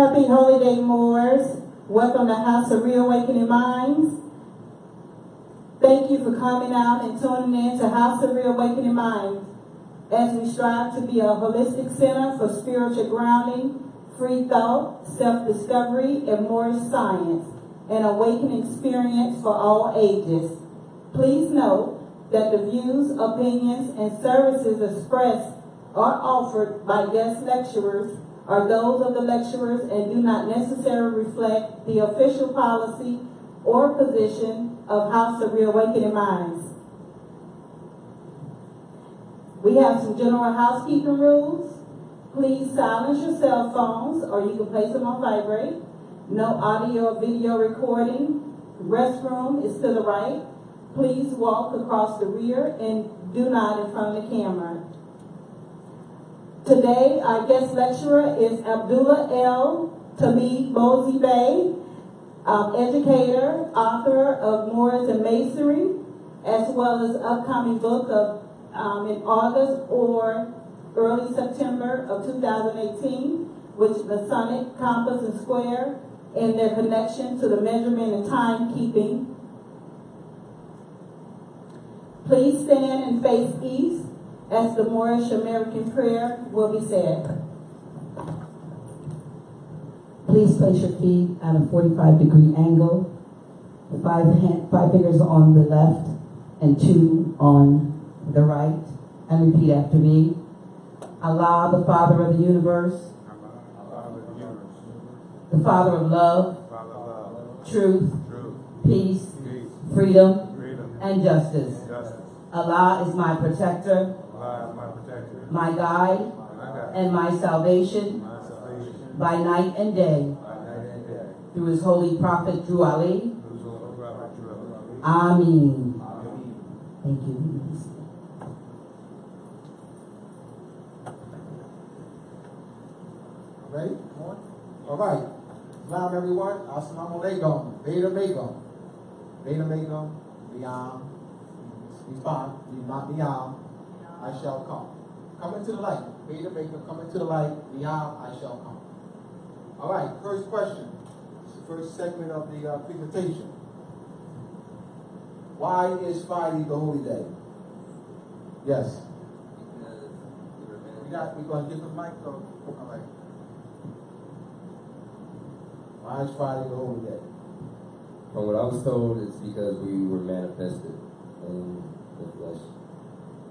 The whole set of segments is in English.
Happy Holy Day, Moors. Welcome to House of Reawakening Minds. Thank you for coming out and tuning in to House of Reawakening Minds as we strive to be a holistic center for spiritual grounding, free thought, self-discovery, and Moorish science, an awakening experience for all ages. Please note that the views, opinions, and services expressed or offered by guest lecturers are those of the lecturers and do not necessarily reflect the official policy or position of House of Reawakening Minds. We have some general housekeeping rules. Please silence your cell phones or you can place them on vibrate. No audio or video recording. Restroom is to the right. Please walk across the rear and do not in front of the camera. Today, our guest lecturer is Abdullah El Talib Mosi Bey, educator, author of Moorish and Masonry, as well as upcoming book of in August or early September of 2018, which is Masonic Compass and Square and their connection to the measurement and timekeeping. Please stand and face east as the Moorish American prayer will be said. Please place your feet at a 45-degree angle, five fingers on the left and 2 on the right, and repeat after me. Allah, the Father of the universe, the Father of love, truth, peace, freedom, and justice. Allah is my protector, my guide, and my salvation by night and day. Through his holy prophet, Drew Ali. Ameen. Thank you. Ready? All right. Salam, everyone. Assalamu alaikum. Beta Megum. Beta Megum. Beyond. Respond. Not beyond. I shall come. Come into the light. Beta Megum. Come into the light. Beyond. I shall come. All right. First question. It's the first segment of the presentation. Why is Friday the holy day? Yes. We're going to give the mic. All right. Why is Friday the holy day? From what I was told, it's because we were manifested in the flesh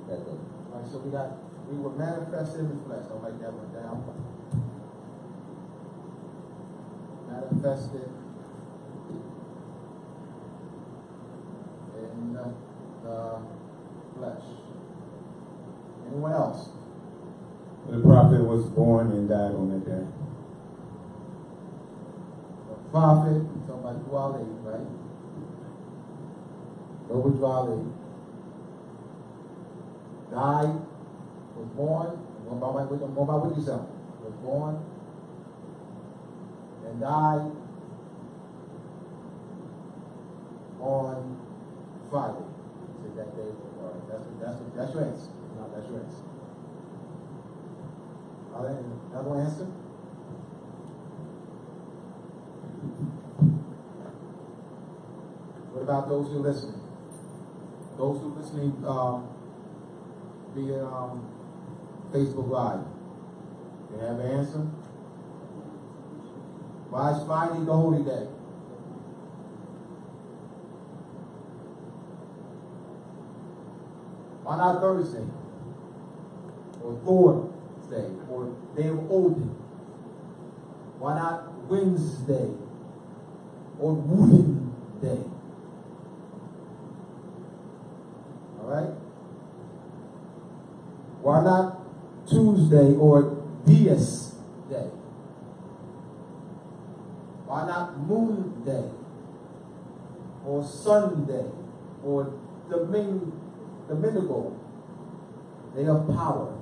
that day. All right, so we were manifested in the flesh. I'll write that one down. Manifested in the flesh. Anyone else? The prophet was born and died on that day. Prophet, talking about Dwali, right? Over Dwali. Died, was born, more about with yourself. Was born and died on Friday. So that day, all right, that's your answer. No, that's your answer. All right, another one answer? What about those who are listening? Those who are listening via Facebook Live. You have an answer? Why is Friday the holy day? Why not Thursday? Or Thursday? Or Day of Odin? Why not Wednesday? Or Wooden Day? Right? Why not Tuesday or Dias Day? Why not Moon Day or Sunday or Domingo, Day of Power?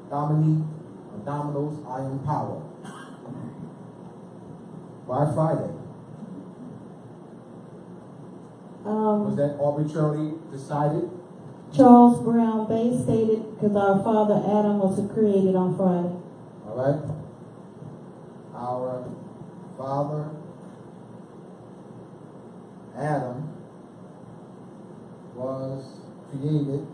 Dominique, or Dominoes, I am power. Why Friday? Was that arbitrarily decided? Charles Brown Bay stated because our father Adam was created on Friday. All All right? Our father, Adam, was created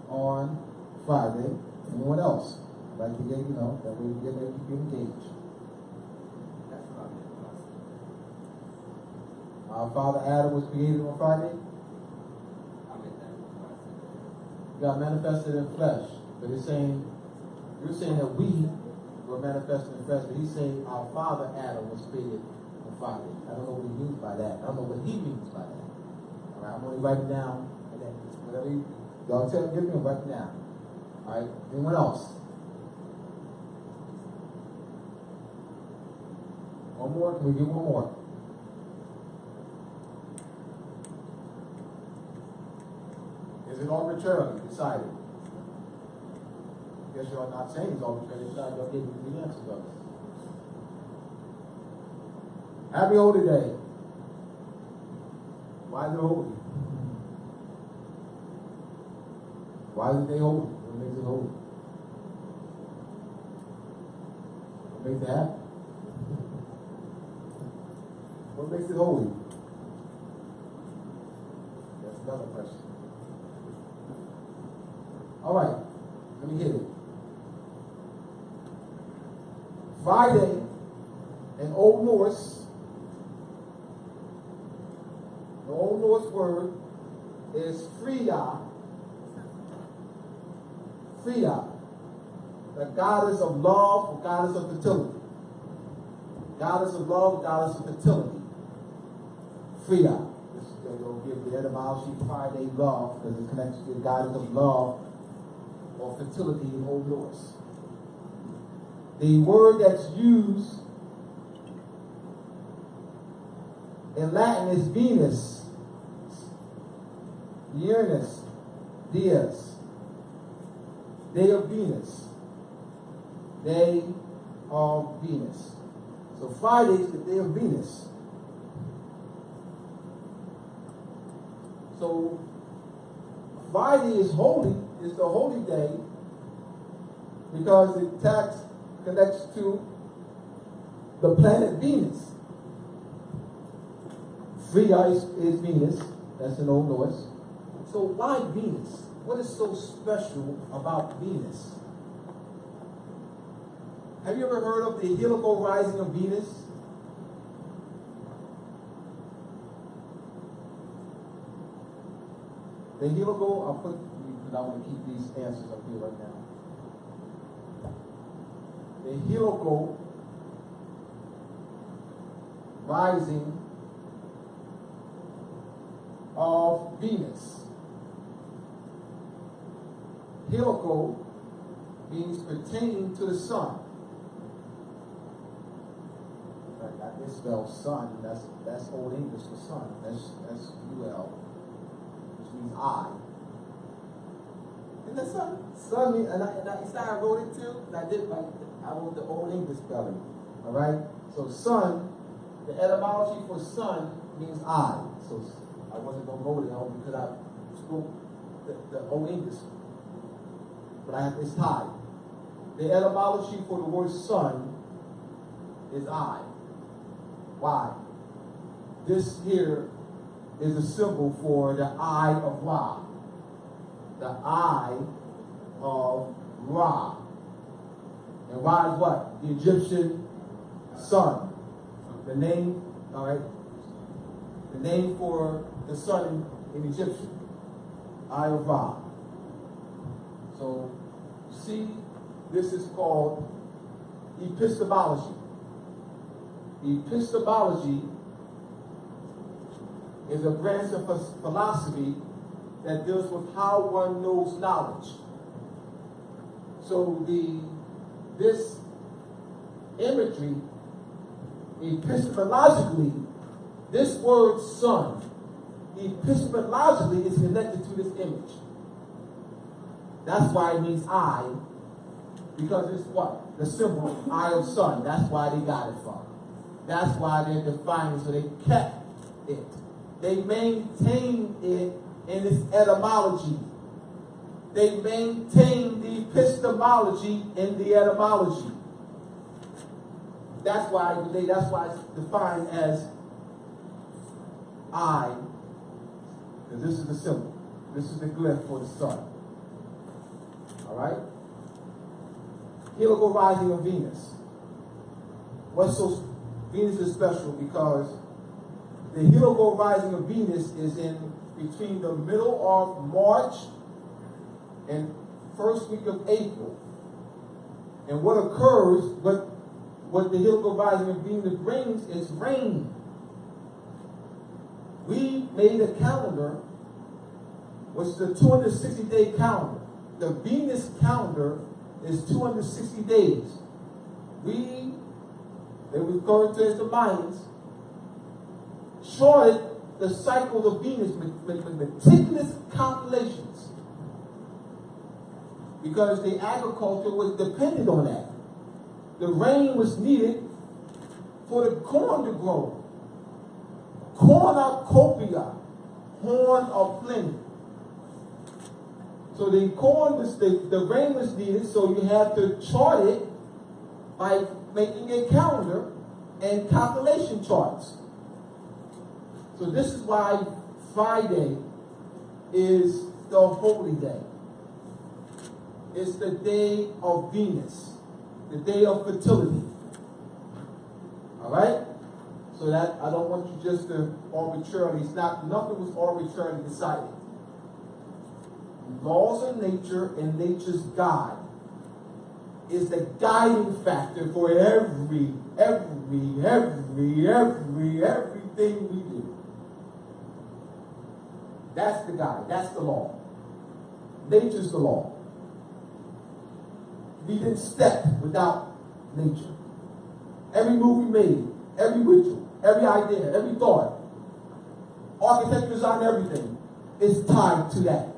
on Friday. Anyone else? I'd like to get, that way we get ready to be engaged. Our father Adam was created on Friday. Got manifested in flesh. But it's saying, you're saying that we were manifested in flesh, but he's saying our father Adam was created on Friday. I don't know what he means by that. I don't know what he means by that. All right, I'm going to write it down, and then whatever y'all give me, write it down. All right, anyone else? One more? Can we get one more? Is it arbitrarily decided? I guess y'all not saying it's arbitrarily decided. Y'all gave me the answers of it. Happy Holy Day. Why is it holy? Why is it day holy? What makes it holy? What makes it happy? What makes it holy? That's another question. All right, let me hit it. Friday in Old Norse, the Old Norse word is Freya. Freya, the goddess of love or goddess of fertility. Goddess of love, goddess of fertility. Freya. They'll give the etymology Friday love because it connects to the goddess of love or fertility in Old Norse. The word that's used in Latin is Venus, Uranus, Dies, day of Venus, day of Venus. So Friday is the day of Venus. So Friday is holy, is the holy day because it connects to the planet Venus. Freya is Venus, that's in Old Norse. So why Venus? What is so special about Venus? Have you ever heard of the helical rising of Venus? The helical, I'll put, because I want to keep these answers up here right now. The helical rising of Venus. Helical means pertaining to the sun. I misspelled sun. That's Old English for sun. That's UL, which means I. And the sun. Sun means, and I wrote it too. And I wrote the Old English spelling. All right. So sun, the etymology for sun means I. So I wasn't gonna go there because I spoke the Old English. But it's tied. The etymology for the word sun is I. Why? This here is a symbol for the eye of Ra. The eye of Ra. And Ra is what? The Egyptian sun. The name, all right? The name for the sun in Egyptian. Eye of Ra. So, you see, this is called epistemology. Epistemology is a branch of philosophy that deals with how one knows knowledge. So this imagery, epistemologically, this word sun, epistemologically is connected to this image. That's why it means eye, because it's what? The symbol, eye of sun. That's why they got it from. That's why they're defining, so they kept it. They maintained it in its etymology. they maintain the epistemology in the etymology. That's why it's defined as I. And this is the symbol. This is the glyph for the sun. All right? Helical rising of Venus. What's so Venus is special because the helical rising of Venus is in between the middle of March and first week of April. And what occurs, what the helical rising of Venus brings is rain. We made a calendar, which is a 260-day calendar. The Venus calendar is 260 days. They refer to as the Mayans, charted the cycle of Venus with meticulous calculations because the agriculture was dependent on that. The rain was needed for the corn to grow. Cornucopia, horn of plenty. So the rain was needed, so you have to chart it by making a calendar and calculation charts. So this is why Friday is the holy day. It's the day of Venus, the day of fertility. All right? So that I don't want you just to arbitrarily, nothing was arbitrarily decided. Laws of nature and nature's God is the guiding factor for everything we do. That's the guide. That's the law. Nature's the law. We didn't step without nature. Every move we made, every ritual, every idea, every thought, architecture, design, everything is tied to that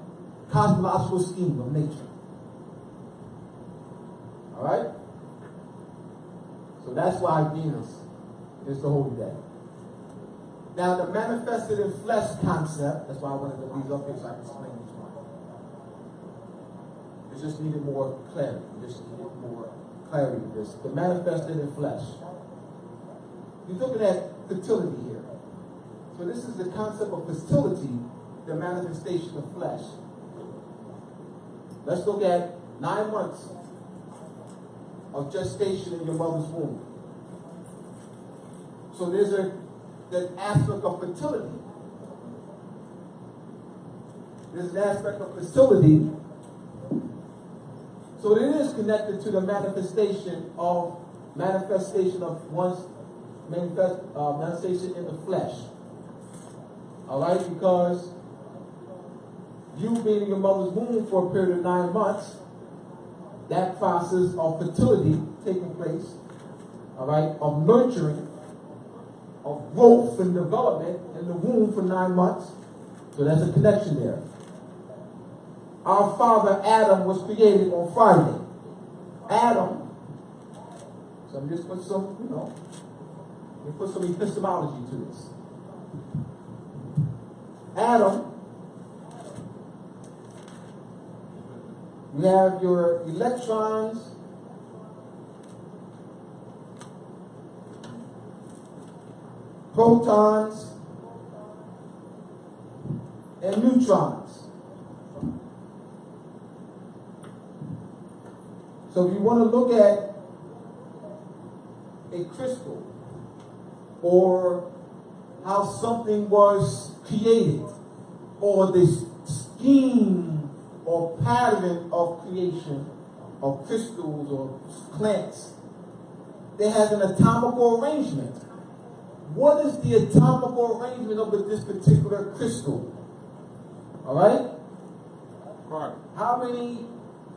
cosmological scheme of nature. All right? So that's why Venus is the holy day. Now, the manifested in flesh concept, that's why I wanted to leave up here so I can explain each one. It just needed more clarity. To this. The manifested in flesh. You're looking at fertility here. So this is the concept of fertility, the manifestation of flesh. Let's look at 9 months of gestation in your mother's womb. So there's that aspect of fertility. There's an aspect of fertility. So it is connected to the manifestation of one's manifestation in the flesh. All right, because you being in your mother's womb for a period of 9 months, that process of fertility taking place, all right, of nurturing, of growth and development in the womb for 9 months. So there's a connection there. Our father Adam was created on Friday. Adam, so I'm just put some, we put some epistemology to this. Adam, you have your electrons, protons, and neutrons. So if you want to look at a crystal or how something was created or this scheme or pattern of creation of crystals or plants, it has an atomical arrangement. What is the atomical arrangement of this particular crystal? All right? Right. How many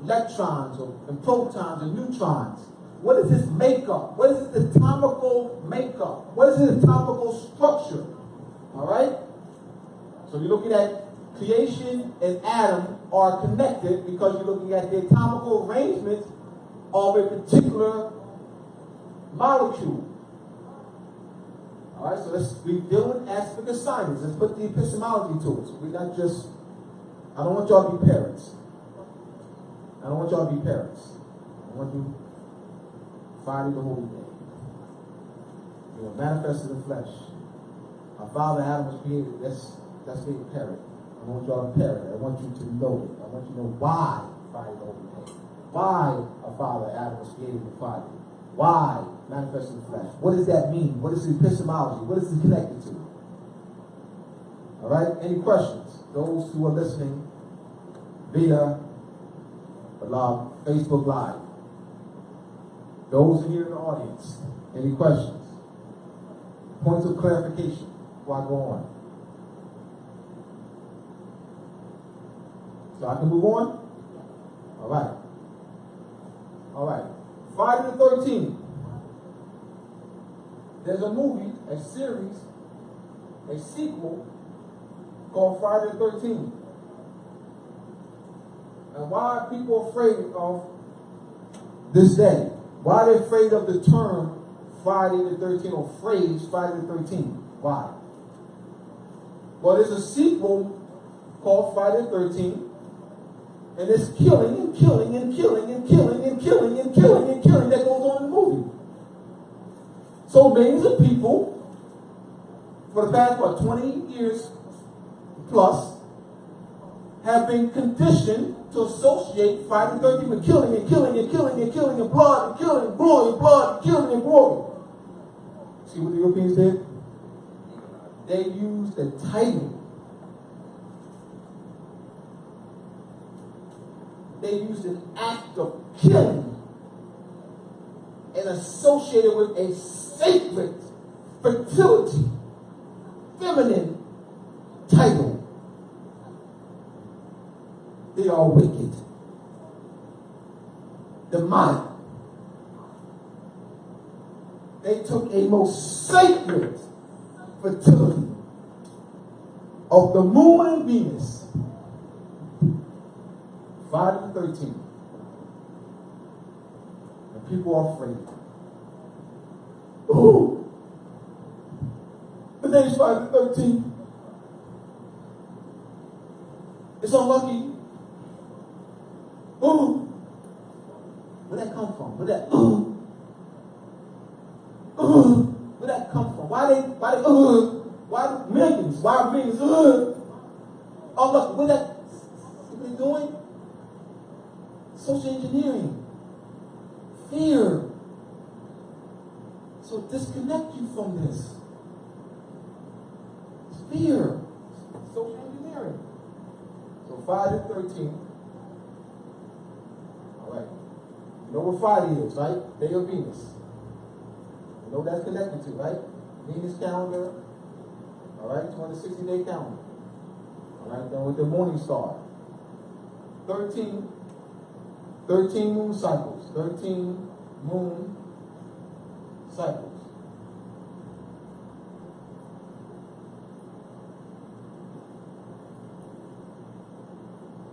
electrons and protons and neutrons? What is its makeup? What is its atomical makeup? What is its atomical structure? All right? So you're looking at creation and Adam are connected because you're looking at the atomical arrangement of a particular molecule. All right, so we deal with aspect of science. Let's put the epistemology to it. So we're not just, I don't want y'all to be parents. I don't want y'all to be parents. I want you Friday the holy day. You know, manifested in the flesh. Our father Adam was created. That's being parent. I want y'all to parent. I want you to know it. I want you to know why Friday the holy day. Why our father Adam was created on Friday. Why manifested in the flesh. What does that mean? What is the epistemology? What is it connected to? All right. Any questions? Those who are listening via Facebook Live. Those here in the audience, any questions? Points of clarification before I go on. So I can move on? All right. All right. Friday the 13th. There's a movie, a series, a sequel called Friday the 13th. And why are people afraid of this day? Why are they afraid of the term Friday the 13th or phrase Friday the 13th? Why? Well, there's a sequel called Friday the 13th, and it's killing and killing and killing and killing and killing and killing and killing that goes on in the movie. So millions of people, for the past, 20 years plus, have been conditioned to associate Friday the 13th with killing and killing and killing and killing and blood and killing and glory and blood and killing and glory. See what the Europeans did? They used the title. They used an act of killing and associated with a sacred fertility, feminine title. They are wicked, demonic. They took a most sacred fertility of the moon and Venus, Friday the 13th. And people are afraid. Oh, the day's Friday the 13th. It's unlucky. Ooh. Where'd that come from? Where'd that where'd that come from? Why millions? Why millions? Oh look, what they doing? Social engineering. Fear. So disconnect you from this. It's fear. Social engineering. So Friday the 13th. Right. You know what Friday is, right? Day of Venus. You know what that's connected to, right? Venus calendar. All right, 260-day calendar. All right, then with the morning star. 13 moon cycles. 13 moon cycles.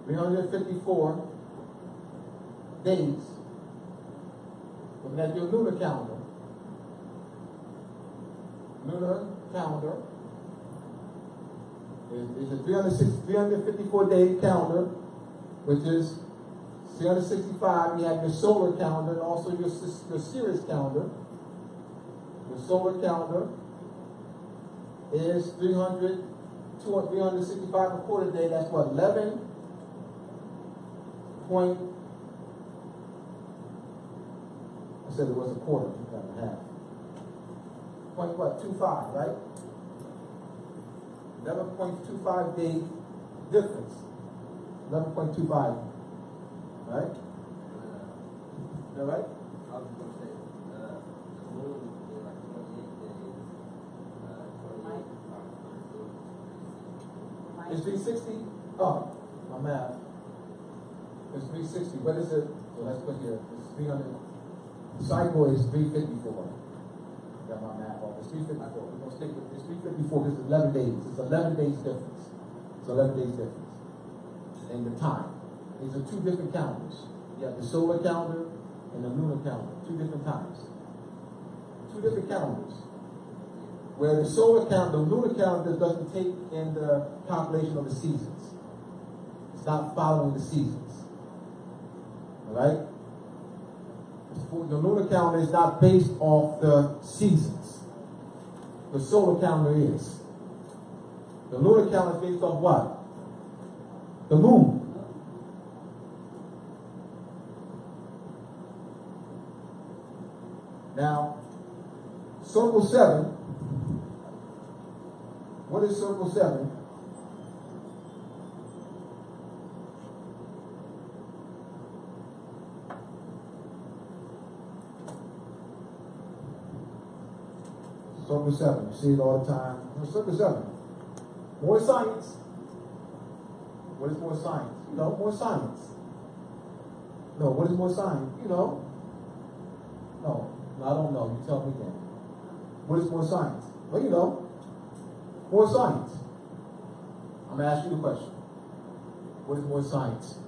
$354 days. Looking at your lunar calendar. Lunar calendar is a 354-day calendar, which is 365. You have your solar calendar and also your Sirius calendar. The solar calendar is 365 a quarter day. That's what, 11 point. I said it was a quarter, not a half. Point what? 25, right? 11.25 day difference. 11.25. Right? Is that right? I was going to say, the moon is like 28 days. 28. It's 360. Oh, my math. It's 360. What is it? So let's put here. It's 300. Cycle is 354. Got my math off. It's 354. We're going to stick with it's 354 because it's 11 days. It's 11 days difference. It's 11 days difference in the time. These are two different calendars. You have the solar calendar and the lunar calendar. Two different times. Two different calendars. Where the solar calendar, the lunar calendar doesn't take in the calculation of the seasons. It's not following the seasons. All right? The lunar calendar is not based off the seasons. The solar calendar is. The lunar calendar is based off what? The moon. Now, circle 7. What is circle 7? Circle 7. You see it all the time. Circle 7. More science. What is more science? You know, more science. No, what is more science? You know. No, I don't know. You tell me then. What is more science? Well, you know. More science. I'm going to ask you the question. What is more science?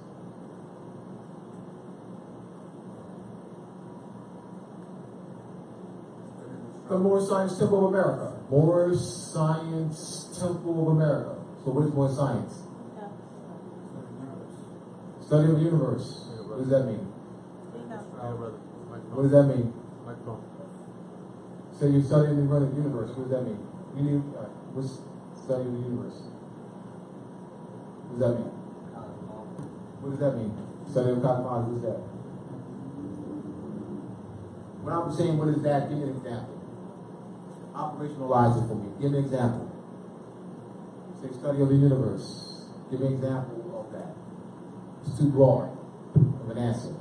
The Moorish Science Temple of America. Moorish Science Temple of America. So what is more science? Study of the universe. What does that mean? What does that mean? So you study the universe. What does that mean? You need what's study of the universe? What does that mean? What does that mean? Study of cosmology. What is that? When I'm saying what is that, give me an example. Operationalize it for me. Give me an example. Say study of the universe. Give me an example of that. It's too broad of an answer.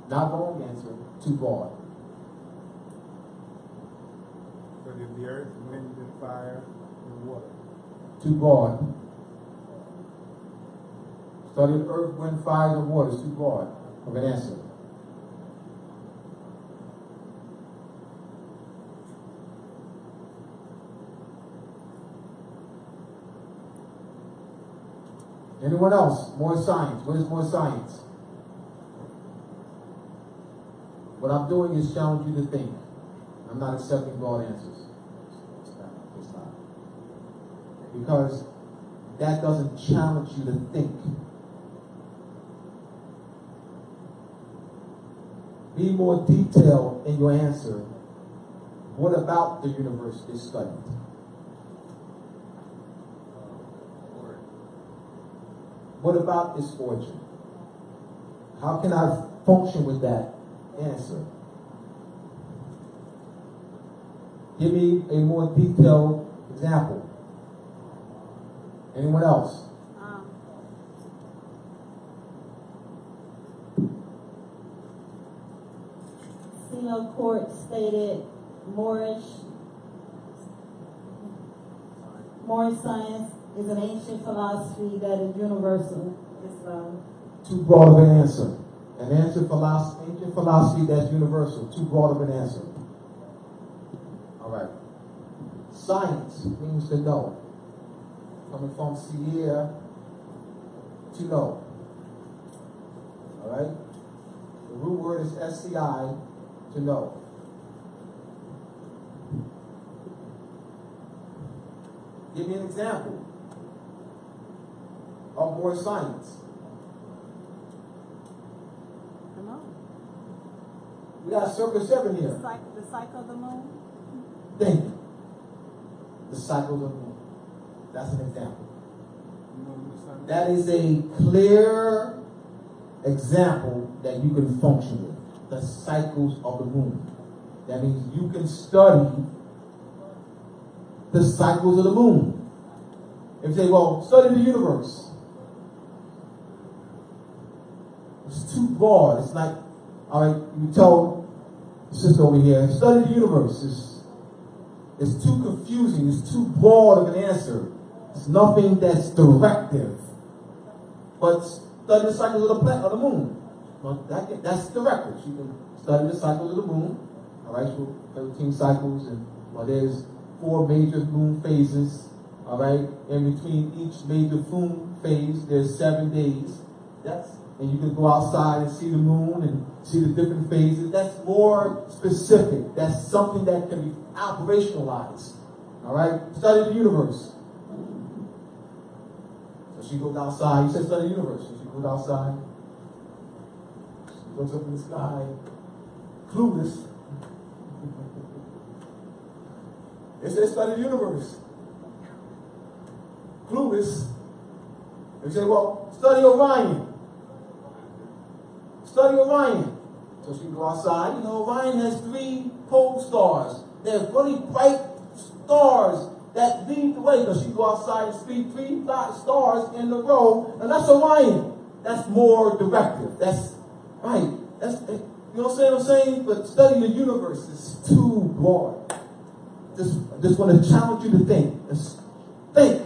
Not wrong answer, too broad. Study of the earth, wind and fire and water. Too broad. Study of earth, wind, fire, and water is too broad of an answer. Anyone else? More science. What is more science? What I'm doing is challenging you to think. I'm not accepting broad answers. It's not. Because that doesn't challenge you to think. Be more detailed in your answer. What about the universe is studied? What about its origin? How can I function with that answer? Give me a more detailed example. Anyone else? Seal Court stated Moorish science is an ancient philosophy that is universal. Islam. Too broad of an answer. An ancient philosophy that's universal. Too broad of an answer. All right. Science means to know. Coming from Sierra, to know. All right. The root word is SCI, to know. Give me an example of more science. We got circle 7 here. The cycle of the moon? Think. The cycle of the moon. That's an example. That is a clear example that you can function with. The cycles of the moon. That means you can study the cycles of the moon. If you say, well, study the universe. It's too broad. It's like, all right, you tell the sister over here, study the universe. It's too confusing. It's too broad of an answer. It's nothing that's directive. But study the cycles of the moon. Well, that's directive. You can study the cycles of the moon. All right, so 13 cycles, and there's 4 major moon phases. All right, in between each major moon phase, there's 7 days. And you can go outside and see the moon and see the different phases. That's more specific. That's something that can be operationalized. All right? Study the universe. So she goes outside. You said study the universe. So she goes outside. Looks up in the sky, clueless. It says study the universe. Clueless. They say, well, study Orion. Study Orion. So she go outside. You know, Orion has 3 pole stars. They're really bright stars that lead the way. Because she go outside and see 3 stars in a row, and that's Orion. That's more directive. That's right. That's, you know what I'm saying? But studying the universe is too broad. Just want to challenge you to think. Just think.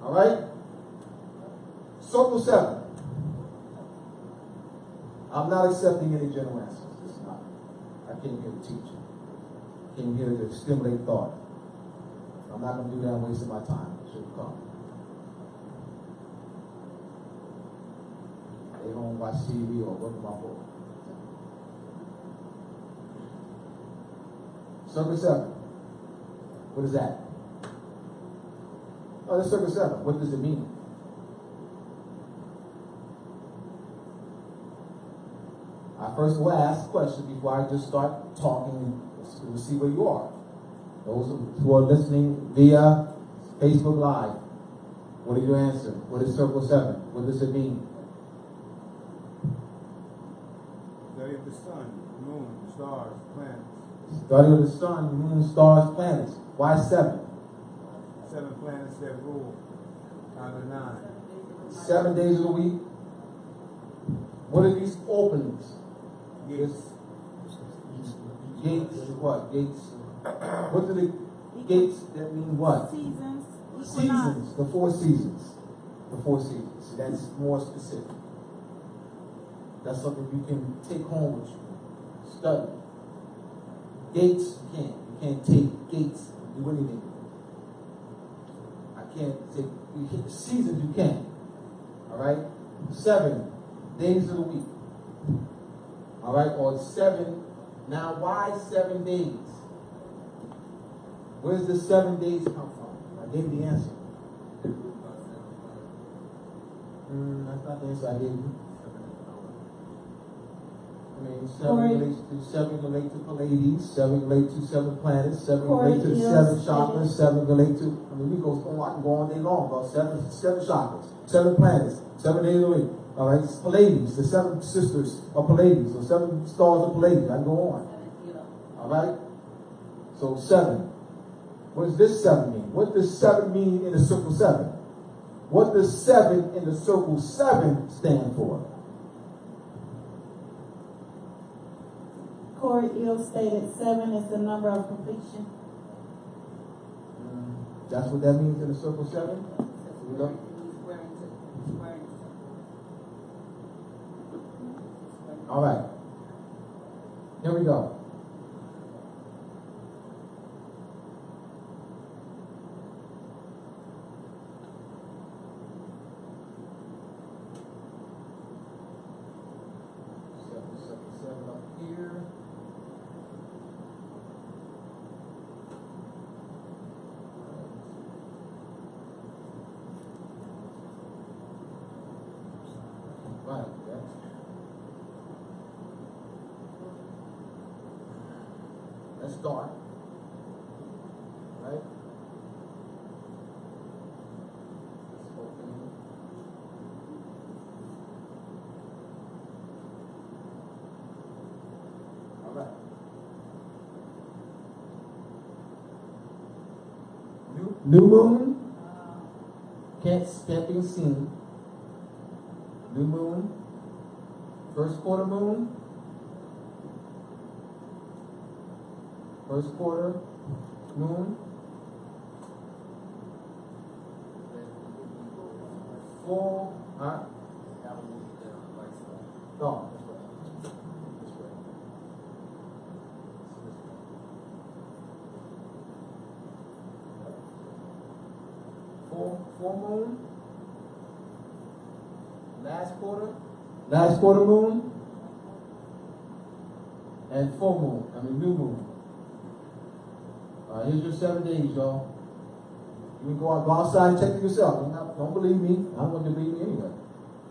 All right? Circle 7. I'm not accepting any general answers. This is not. I came here to teach. I came here to stimulate thought. I'm not going to do that and wasting my time. It should come. Stay home, watch TV, or work on my book. Circle 7. What is that? Oh, that's circle 7. What does it mean? I first will ask questions before I just start talking. We'll see where you are. Those who are listening via Facebook Live, what are your answers? What is circle 7? What does it mean? Study of the sun, moon, stars, planets. Study of the sun, moon, stars, planets. Why 7? 7 planets that rule out of 9. 7 days of the week. What are these openings? Gates. Gates. What? Gates. What do the gates that mean what? Seasons. Seasons. The 4 seasons. The 4 seasons. That's more specific. That's something you can take home with you. Study. Gates, you can't take gates and do anything. I can't take, you hit the seasons, you can. Alright? 7 days of the week. Alright? Or 7. Now, why 7 days? Where's the 7 days come from? I gave you the answer. That's not the answer I gave you. I mean, 7 relates to 7 relate to Pleiades, 7 relate to 7 planets, 7 relate to the 7 chakras, 7 relate to, I mean, we go, I can go all day long about 7 chakras, 7 planets, 7 days a week. All right, Pleiades, the 7 sisters of Pleiades, or 7 stars of Pleiades. I can go on. All right? So 7. What does this 7 mean? What does 7 mean in the circle 7? What does 7 in the circle 7 stand for? Corey Ill stated 7 is the number of completion. That's what that means in the circle 7? All right. Here we go. Seven up here. Right. Let's start. Right? Let's open. All right. New moon can't be seen. New moon, first quarter moon, first quarter moon, full, huh? No, that's right. That's right. Full moon. Last quarter moon, and full moon, new moon. All right, here's your 7 days, y'all. You can go outside and check it yourself. Don't believe me. I don't want you to believe me anyway.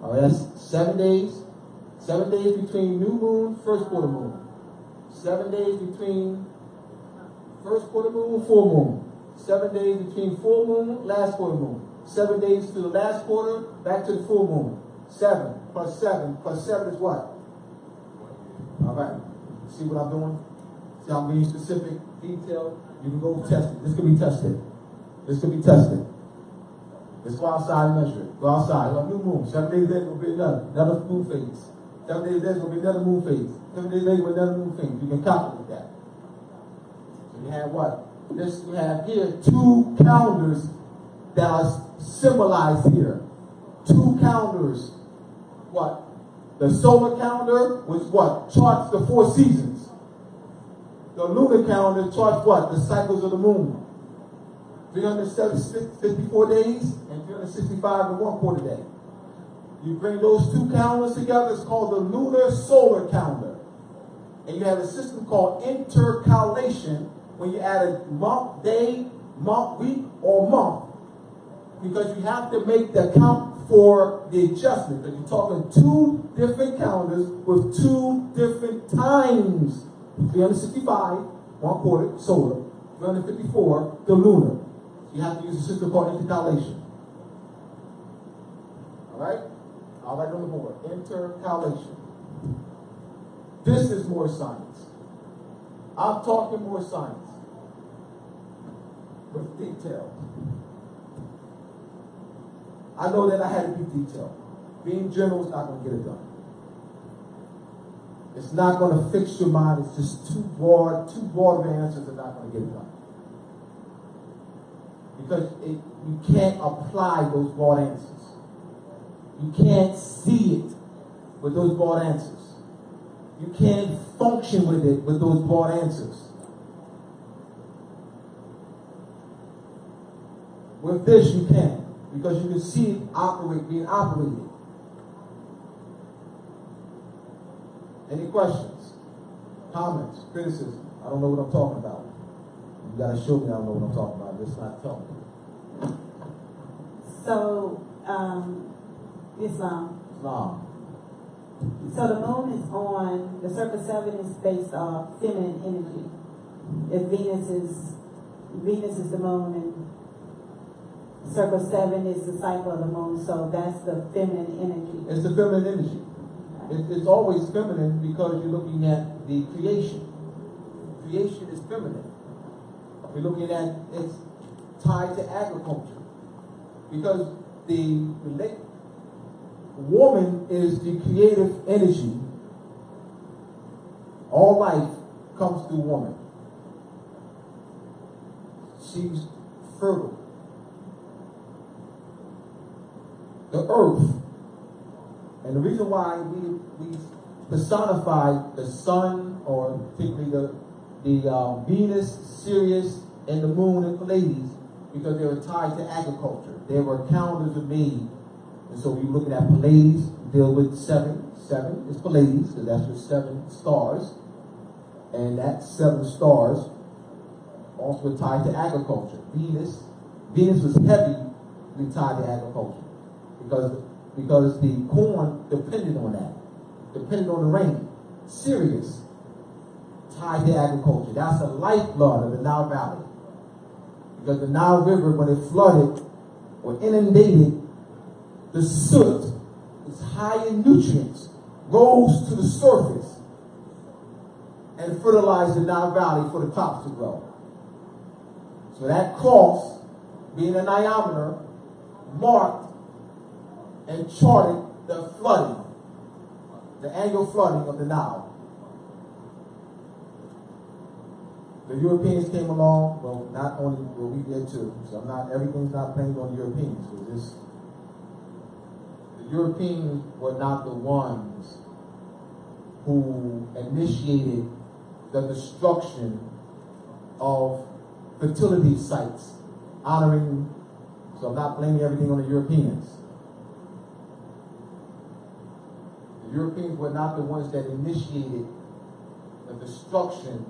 All right, that's 7 days. 7 days between new moon, first quarter moon. 7 days between first quarter moon, full moon. 7 days between full moon, last quarter moon. 7 days to the last quarter, back to the full moon. 7 plus 7 plus 7 is what? All right. See what I'm doing? See how I'm being specific, detailed? You can go test it. This can be tested. This can be tested. Let's go outside and measure it. Go outside. On new moon. 7 days later will be another moon phase. 7 days later will be another moon phase. 7 days later will be another moon phase. You can calculate that. So you have what? This we have here 2 calendars that are symbolized here. 2 calendars. What? The solar calendar, which what? Charts the 4 seasons. The lunar calendar charts what? The cycles of the moon. 354 days and 365 in 1 quarter day. You bring those 2 calendars together, it's called the lunar solar calendar. And you have a system called intercalation when you add a month, day, month, week, or month. Because you have to make the count for the adjustment. Because you're talking 2 different calendars with 2 different times. 365, 1 quarter, solar. 354, the lunar. You have to use a system called intercalation. Alright? I'll write on the board. Intercalation. This is more science. I'm talking more science. With detail. I know that I had to be detailed. Being general is not going to get it done. It's not going to fix your mind. It's just too broad of answers are not going to get it done. Because you can't apply those broad answers. You can't see it with those broad answers. You can't function with it with those broad answers. With this you can, because you can see it being operated. Any questions? Comments? Criticism? I don't know what I'm talking about. You gotta show me I don't know what I'm talking about. Just not tell me. So, Islam. So the moon is on, the circle 7 is based off feminine energy. If Venus is the moon and circle 7 is the cycle of the moon, so that's the feminine energy. It's the feminine energy. It's always feminine because you're looking at the creation. Creation is feminine. We're looking at, it's tied to agriculture. Because the woman is the creative energy. All life comes through woman. She's fertile. The earth. And the reason why we personify the sun, or particularly the Venus, Sirius, and the moon and Pleiades, because they were tied to agriculture. There were calendars were made. And so we're looking at Pleiades, deal with 7. 7 is Pleiades, because that's with 7 stars. And that 7 stars also tied to agriculture. Venus was heavily tied to agriculture. Because the corn depended on that. Depended on the rain. Sirius, tied to agriculture. That's the lifeblood of the Nile Valley. Because the Nile River, when it flooded or inundated, the soot is high in nutrients, rose to the surface, and fertilized the Nile Valley for the crops to grow. So that cross, being a diameter, marked and charted the flooding, the annual flooding of the Nile. The Europeans came along, well, not only were we there too, so everything's not blamed on the Europeans. The Europeans were not the ones who initiated the destruction of fertility sites, honoring, so I'm not blaming everything on the Europeans. The Europeans were not the ones that initiated the destruction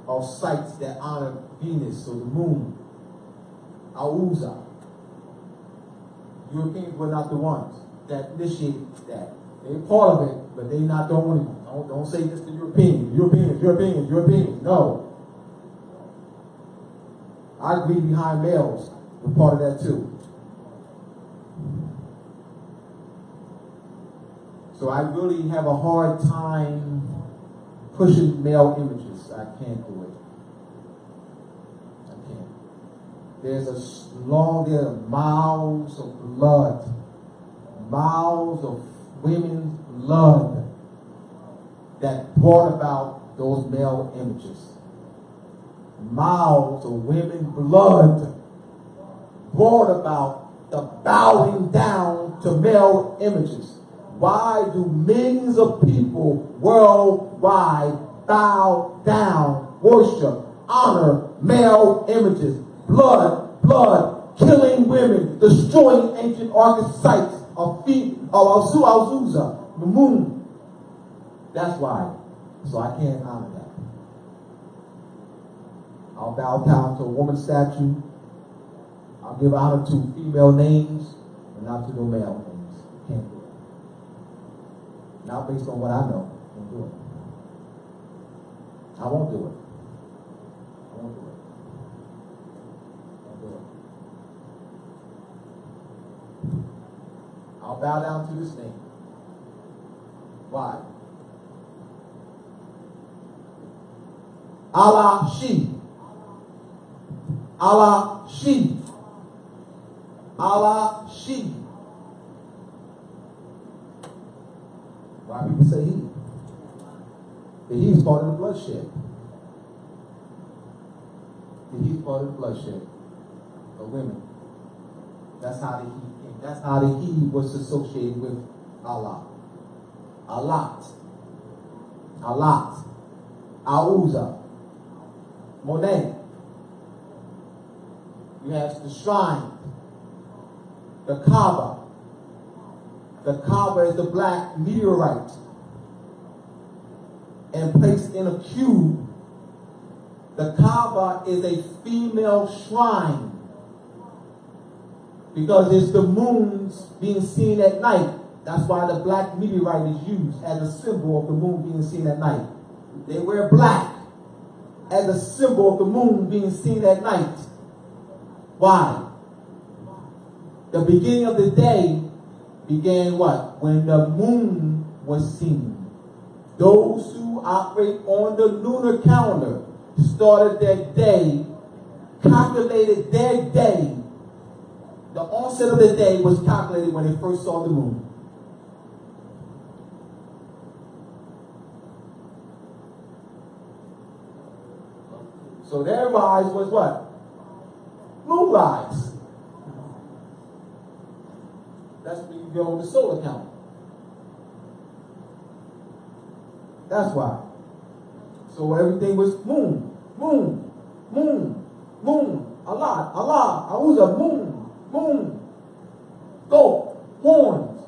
of sites that honor Venus or the moon, Auza. Europeans were not the ones. that initiated that. They're part of it, but they're not the only one. Don't say this to Europeans. No. I agree behind males. We're part of that too. So I really have a hard time pushing male images. I can't do it. I can't. There are miles of blood, miles of women's blood that brought about those male images. Miles of women's blood brought about the bowing down to male images. Why do millions of people worldwide bow down, worship, honor male images? Blood, killing women, destroying ancient archetypes of Azusa, the moon. That's why. So I can't honor that. I'll bow down to a woman's statue. I'll give honor to female names, but not to no male names. Can't do it. Not based on what I know. Can't do it. I won't do it. Won't do it. I'll bow down to this name. Why? Allah, she. Allah, she. Allah, she. Why people say he? The he is part of the bloodshed. The he is part of the bloodshed of women. That's how the he came. That's how the he was associated with Allah. Allah. Auza. Monet. You have the shrine. The Kaaba. The Kaaba is the black meteorite and placed in a cube. The Kaaba is a female shrine because it's the moon's being seen at night. That's why the black meteorite is used as a symbol of the moon being seen at night. They wear black as a symbol of the moon being seen at night. Why? The beginning of the day began what? When the moon was seen. Those who operate on the lunar calendar started their day, calculated their day. The onset of the day was calculated when they first saw the moon. So their rise was what? Moonrise. That's when you go on the solar calendar. That's why. So everything was moon. Allah, Auza, moon. Goat, horns,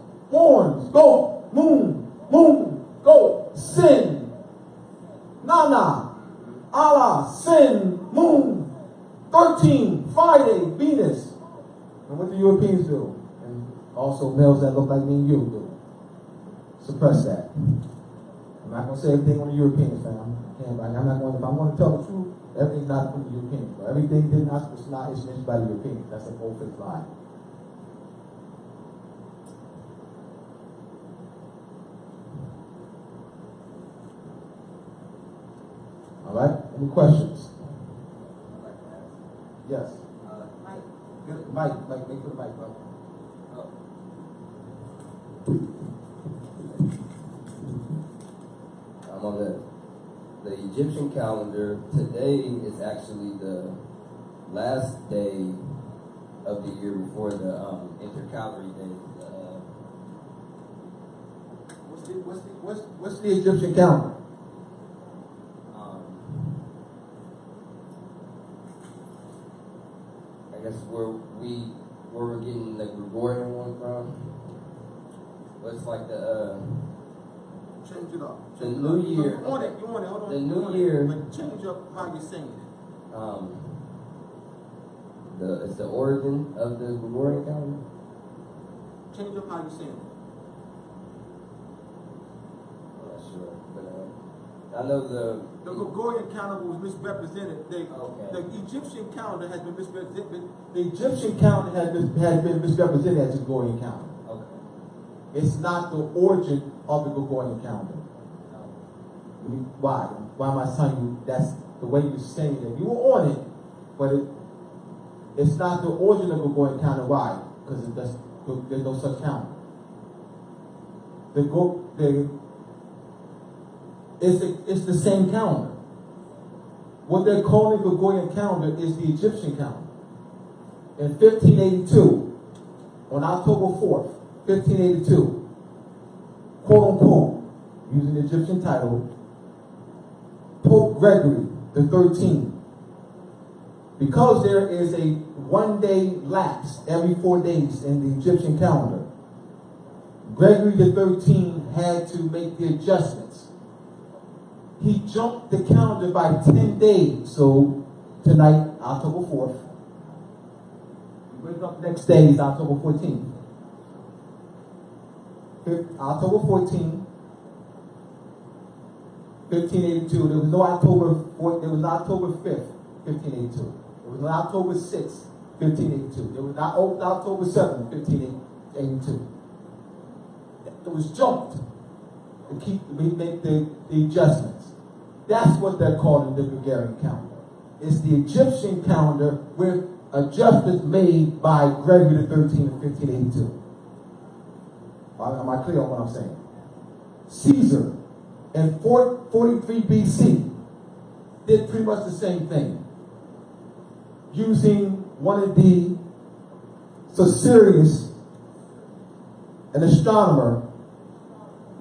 goat, moon, goat, sin. Nana, Allah, sin, moon. 13, Friday, Venus. And what do Europeans do? And also males that look like me and you do. Suppress that. I'm not going to say everything on the Europeans, fam. I'm not going to, if I'm going to tell the truth, everything's not from the Europeans. But everything is not mentioned by the Europeans. That's a bullshit lie. All right? Any questions? Yes. Get the mic. Wait for the mic, bro. I'm on the Egyptian calendar. Today is actually the last day of the year before the intercalary day. What's the Egyptian calendar? I guess where we're getting the Gregorian one from. What's like the Change it up. The new year. You want it. Hold on. The new year. But change up how you're saying it. It's the origin of the Gregorian calendar. Change up how you're saying it. I know the Gregorian calendar was misrepresented. The Egyptian calendar has been misrepresented. The Egyptian calendar has been misrepresented as the Gregorian calendar. Okay. It's not the origin of the Gregorian calendar. Why? Why am I telling you that's the way you're saying it? You were on it, but it's not the origin of the Gregorian calendar. Why? Because there's no such calendar. It's the same calendar. What they're calling the Gregorian calendar is the Egyptian calendar. In 1582, on October 4th, 1582, quote unquote, using the Egyptian title, Pope Gregory the 13th, because there is a 1 day lapse every 4 days in the Egyptian calendar, Gregory the 13th had to make the adjustments. He jumped the calendar by 10 days. So tonight, October 4th, we wake up the next day is October 14th. October 14th, 1582. There was no October 5th, 1582. There was no October 6th, 1582. There was not October 7th, 1582. It was jumped to make the adjustments. That's what they're calling the Gregorian calendar. It's the Egyptian calendar with adjustments made by Gregory the 13th in 1582. Am I clear on what I'm saying? Caesar in 443 BC did pretty much the same thing, using one of the Caesarius, an astronomer,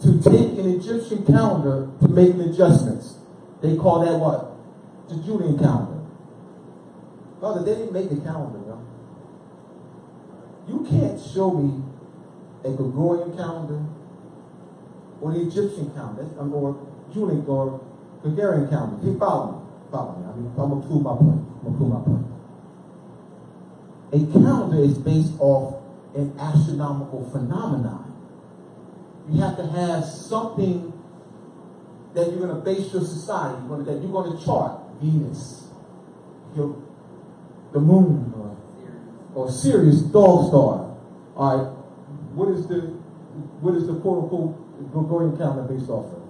to take an Egyptian calendar to make adjustments. They call that what? The Julian calendar. Brother, they didn't make the calendar, yo. You can't show me a Gregorian calendar or the Egyptian calendar, or Julian or Gregorian calendar. You follow me? Follow me. I'm gonna prove my point. A calendar is based off an astronomical phenomenon. You have to have something that you're going to base your society, that you're going to chart. Venus, the moon, or Sirius, dog star. All right, what is the quote unquote Gregorian calendar based off of?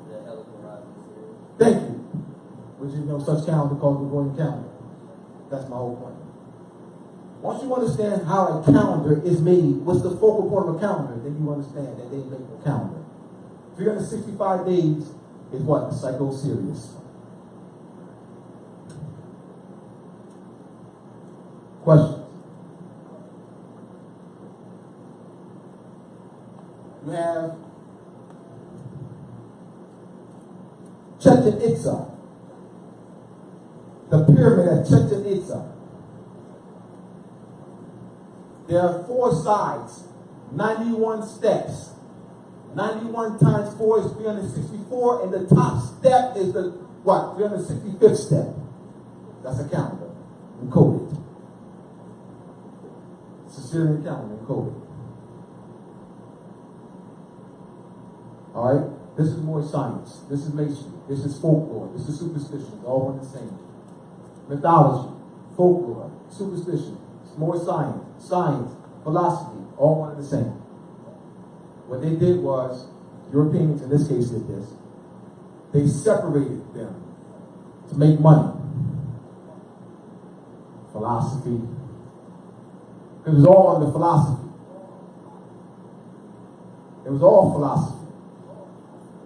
The helical rising. Thank you. Which is no such calendar called Gregorian calendar. That's my whole point. Once you understand how a calendar is made, what's the focal point of a calendar, then you understand that they make a calendar. 365 days is what? Psycho Sirius. Questions? You have Chichen Itza, the pyramid at Chichen Itza. There are 4 sides, 91 steps. 91 times 4 is 364, and the top step is the, 365th step. That's a calendar, encoded. It's a Syrian calendar, encoded. All right? This is more science. This is masonry. This is folklore. This is superstition. All one the same. Mythology, folklore, superstition. It's more science, philosophy, all one and the same. What they did was, Europeans in this case did this, they separated them to make money. Philosophy. It was all under philosophy. It was all philosophy.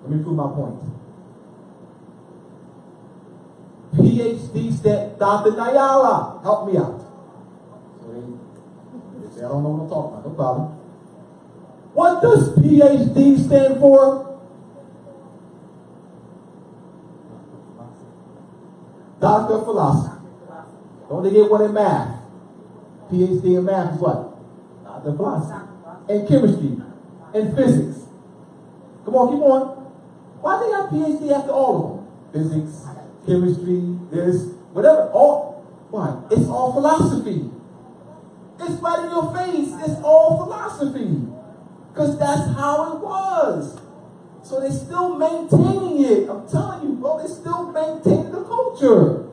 Let me prove my point. PhD step, Dr. Nayala, help me out. So they say, I don't know what I'm talking about, no problem. What does PhD stand for? Doctor of Philosophy. Don't they get one in math? PhD in math is what? Doctor of Philosophy. And chemistry. And physics. Come on, keep on. Why they got PhD after all of them? Physics, chemistry, this, whatever. All, why? It's all philosophy. It's right in your face. It's all philosophy. Because that's how it was. So they're still maintaining it. I'm telling you, bro, they're still maintaining the culture.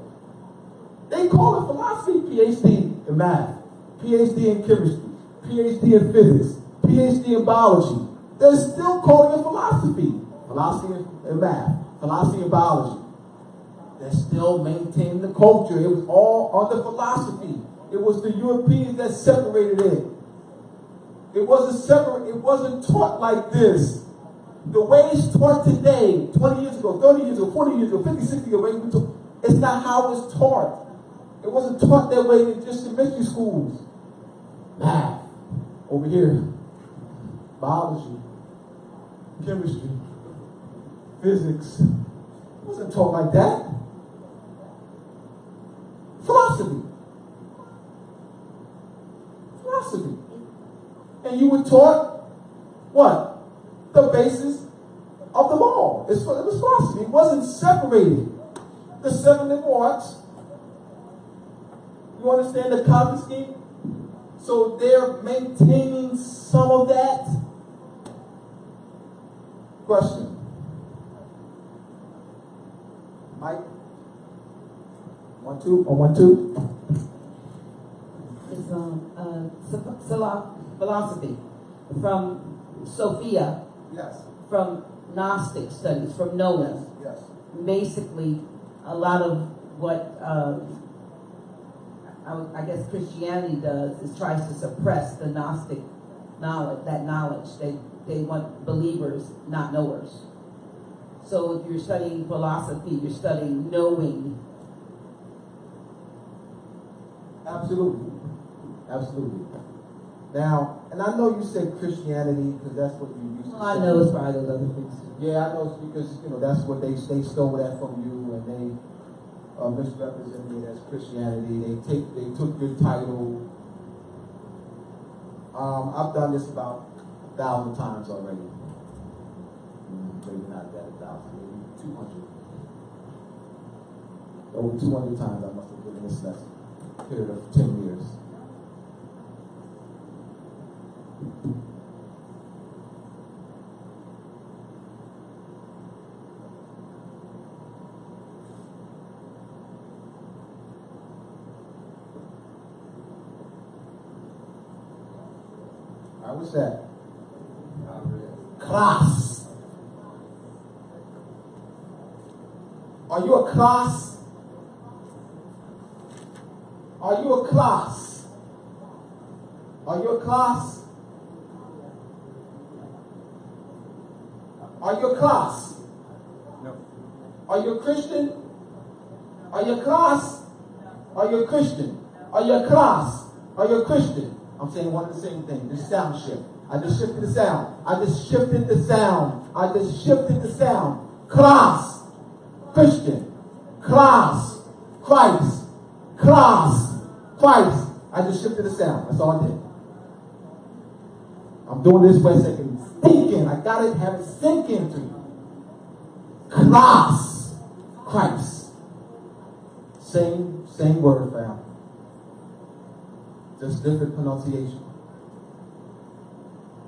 They call it philosophy, PhD in math, PhD in chemistry, PhD in physics, PhD in biology. They're still calling it philosophy. Philosophy in math, philosophy in biology. They're still maintaining the culture. It was all under philosophy. It was the Europeans that separated it. It wasn't taught like this. The way it's taught today, 20 years ago, 30 years ago, 40 years ago, 50, 60 years ago, it's not how it's taught. It wasn't taught that way in just elementary schools. Math, over here, biology, chemistry, physics. It wasn't taught like that. Philosophy. Philosophy. And you were taught what? The basis of the law. It was philosophy. It wasn't separated. The 7 marks. You understand the copy scheme? So they're maintaining some of that. Question. Mike? 1, 2, or 1, 2? It's philosophy from Sophia. Yes. From Gnostic studies, from Noah. Yes. Basically, a lot of what I guess Christianity does is tries to suppress the Gnostic knowledge. That knowledge, they want believers, not knowers. So if you're studying philosophy, you're studying knowing. Absolutely. Absolutely. Now, and I know you said Christianity because that's what you used to say. I know it's probably those other things. Yeah, I know it's because, that's what they stole that from you and they misrepresented it as Christianity. They took your title. I've done this about 1,000 times already. Maybe not that 1,000, maybe 200. Over 200 times I must have given this lesson. Period of 10 years. What's that? Class. Are you a class? Are you a class? Are you a class? Are you a class? No. Are you a Christian? Are you a class? Are you a Christian? Are you a class? Are you a Christian? I'm saying one and the same thing. This sound shift. I just shifted the sound. I just shifted the sound. I just shifted the sound. Class. Christian. Class. Christ. Class. Christ. I just shifted the sound. That's all I did. I'm doing this for a second. Sink in. I gotta have it sink into you. Class. Christ. Same word, fam. Just different pronunciation.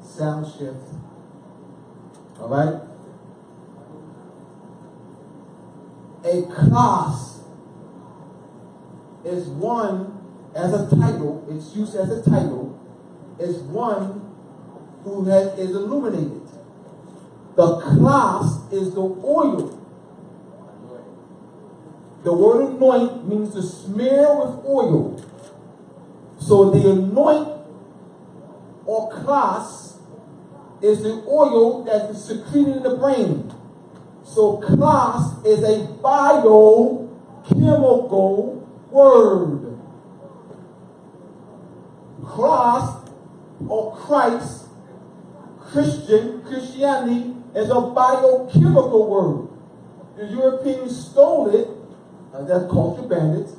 Sound shift. All right? A class is one, as a title, it's used as a title, is one who is illuminated. The class is the oil. The word anoint means to smear with oil. So the anoint or class is the oil that is secreted in the brain. So class is a biochemical word. Class or Christ, Christianity is a biochemical word. The Europeans stole it. That's culture bandits.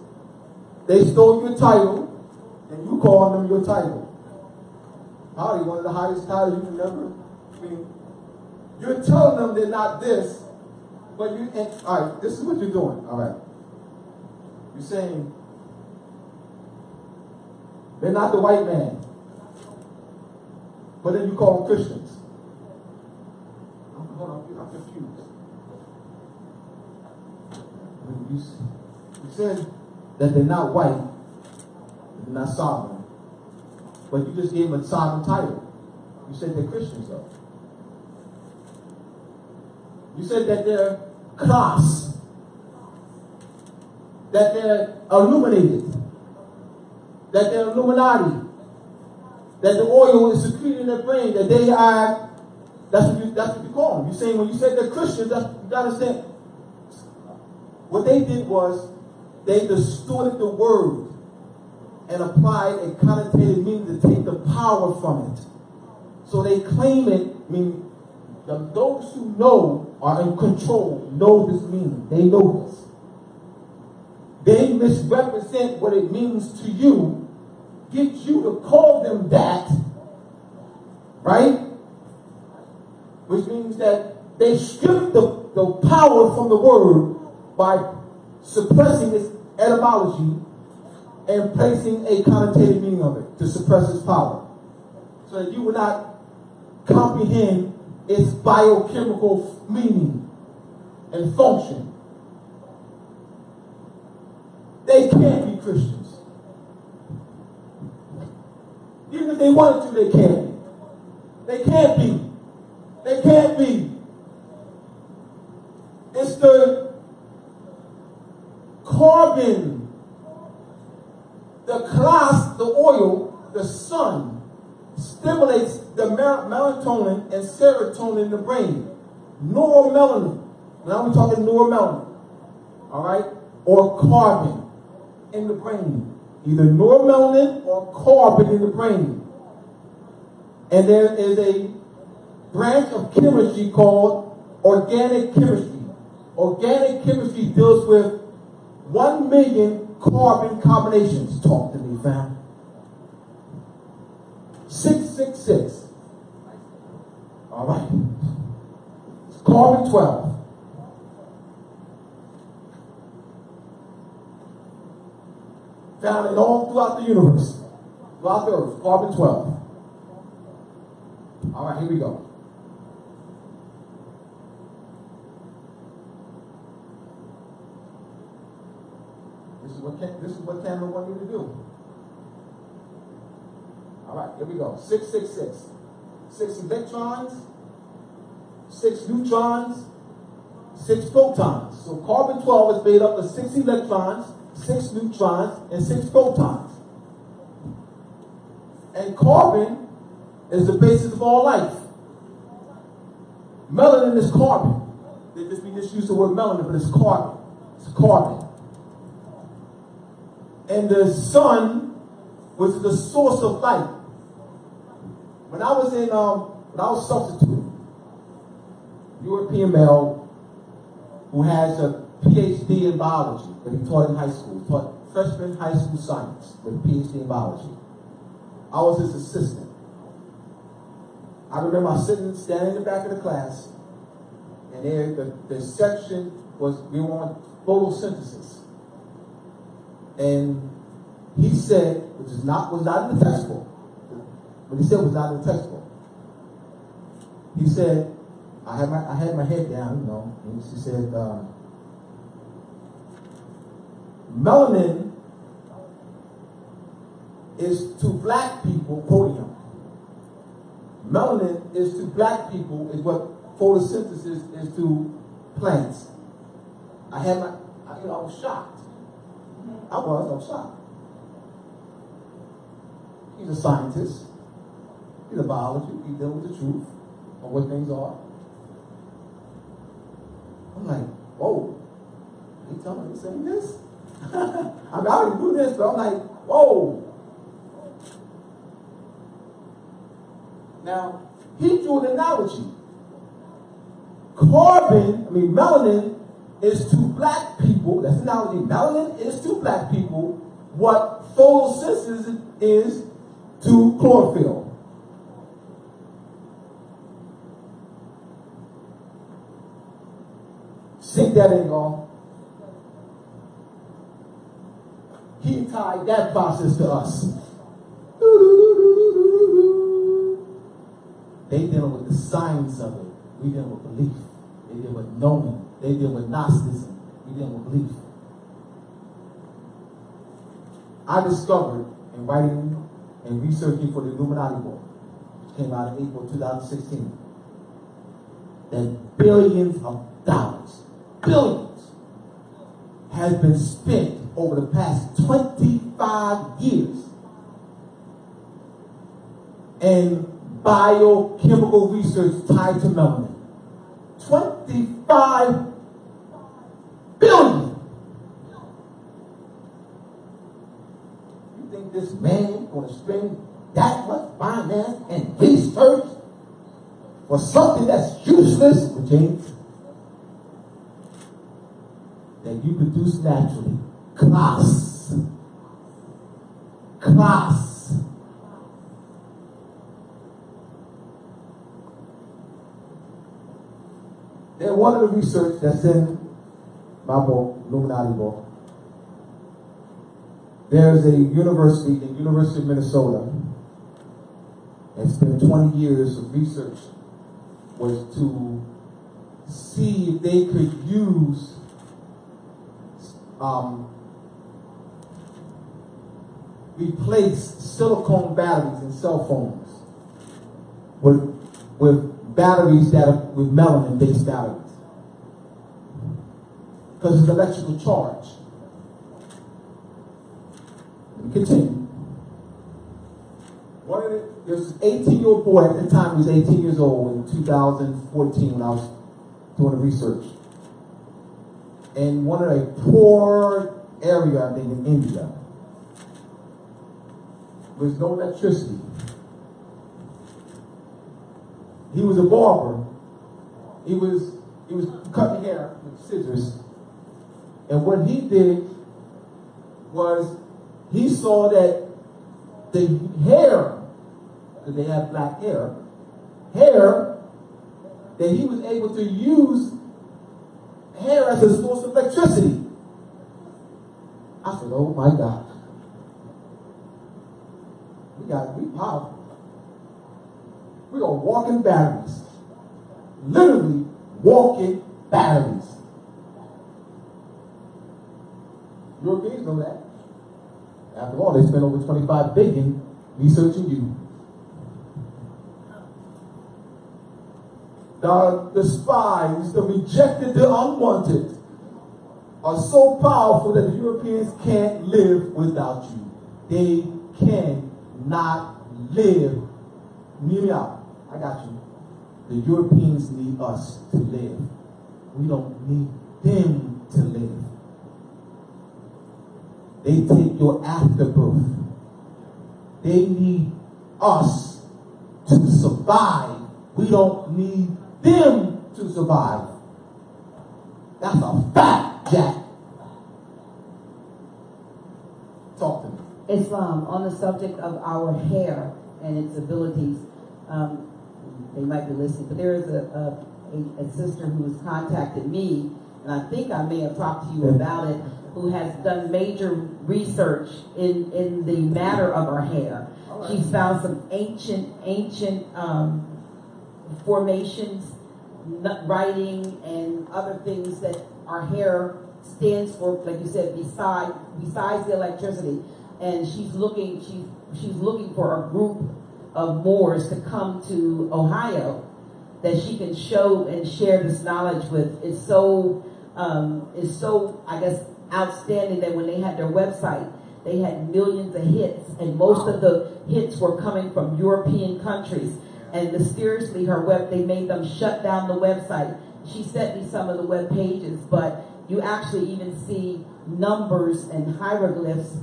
They stole your title. And you call them your title. Howdy, one of the highest titles you can never. I mean, you're telling them they're not this, but all right, this is what you're doing. All right. You're saying they're not the white man, but then you call them Christians. Hold on, I'm you said that they're not white, they're not sovereign, but you just gave them a sovereign title. You said they're Christians, though. You said that they're class, that they're illuminated, that they're Illuminati, that the oil is secreted in their brain, that they are, that's what you call them. You're saying when you said they're Christians, you gotta understand. What they did was they distorted the word and applied a connotative meaning to take the power from it. So they claim it, meaning those who know are in control know this meaning. They know this. They misrepresent what it means to you, get you to call them that, right? Which means that they strip the power from the word by suppressing its etymology and placing a connotative meaning of it to suppress its power. So that you will not comprehend its biochemical meaning and function. They can't be Christians. Even if they wanted to, they can't be. They can't be. They can't be. It's the carbon, the class, the oil, the sun stimulates the melatonin and serotonin in the brain. Neuromelanin. Now we're talking neuromelanin. All right? Or carbon in the brain. Either neuromelanin or carbon in the brain. And there is a branch of chemistry called organic chemistry. Organic chemistry deals with 1 million carbon combinations. Talk to me, fam. 666. All right. It's carbon 12. Found it all throughout the universe. Throughout the earth. Carbon 12. All right, here we go. This is what Cameron wanted you to do. All right, here we go. 666. 6 electrons, 6 neutrons, 6 protons. So carbon 12 is made up of 6 electrons, 6 neutrons, and 6 protons. And carbon is the basis of all life. Melanin is carbon. We just use the word melanin, but it's carbon. It's carbon. And the sun was the source of light. When I was substitute, European male who has a PhD in biology, but he taught in high school. He taught freshman high school science with a PhD in biology. I was his assistant. I remember standing in the back of the class, and there the section we were on photosynthesis. And he said, which was not in the textbook, but he said was not in the textbook. He said, I had my head down, and he said, melanin is to black people, quoting him. Melanin is to black people is what photosynthesis is to plants. I was shocked. I was shocked. He's a scientist. He's a biologist. He's dealing with the truth of what things are. I'm like, whoa. He telling me saying this? I already knew this, but I'm like, whoa. Now, he drew an analogy. Melanin is to black people, that's the analogy, melanin is to black people what photosynthesis is to chlorophyll. Sink that in, y'all. He tied that process to us. They dealing with the science of it. We dealing with belief. They deal with knowing. They deal with Gnosticism. We dealing with belief. I discovered in writing and researching for the Illuminati book, which came out in April 2016, that billions of dollars, billions, has been spent over the past 25 years in biochemical research tied to melanin. 25 billion. You think this man going to spend that much finance and research for something that's useless, James, that you produce naturally? Class. They're one of the research that's in my book, Illuminati book. There's a university, the University of Minnesota, and spent 20 years of research was to see if they could use replace silicone batteries in cell phones with batteries that are with melanin-based batteries, because it's electrical charge. Let me continue. There's an 18-year-old boy at the time. He was 18 years old in 2014 when I was doing the research. In one of the poor area, I think, in India, there was no electricity. He was a barber. He was cutting hair with scissors. And what he did was he saw that the hair, because they have black hair, that he was able to use hair as a source of electricity. I said, oh my God. We got to be powerful. We are walking batteries. Literally walking batteries. Europeans know that. After all, they spent over $25 billion researching you. The spies, the rejected, the unwanted, are so powerful that the Europeans can't live without you. They cannot live. Hear me out. I got you. The Europeans need us to live. We don't need them to live. They take your afterbirth. They need us to survive. We don't need them to survive. That's a fact, Jack. Talk to me. Islam, on the subject of our hair and its abilities, they might be listening, but there is a sister who has contacted me, and I think I may have talked to you about it, who has done major research in the matter of our hair. Right. She's found some ancient formations, writing, and other things that our hair stands for, like you said, besides the electricity. And she's looking for a group of Moors to come to Ohio that she can show and share this knowledge with. It's so I guess outstanding that when they had their website, they had millions of hits, and most of the hits were coming from European countries. And mysteriously, they made them shut down the website. She sent me some of the web pages, but you actually even see numbers and hieroglyphs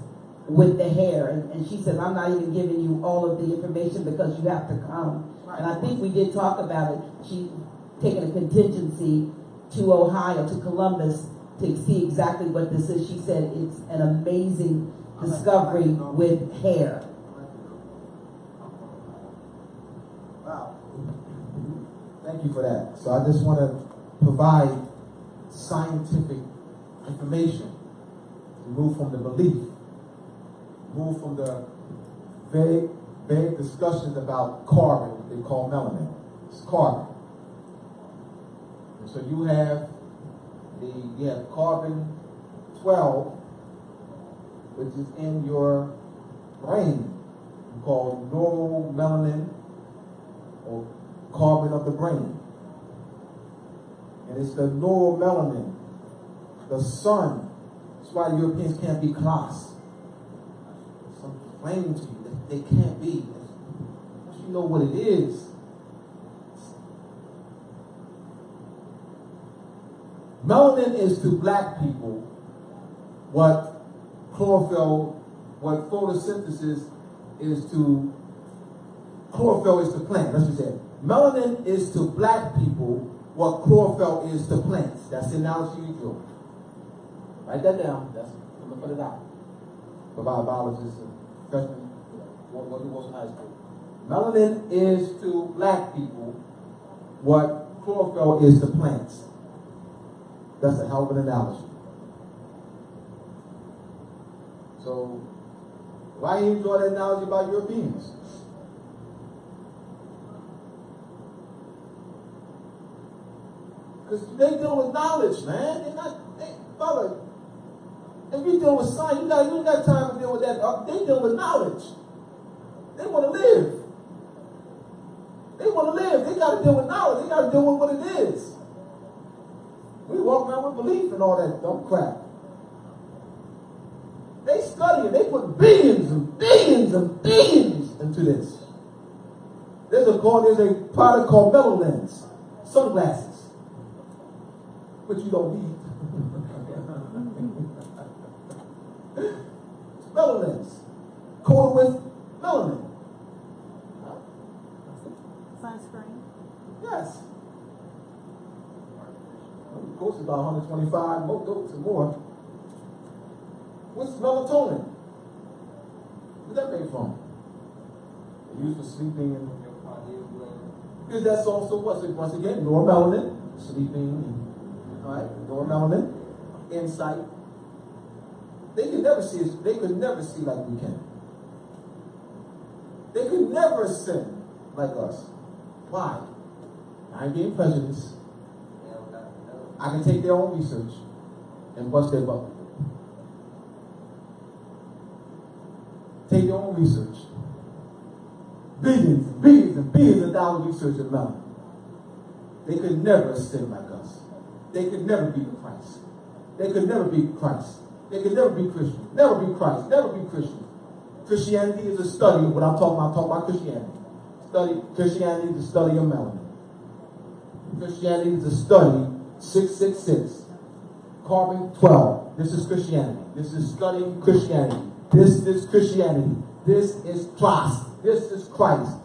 with the hair. And she said, I'm not even giving you all of the information because you have to come. And I think we did talk about it. She's taken a contingency to Ohio, to Columbus, to see exactly what this is. She said it's an amazing discovery with hair. Wow. Thank you for that. So I just want to provide scientific information to move from the belief, move from the vague discussions about carbon, what they call melanin. It's carbon. And so you have carbon 12, which is in your brain, called neuromelanin, or carbon of the brain. And it's the neuromelanin, the sun. That's why the Europeans can't be class. I'm explaining to you that they can't be. Once you know what it is. Melanin is to black people what chlorophyll, what photosynthesis is to, chlorophyll is to plants. That's what you said. Melanin is to black people what chlorophyll is to plants. That's the analogy you drew. Write that down. I'm gonna put it out. Provide biologists and freshmen, what who goes to high school. Melanin is to black people what chlorophyll is to plants. That's a hell of an analogy. So, why you draw that analogy about Europeans? Because they deal with knowledge, man. Brother, if you deal with science, you don't got time to deal with that. They deal with knowledge. They want to live. They want to live. They got to deal with knowledge. They got to deal with what it is. We walk around with belief and all that dumb crap. They study it. They put billions and billions and billions into this. There's a product called MeloLens, sunglasses, which you don't need. It's MeloLens, coated with melanin. Sunscreen. Yes. It costs about 125, more. What's melatonin? Where's that made from? They use for sleeping and because that's also once again neuromelanin, sleeping, all right, neuromelanin, insight. They could never see like we can. They could never sin like us. Why? I ain't being prejudiced. I can take their own research and bust their bubble. Take your own research. Billions and billions and billions of dollars research in melanin. They could never sin like us. They could never be Christ. They could never be Christ. They could never be Christian. Never be Christ. Never be Christian. Christianity is a study of what I'm talking about Christianity. Christianity is a study of melanin. Christianity is a study 666. Carbon 12. This is Christianity. This is studying Christianity. This is Christianity. This is Christ. This is Christ.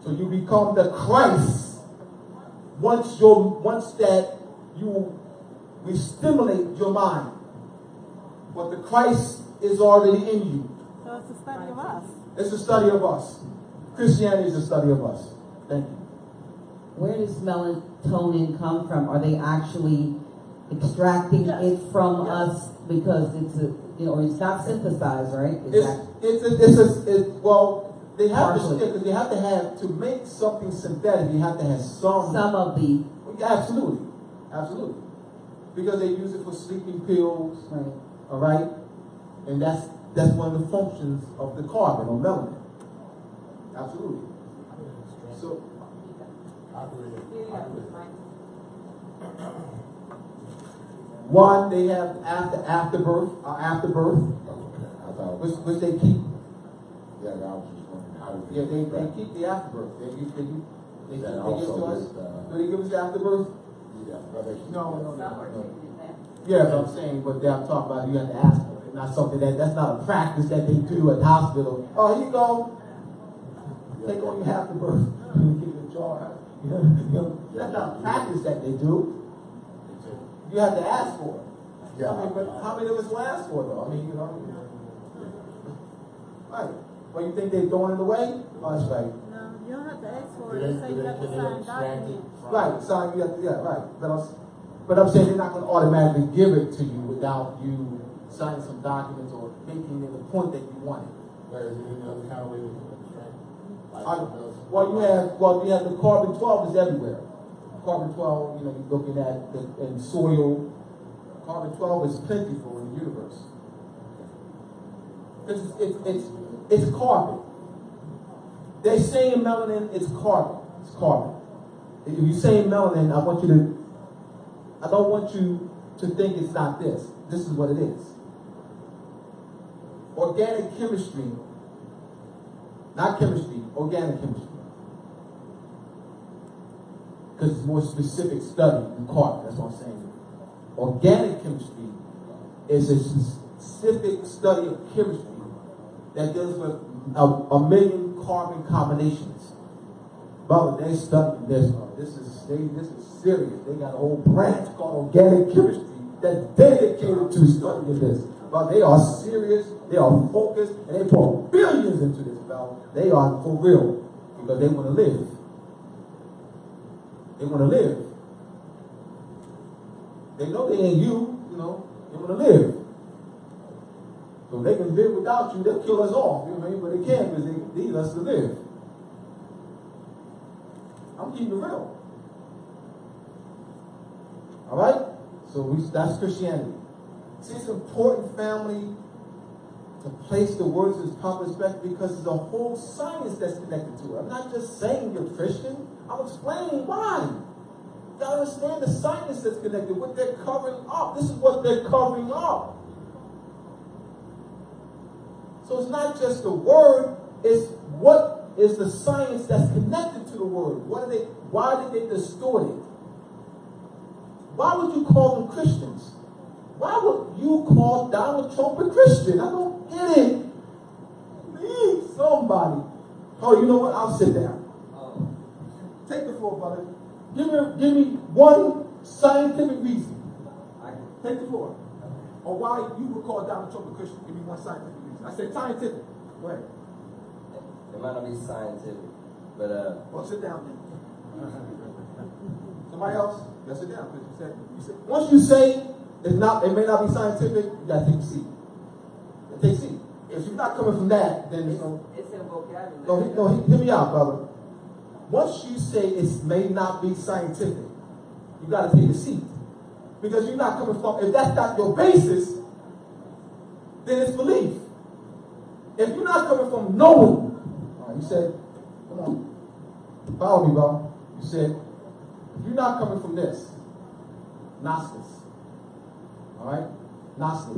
So you become the Christ once that we stimulate your mind. But the Christ is already in you. So it's a study of us. It's a study of us. Christianity is a study of us. Thank you. Where does melatonin come from? Are they actually extracting it from us because it's not synthesized, right? They have to have to make something synthetic. You have to have some of the absolutely, because they use it for sleeping pills, right. All right, and that's one of the functions of the carbon or melanin. Absolutely. So. One, they have afterbirth, which they keep. Yeah, I was just wondering how Yeah, they keep the afterbirth. They give to us. Do they give us the afterbirth? Yeah, No. Yeah, but I'm saying, but I'm talking about you have to ask for it. Not something that's not a practice that they do at the hospital. Oh, here you go. Take on your afterbirth. Give you a jar. That's not a practice that they do. You have to ask for it. Yeah. I mean, but how many of us will ask for it though? I mean, Right. Well, you think they're throwing it away? Oh, that's right. No, you don't have to ask for it. You say you have to sign documents. Right, sign, right. But I'm saying they're not going to automatically give it to you without you signing some documents or making it the point that you want it. There is any other kind of way to extract? You have the carbon 12 is everywhere. Carbon 12, you're looking at in soil. Carbon 12 is plentiful in the universe. It's carbon. They're saying melanin, it's carbon. It's carbon. If you say melanin, I don't want you to think it's not this. This is what it is. Organic chemistry, not chemistry, organic chemistry. Because it's more specific study than carbon, that's what I'm saying. Organic chemistry is a specific study of chemistry that deals with a million carbon combinations. Brother, they studying this. This is serious. They got a whole branch called organic chemistry that's dedicated to studying this. But they are serious, they are focused, and they pour billions into this, brother. They are for real because they want to live. They want to live. They know they ain't you, they want to live. So they can live without you, they'll kill us all, but they can't because they need us to live. I'm keeping it real. All right? So that's Christianity. See, it's important, family, to place the words in its proper respect because there's a whole science that's connected to it. I'm not just saying you're Christian. I'm explaining why. You gotta understand the science that's connected, what they're covering up. This is what they're covering up. So it's not just the word, it's what is the science that's connected to the word. Why did they distort it? Why would you call them Christians? Why would you call Donald Trump a Christian? I don't get it. Please, somebody. Oh, you know what? I'll sit down. Take the floor, brother. Give me one scientific reason. Take the floor. Or why you would call Donald Trump a Christian. Give me one scientific reason. I said scientific. Go ahead. It might not be scientific, but Well, sit down then. Somebody else? Yeah, sit down. You said once you say it may not be scientific, you gotta take a seat. Take a seat. If you're not coming from that, then it's in vocabulary. No, hear me out, brother. Once you say it may not be scientific, you gotta take a seat. Because you're not coming from, if that's not your basis, then it's belief. If you're not coming from knowing, you said, come on, follow me, bro. You said, if you're not coming from this, Gnostics. All right? Gnostic.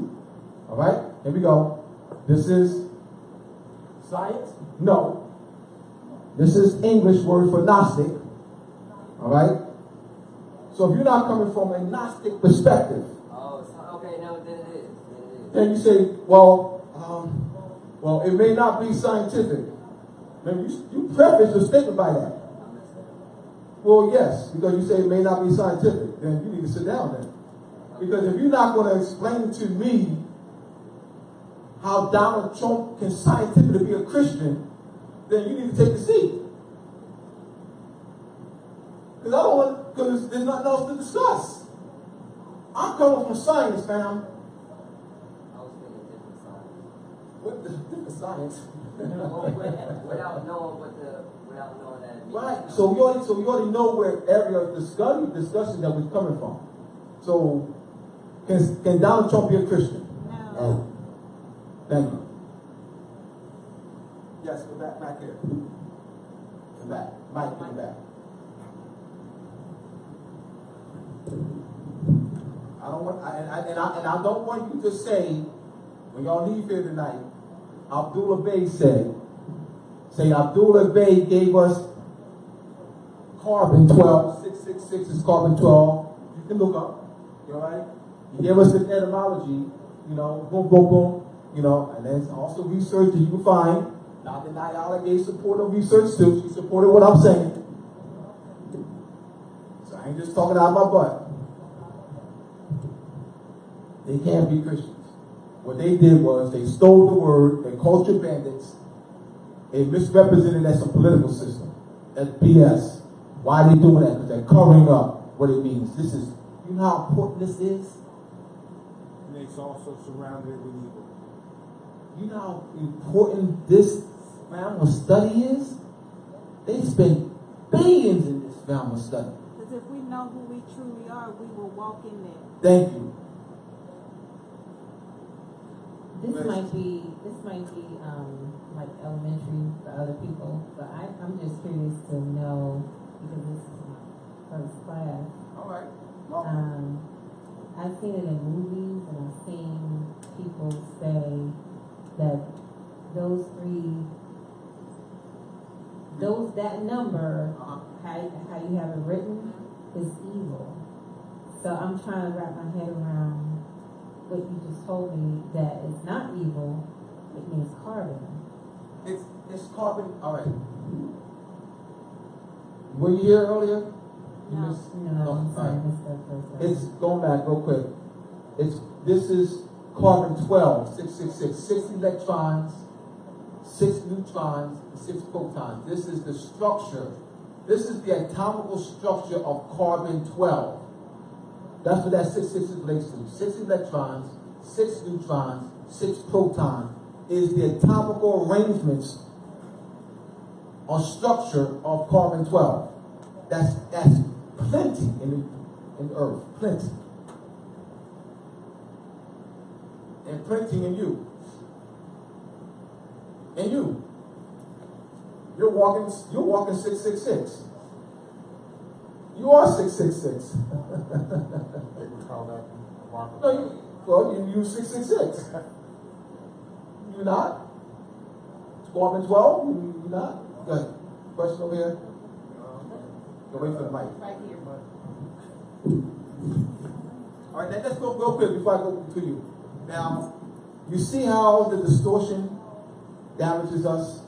All right? Here we go. This is science? No. This is English word for Gnostic. All right? So if you're not coming from a Gnostic perspective, Okay, no, then it is. then you say, well, it may not be scientific. Maybe you preface your statement by that. Well, yes, because you say it may not be scientific. Then you need to sit down then. Because if you're not going to explain to me how Donald Trump can scientifically be a Christian, then you need to take a seat. Because there's nothing else to discuss. I'm coming from science, fam. I was thinking different science. What the different science? without knowing that. Right. So we already know where area of discussion that we're coming from. So can Donald Trump be a Christian? No. Thank you. Yes, go back here. Come back. Mike, come back. I don't want you to say, when y'all leave here tonight, Abdullah Bey said, Abdullah Bey gave us carbon 12, 666 is carbon 12. You can look up, you all right? He gave us the etymology, boom, boom, boom, and there's also research that you can find. Dr. Nyala gave support of research too. She supported what I'm saying. So I ain't just talking out of my butt. They can't be Christians. What they did was they stole the word, they culture bandits, they misrepresented as a political system. That's BS. Why are they doing that? Because they're covering up what it means. You know how important this is? And it's also surrounded with evil. You know how important this family study is? They spend billions in this family study. Because if we know who we truly are, we will walk in there. Thank you. This might be like elementary for other people, but I'm just curious to know, because this is my first class. All right. I've seen it in movies, and I've seen people say that that number, how you have it written, is evil. So I'm trying to wrap my head around what you just told me, that it's not evil, it means carbon. It's carbon. All right. Were you here earlier? No, I'm sorry, I missed that first time. It's going back real quick. This is carbon 12, 666, 6 electrons, 6 neutrons, and 6 protons. This is the structure. This is the atomical structure of carbon 12. That's what that 666 relates to. 6 electrons, 6 neutrons, 6 protons is the atomical arrangements or structure of carbon 12. That's plenty in Earth. Plenty. And plenty in you. And you. You're walking 666. You are 666. No, you 666. You not? Carbon 12? You not? Go ahead. Question over here? Go wait for the mic. Right here. All right, let's go real quick before I go to you. Now, you see how the distortion damages us?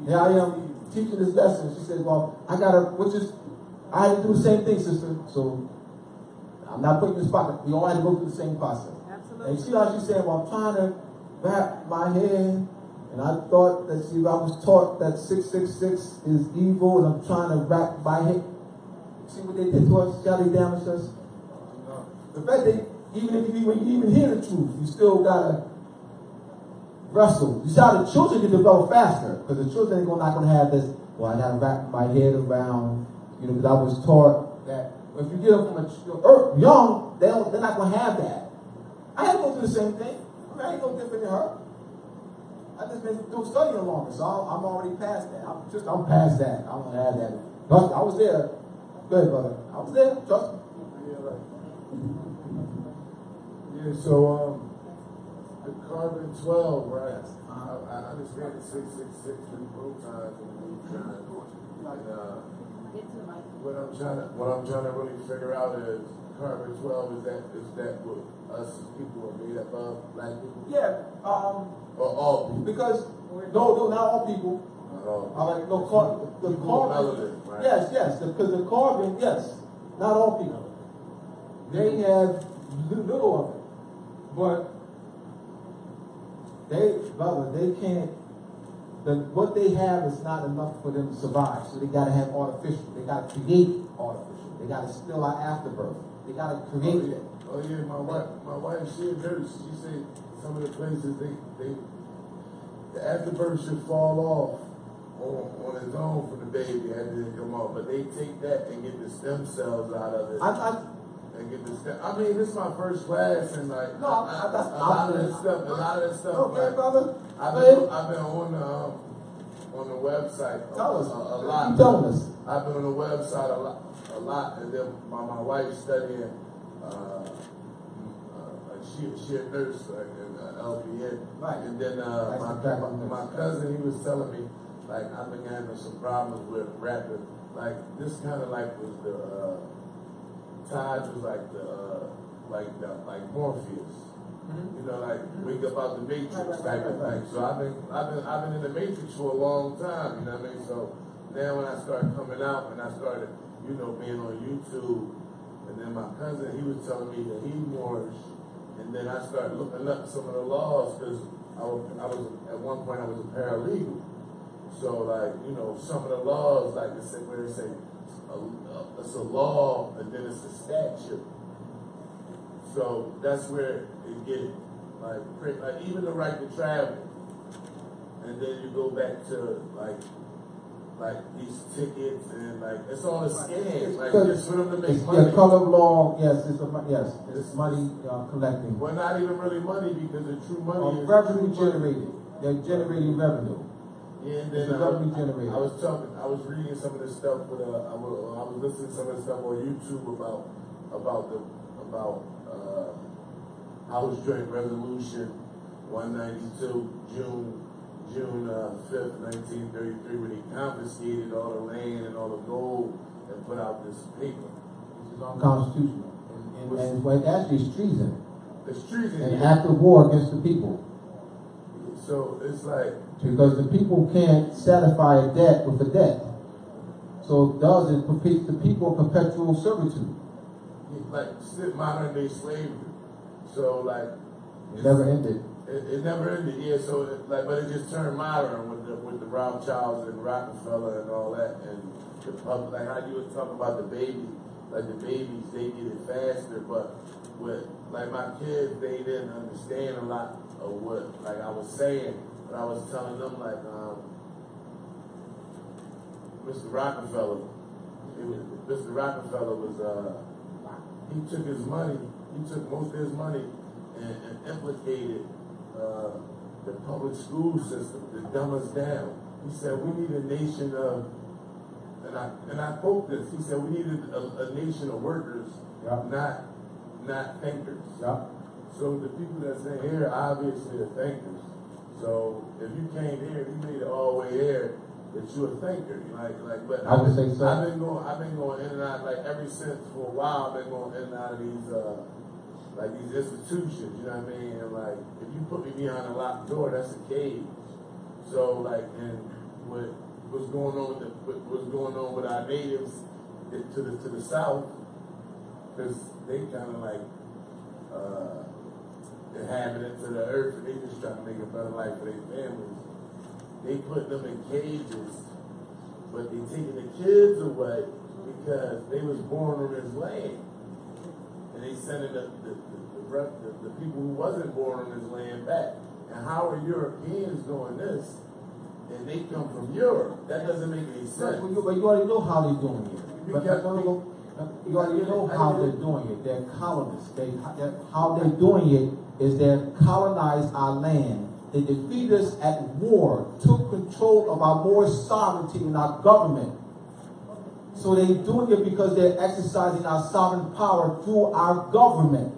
Here I am teaching this lesson. She says, well, I had to do the same thing, sister. So, I'm not putting you in the spot. We all had to go through the same process. Absolutely. And you see how she said, well, I'm trying to wrap my head. And I thought that, I was taught that 666 is evil, and I'm trying to wrap my head. See what they did to us? See how they damaged us? The fact that when you even hear the truth, you still gotta wrestle. You see how the children can develop faster, because the children ain't not gonna have this. Well, I gotta wrap my head around, because I was taught that. If you get them from young, they're not gonna have that. I had to go through the same thing. I ain't no different than her. I just been through studying longer, so I'm already past that. I'm past that. I don't have that. Trust me, I was there. Go ahead, brother. I was there. Trust me. Yeah, right. Yeah, so the carbon 12, right? I understand the 666 with protons and neutrons. What I'm trying to really figure out is carbon 12 is that what us as people are made up of, black people? Yeah. Or all people? Because no, not all people. Not all. All right, no, the carbon. Right? Yes, because the carbon, yes, not all people. They have little of it, but they can't. What they have is not enough for them to survive. So they got to have artificial. They got to create artificial. They got to still our afterbirth. They got to create it. Oh yeah, my wife, she a nurse. She said some of the places the afterbirth should fall off on its own for the baby after they come out, but they take that and get the stem cells out of it. I mean, this is my first class, and like a lot of this stuff. Okay, brother. I've been on the website. Tell us a lot. Keep telling us. I've been on the website a lot, and then my wife studying. She a nurse, like an LPN. Right. And then my cousin, he was telling me, like, I've been having some problems with rapping. Like, this kind of like was the Todd was like Morpheus. Mm-hmm. You know, like wake up out the Matrix type of thing. So I've been in the Matrix for a long time. You know what I mean? So now when I started coming out and I started, being on YouTube, and then my cousin, he was telling me that he's Moorish. And then I started looking up some of the laws, because I was at one point I was a paralegal. So like, some of the laws, like where they say it's a law and then it's a statute. So that's where it gets like even the right to travel. And then you go back to like like these tickets and like it's all a scam, like Because just for them to make it's money. the color of law, yes, it's money collecting. Well, not even really money because the true money is Revenue true money. generated. They're generating revenue. Yeah, and It's then a revenue generator. I was reading some of the stuff with I was listening to some of the stuff on YouTube about House Joint Resolution 192, June 5th, 1933, when he confiscated all the land and all the gold and put out this paper. Which is unconstitutional. And well, actually it's treason. It's treason. An act of war against the people. So it's like, because the people can't satisfy a debt with a debt. So it does, it puts the people in perpetual servitude. like modern day slavery. So like It never ended. It never ended, yeah. So but it just turned modern with the Rothschilds and Rockefeller and all that, and the public. Like how you were talking about the baby, like the babies, they get it faster. But with like my kids, they didn't understand a lot of what like I was saying. But I was telling them like Mr. Rockefeller. Mr. Rockefeller was he took his money. He took most of his money and implicated the public school system to dumb us down. He said we need a nation of, and I quote this. He said we needed a nation of workers, not thinkers. Yeah. So the people that's in here obviously are thinkers. So if you came here, you made it all the way here, that you're a thinker. But I would say so. I've been going in and out like ever since for a while. I've been going in and out of these these institutions. You know what I mean? And like if you put me behind a locked door, that's a cage. So like, and what's going on with our natives to the south, because they kind of like inhabitants of the earth, and they just trying to make a better life for their families. They put them in cages, but they taking the kids away because they was born on this land, and they sending the people who wasn't born on this land back. And how are Europeans doing this? And they come from Europe. That doesn't make any sense. But you already know how they're doing it. You already know how they're doing it. They're colonists. How they're doing it is they're colonized our land. They defeat us at war, took control of our Moorish sovereignty in our government. So they're doing it because they're exercising our sovereign power through our government.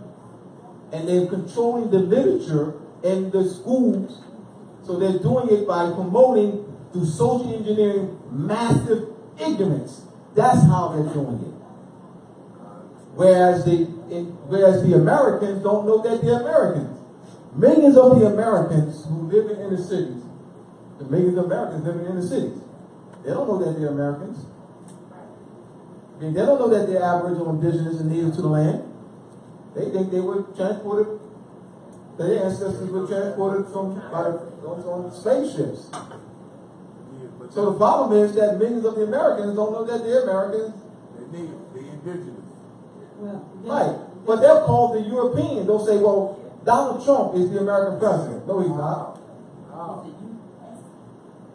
And they're controlling the literature in the schools. So they're doing it by promoting through social engineering massive ignorance. That's how they're doing it. Whereas the Americans don't know that they're Americans. Millions of the Americans who live in inner cities, the millions of Americans living in inner cities, they don't know that they're Americans. I mean, they don't know that they're Aboriginal, indigenous, and native to the land. They think they were transported, their ancestors were transported on spaceships. So the problem is that millions of the Americans don't know that they're Americans. They're indigenous. Right. But they're called the European. They'll say, well, Donald Trump is the American president. No, he's not.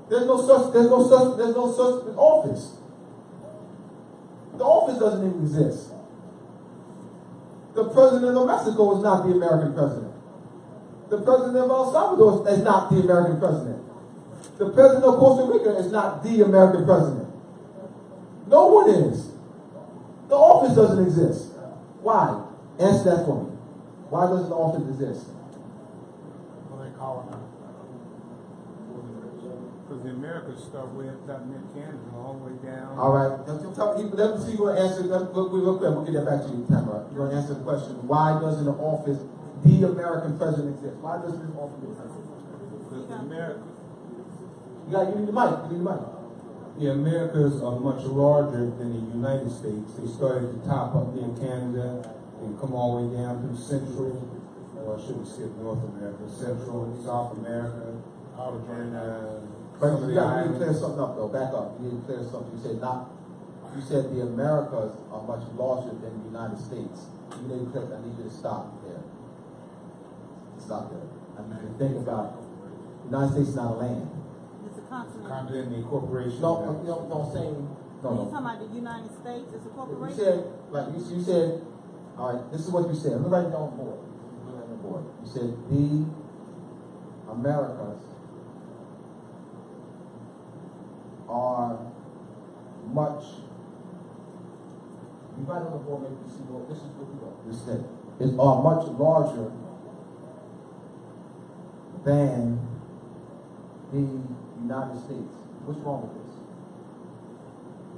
There's no such office. The office doesn't even exist. The president of Mexico is not the American president. The president of El Salvador is not the American president. The president of Costa Rica is not the American president. No one is. The office doesn't exist. Why? Answer that for me. Why doesn't the office exist? Well, they call it because the Americans start way up top near Canada, all the way down. All right. Let me see if you're going to answer. Real quick, we'll get that back to you, Tamara. You're going to answer the question. Why doesn't the office, the American president, exist? Why doesn't this office exist? Because the America. You need the mic. You need the mic. The Americas are much larger than the United States. They started at the top up near Canada and come all the way down through Central, or I shouldn't skip North America, Central, South America, and But you need to clear something up, though. Back up. You need to clear something. You said the Americas are much larger than the United States. You need to clear. I need you to stop there. Stop there. I need you to think about it. The United States is not a land. continent? Then the corporation. No, saying, Are you talking about the United States as a You corporation? said, like, you said, all right, this is what you said. Let me write it down on board. You said, the Americas are much, you write it on the board, maybe you see, well, this is what you wrote. You said, it are much larger than the United States. What's wrong with this?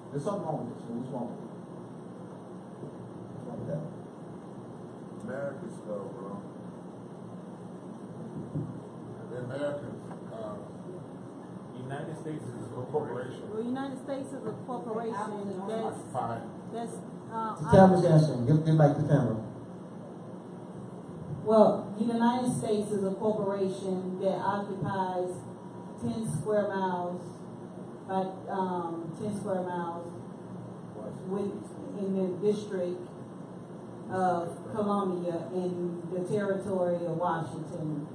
There's something wrong with this. What's wrong with it? What's wrong with that? America's though, bro. The Americans, United States is a corporation. Well, United States is a corporation. fine. That's The camera's answering. Give back the camera. Well, the United States is a corporation that occupies 10 square miles, 10 square miles in the district of Columbia in the territory of Washington.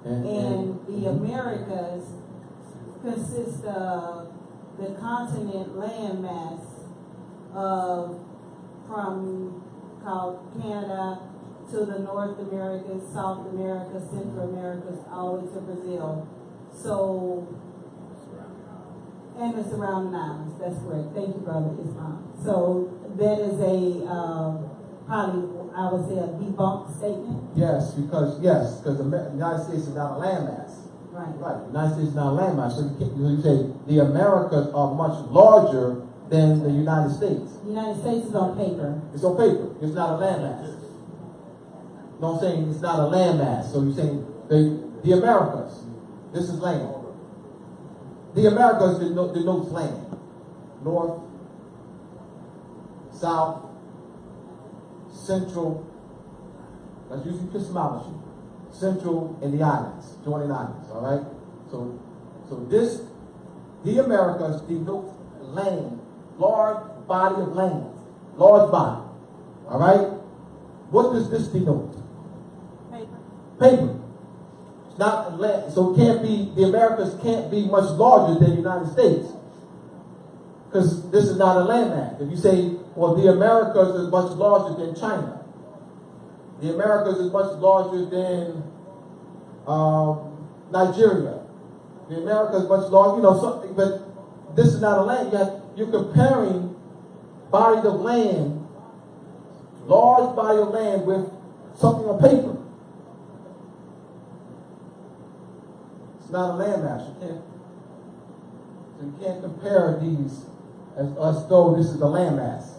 And the Americas consist of the continent landmass called Canada to the North America, South America, Central America, all the way to Brazil. So, and the surrounding islands. That's correct. Thank you, Brother Islam. So that is probably, I would say, a debunked statement. Yes, because the United States is not a landmass. Right. Right. The United States is not a landmass. So you say the Americas are much larger than the United States. The United States is on paper. It's on paper. It's not a landmass. You know what I'm saying? It's not a landmass. So you're saying the Americas. This is land. The Americas denotes land. North, South, Central. That's using epistemology. Central and the islands, joining islands. All right. So the Americas denote land, large body of land, large body. All right. What does this denote? paper. Paper. It's not land, so it can't be. The Americas can't be much larger than the United States, because this is not a landmass. If you say, well, the Americas is much larger than China. The Americas is much larger than Nigeria. The Americas is much larger, but this is not a land. You're comparing bodies of land, large body of land, with something on paper. It's not a landmass. You can't compare these as though this is a landmass.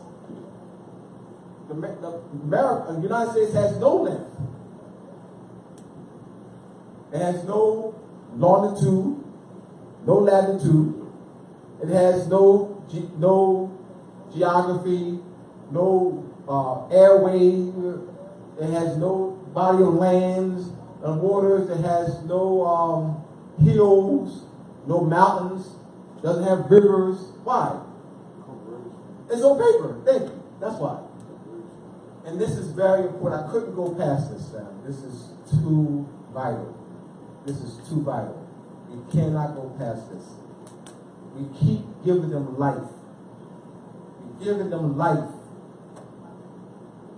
The United States has no length. It has no longitude, no latitude. It has no geography, no airway. It has no body of lands and waters. It has no hills, no mountains. Doesn't have rivers. Why? It's on paper. Thank you. That's why. And this is very important. I couldn't go past this, Sam. This is too vital. This is too vital. We cannot go past this. We keep giving them life. We're giving them life.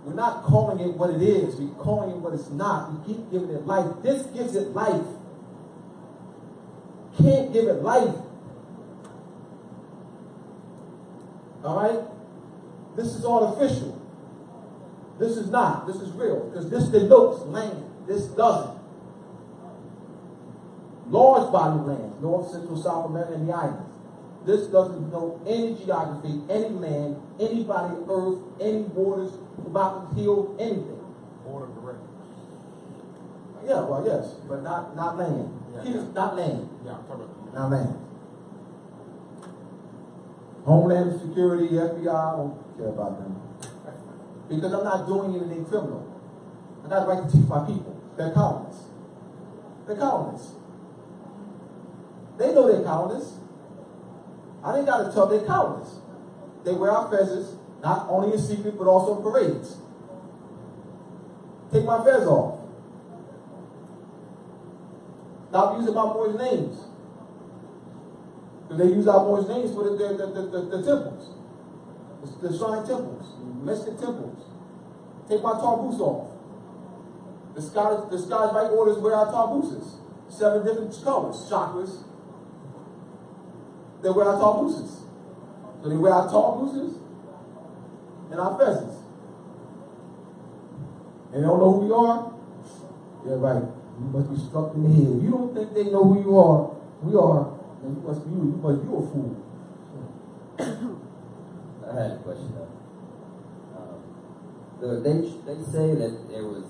We're not calling it what it is. We're calling it what it's not. We keep giving it life. This gives it life. Can't give it life. All right? This is artificial. This is not. This is real. Because this denotes land. This doesn't. Large body of land. North, Central, South America, and the islands. This doesn't know any geography, any land, any body of earth, any waters, mountains, hills, anything. Board of directors. Yeah, well, yes. But not land. Yeah. Not land. Yeah, I'm talking about Not land. Homeland Security, FBI, I don't care about them. Because I'm not doing anything criminal. I got the right to teach my people. They're colonists. They're colonists. They know they're colonists. I didn't got to tell they're colonists. They wear our fezzes, not only in secret, but also in parades. Take my fez off. Stop using my boys' names. Because they use our boys' names for the temples. The shrine temples, Mexican temples. Take my tarboos off. The Scottish Rite orders wear our tarbooses. 7 different colors, chakras. They wear our tarbooses. So they wear our tarbooses and our pheasants. And they don't know who we are? Yeah, right. You must be struck in the head. You don't think they know who you are? We are. Then you must be a fool. I had a question though. They say that there was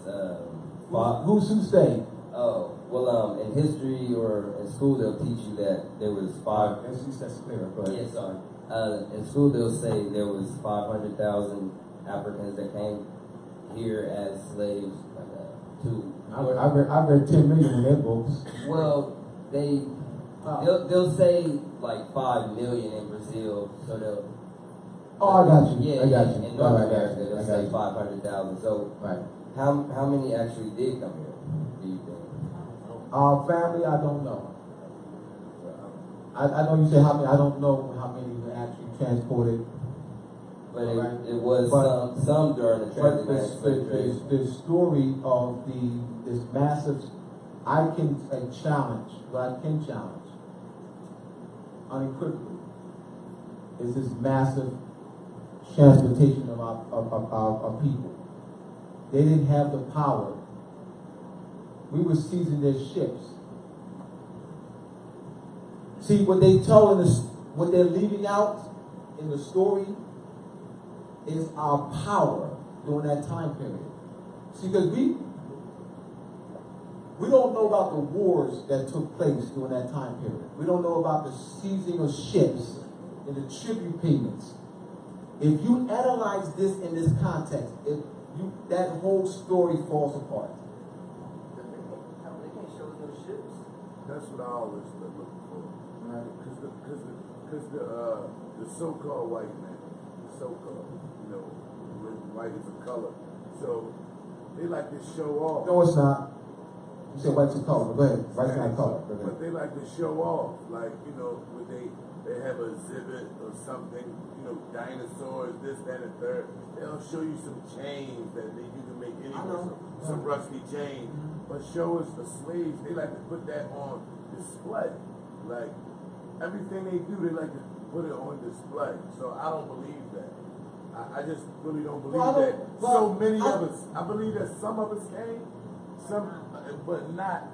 Who say? Oh, well, in history or in school they'll teach you that there was 5. That's clear. Yes, sorry. In school they'll say there was 500,000 Africans that came here as slaves to. I read 10 million in their books. Well, they'll say like 5 million in Brazil, so they'll. Oh, I got you. Yeah, I got you. In North America, I they'll got say you. 500,000. So, Right. how many actually did come here? Do you think? Our family, I don't know. I know you say how many. I don't know how many were actually transported. But Right. it was some during the But transatlantic slave trade. the story of this massive, I can challenge, unequivocally, is this massive transportation of our people. They didn't have the power. We were seizing their ships. See, what they tell in this, what they're leaving out in the story is our power during that time period. See, because we don't know about the wars that took place during that time period. We don't know about the seizing of ships and the tribute payments. If you analyze this in this context, that whole story falls apart. They can't show us no ships. That's what I always look for. Right. Because the so-called white man, white is a color. So they like to show off. No, it's not. You said white's a color. Go ahead. White's not a color. Go ahead. But they like to show off, like, when they have an exhibit or something, dinosaurs, this, that, and third. They'll show you some chains that you can make anywhere, some rusty chains. But show us the slaves, they like to put that on display. Like, everything they do, they like to put it on display. So I don't believe that. I just really don't believe that. So many of us, I believe that some of us came, but not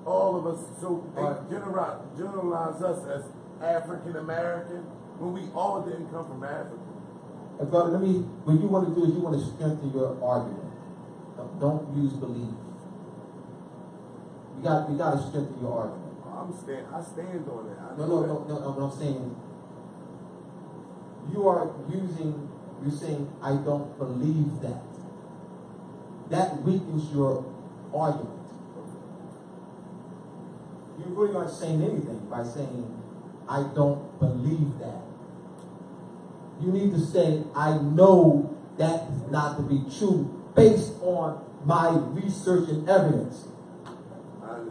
all of us. So they generalize us as African American when we all didn't come from Africa. Brother, what you want to do is you want to strengthen your argument. Don't use belief. You got to strengthen your argument. I stand on it. No, I'm saying you're saying I don't believe that. That weakens your argument. You really aren't saying anything by saying I don't believe that. You need to say I know that not to be true based on my research and evidence.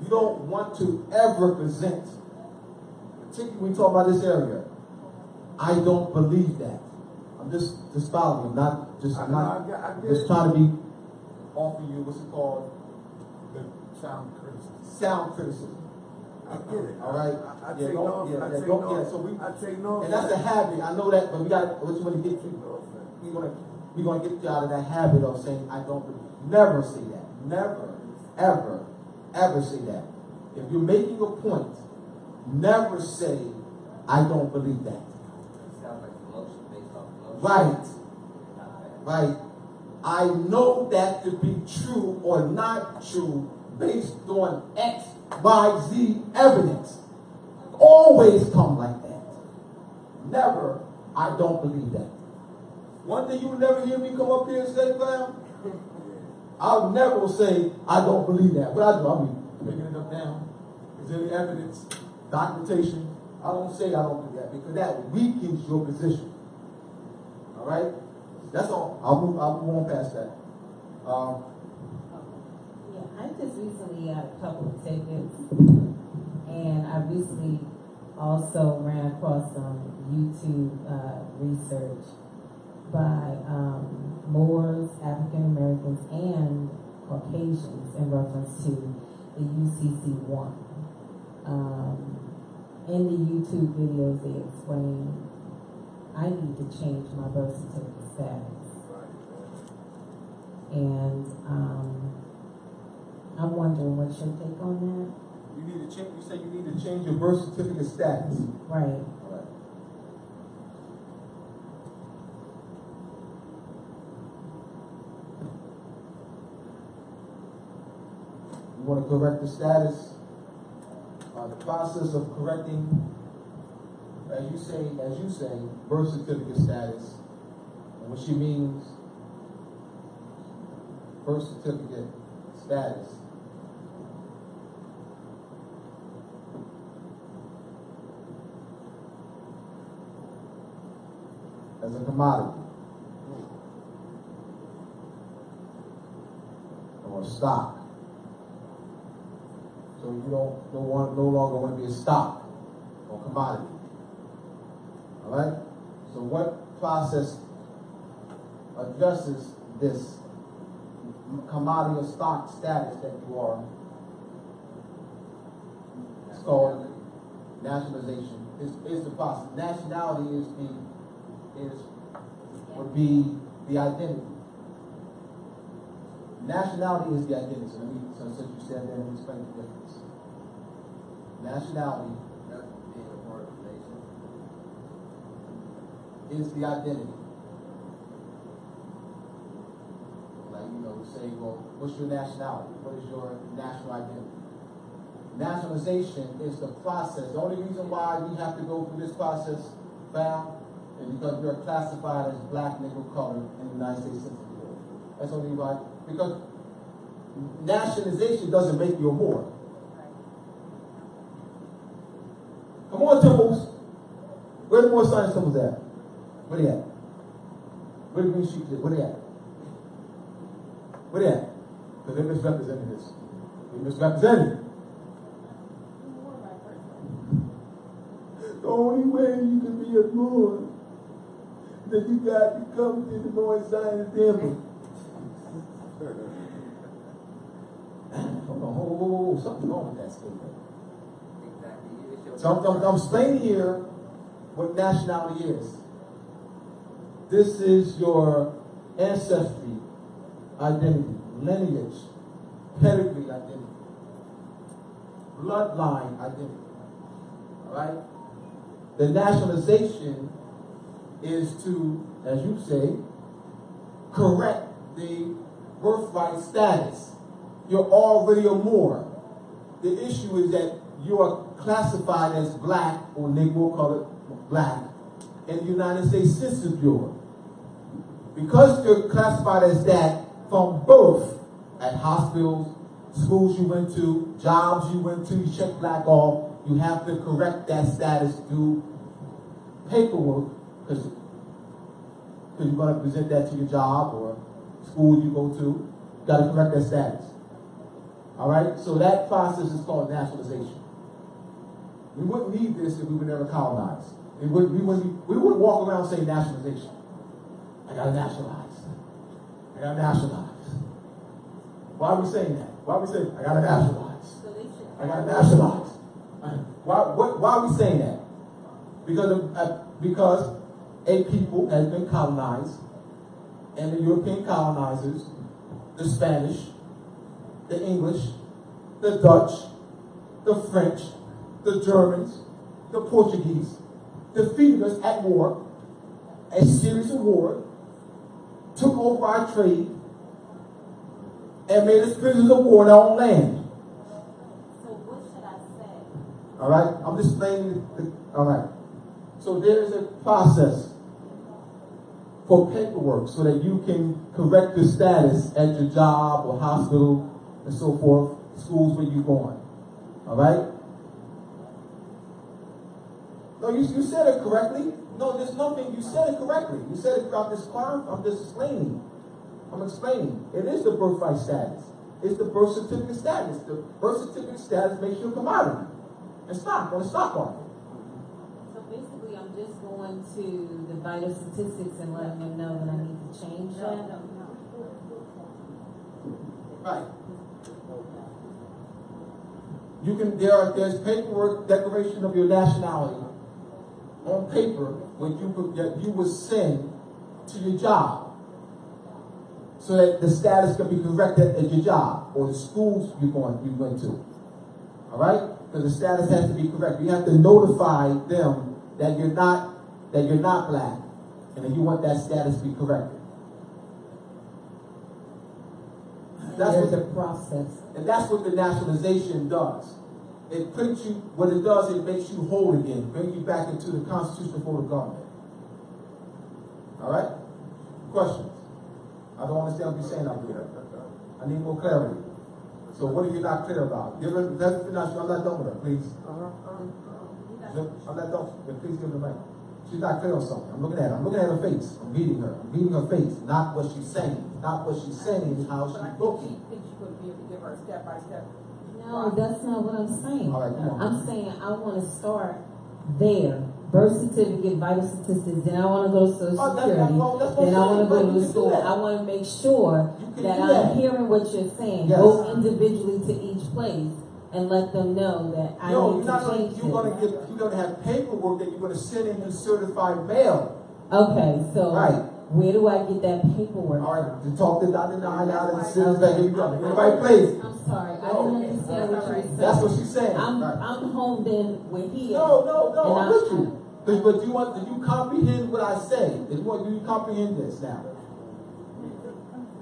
You don't want to ever present, particularly when we talk about this area, I don't believe that. I'm just following you. I'm just trying to be offering you what's it called? The sound criticism. I get it. All right. I take no. I take no. And that's a habit. I know that, but we got what you want to get to. We're gonna get you out of that habit of saying I don't believe. Never say that. Never, ever say that. If you're making a point, never say I don't believe that. It sounds like emotion based off emotion. Right. I know that to be true or not true based on X, Y, Z evidence. Always come like that. Never, I don't believe that. One thing you will never hear me come up here and say, fam, I'll never say I don't believe that. What I do, I'll be picking it up down. Is there any evidence, documentation? I don't say I don't believe that because that weakens your position. All right? That's all. I'll move on past that. I just recently got a couple of tickets, and I recently also ran across some YouTube research by Moors, African Americans, and Caucasians in reference to the UCC1. In the YouTube videos, they explain I need to change my birth certificate status. And I'm wondering what's your take on that? You need to change. You say you need to change your birth certificate status. Right. All right. You want to correct the status. The process of correcting, as you say, birth certificate status, and what she means, birth certificate status. As a commodity or a stock. So you no longer want to be a stock or commodity. All right? So what process addresses this commodity or stock status that you are? It's called nationalization. Is the process. Nationality would be the identity. Nationality is the identity. So since you said that, let me explain the difference. Nationality, being a part of the nation, is the identity. Like, you say, well, what's your nationality? What is your national identity? Nationalization is the process. The only reason why we have to go through this process, fam, is because we are classified as black, Negro, colored in the United States Census Bureau. That's only right. Because nationalization doesn't make you a Moor. Come on, temples. Where the Moor science temples at? Where they at? Where the green sheep at? Where they at? Where they at? Because they misrepresented this. They misrepresented. The only way you can be a Moor is that you got to come to the Moor science temple. Oh, something wrong with that statement. exactly. So I'm explaining here what nationality is. This is your ancestry, identity, lineage, pedigree identity, bloodline identity. All right? The nationalization is to, as you say, correct the birthright status. You're already a Moor. The issue is that you are classified as black or Negro colored black in the United States Census Bureau. Because you're classified as that from birth at hospitals, schools you went to, jobs you went to, you check black off, you have to correct that status through paperwork because you're going to present that to your job or school you go to. You got to correct that status. All right? So that process is called nationalization. We wouldn't need this if we were never colonized. We wouldn't walk around saying nationalization. I got to nationalize. I got to nationalize. Why are we saying that? Why are we saying, I got to nationalize? I got to nationalize. Why are we saying that? Because a people has been colonized, and the European colonizers, the Spanish, the English, the Dutch, the French, the Germans, the Portuguese, defeated us at war, a series of wars, took over our trade, and made us prisoners of war in our own land. So what should I say? All right? I'm just explaining. All right. So there is a process for paperwork so that you can correct your status at your job or hospital and so forth, schools where you're going. All right? No, you said it correctly. No, there's nothing. You said it correctly. You said it throughout this class. I'm just explaining. I'm explaining. It is the birthright status. It's the birth certificate status. The birth certificate status makes you a commodity. And stock on the stock market. just going to the vital statistics and letting them know that I need to change that? Right. You can, there's paperwork, declaration of your nationality on paper that you would send to your job so that the status can be corrected at your job or the schools you went to. All right? Because the status has to be correct. You have to notify them that you're not black and that you want that status to be corrected. That's what the process. And that's what the nationalization does. It puts you, what it does, it makes you whole again, brings you back into the constitutional form of government. All right? Questions? I don't understand what you're saying out there. I need more clarity. So what are you not clear about? I'm not done with her, please. I'm not done, but please give her the mic. She's not clear on something. I'm looking at her. I'm looking at her face. I'm reading her. I'm reading her face, not what she's saying. Not what she's saying is how she's looking. I think she could be able to give her a step-by-step. No, that's not what I'm saying. All right, come on. I'm saying I want to start there. Birth certificate, vital statistics, then I want to go to Social Security, then I want to go to the school. I want to make sure that I'm hearing what you're saying. Yes. Go individually to each place and let them know that I need to change you're gonna have paperwork that you're gonna send in certified mail. Okay, so right. Where do I get that paperwork? All right, to talk to Dr. Nahal and sit back. Here you go. In the right place. I'm sorry, I didn't understand what you were saying. That's what she's saying. I'm homed in with here. No, I'm with you. But do you comprehend what I say? Do you comprehend this now?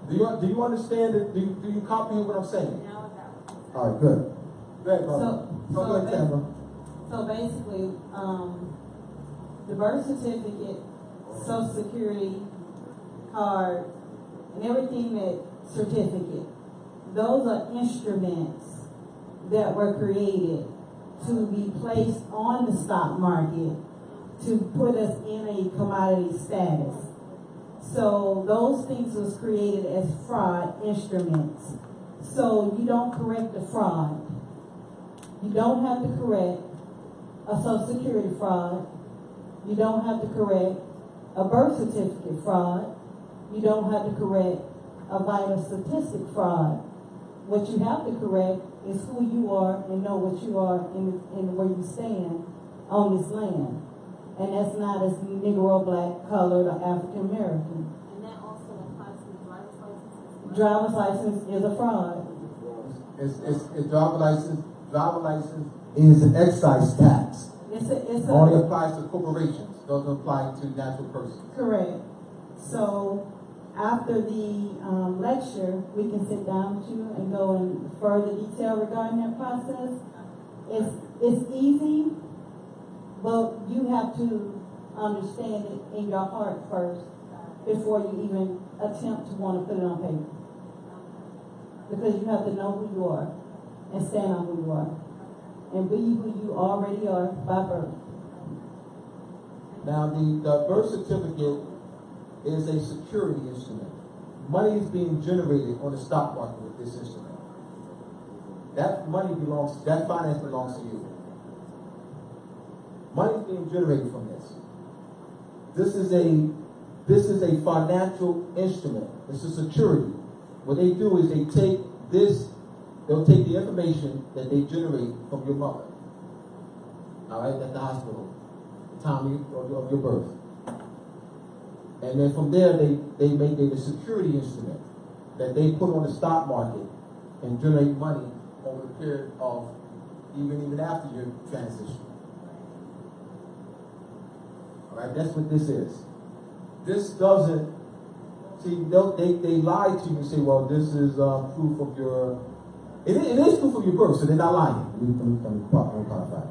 Do you understand it? Do you comprehend what I'm saying? All right, good. Go ahead, brother. Go ahead, Tamara. So basically, the birth certificate, Social Security card, and everything that certificate, those are instruments that were created to be placed on the stock market to put us in a commodity status. So those things was created as fraud instruments. So you don't correct the fraud. You don't have to correct a Social Security fraud. You don't have to correct a birth certificate fraud. You don't have to correct a vital statistic fraud. What you have to correct is who you are and know what you are and where you stand on this land. And that's not as Negro, black, colored, or African American. And that also applies to the driver's license? Driver's license is a fraud. It's driver license is an excise tax. Only applies to corporations. Doesn't apply to natural persons. Correct. So after the lecture, we can sit down with you and go in further detail regarding that process. It's easy, but you have to understand it in your heart first before you even attempt to want to put it on paper. Because you have to know who you are and stand on who you are and be who you already are by birth. Now, the birth certificate is a security instrument. Money is being generated on the stock market with this instrument. That finance belongs to you. Money is being generated from this. This is a financial instrument. It's a security. What they do is they'll take the information that they generate from your mother. All right, at the hospital, the time of your birth. And then from there, they make it a security instrument that they put on the stock market and generate money over the period of even after your transition. All right, that's what this is. This doesn't, see, they lie to you and say, well, this is proof of your, it is proof of your birth, so they're not lying. Let me clarify.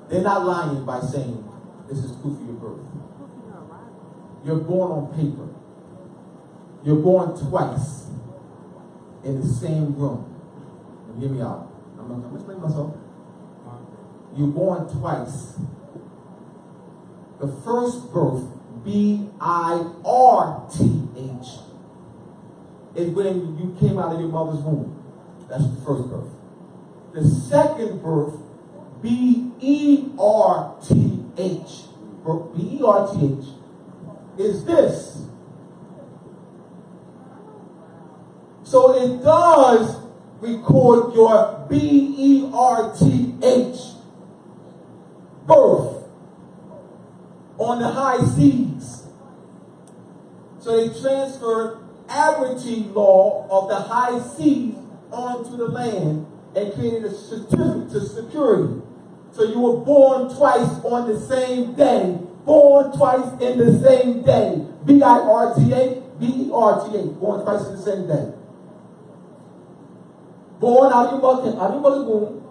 They're not lying by saying this is proof of your birth. You're born on paper. You're born twice in the same room. Now, hear me out. I'm going to explain myself. You're born twice. The first birth, birth, is when you came out of your mother's womb. That's the first birth. The second birth, birth, B-E-R-T-H, is this. So it does record your B-E-R-T-H, birth, on the high seas. So they transferred admiralty law of the high seas onto the land and created a certificate of security. So you were born twice on the same day. Born twice in the same day. B-I-R-T-A, B-E-R-T-A. Born twice in the same day. Born out of your mother's womb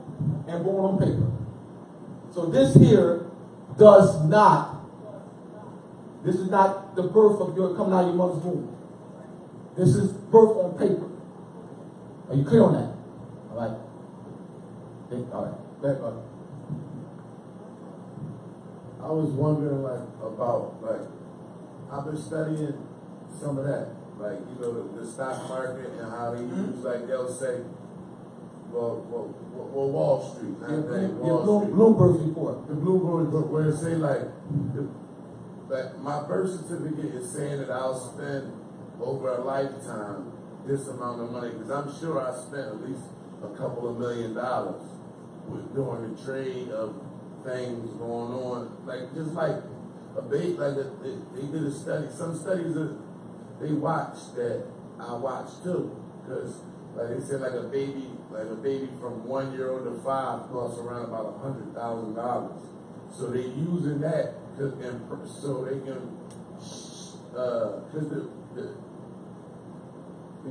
and born on paper. So this here does not. This is not the birth of your coming out of your mother's womb. This is birth on paper. Are you clear on that? All right. Okay, all right. Go ahead, brother. I was wondering, about, I've been studying some of that. The stock market and how they use, they'll say, well, Wall Street. Bloomberg's report. The Bloomberg report, where it say, my birth certificate is saying that I'll spend over a lifetime this amount of money, because I'm sure I spent at least a couple of $1 million with doing the trade of things going on, just like a baby, they did a study. Some studies that they watched that I watched too, because they said a baby from 1 year old to 5 costs around about $100,000. So they using that so they can because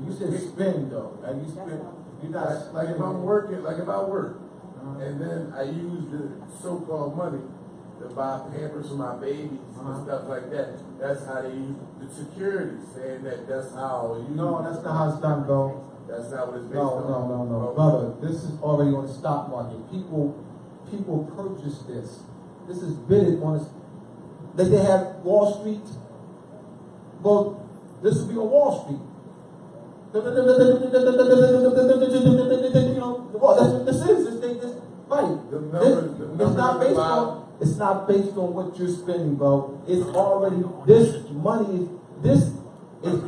you said spend though. You spend. You not if I'm working, if I work. And then I use the so-called money to buy Pampers for my babies and stuff like that. That's how they use the security, saying that's how you. No, that's not how it's done, bro. That's not what it's based on. No. Brother, this is already on the stock market. People purchase this. This is bidded on this. They have Wall Street. Well, this will be on Wall Street. That's what this is. Right. It's not based on what you're spending, bro. It's already, this money is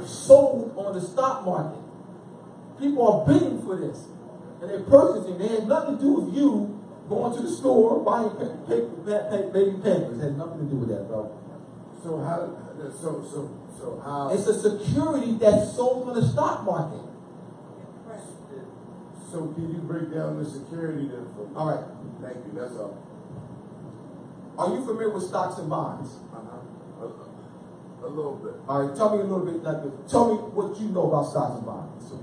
sold on the stock market. People are bidding for this. And they're purchasing. They had nothing to do with you going to the store, buying baby Pampers. It had nothing to do with that, bro. So how? It's a security that's sold on the stock market. So can you break down the security then? All right. Thank you. That's all. Are you familiar with stocks and bonds? A little bit. All right. Tell me a little bit. Tell me what you know about stocks and bonds. So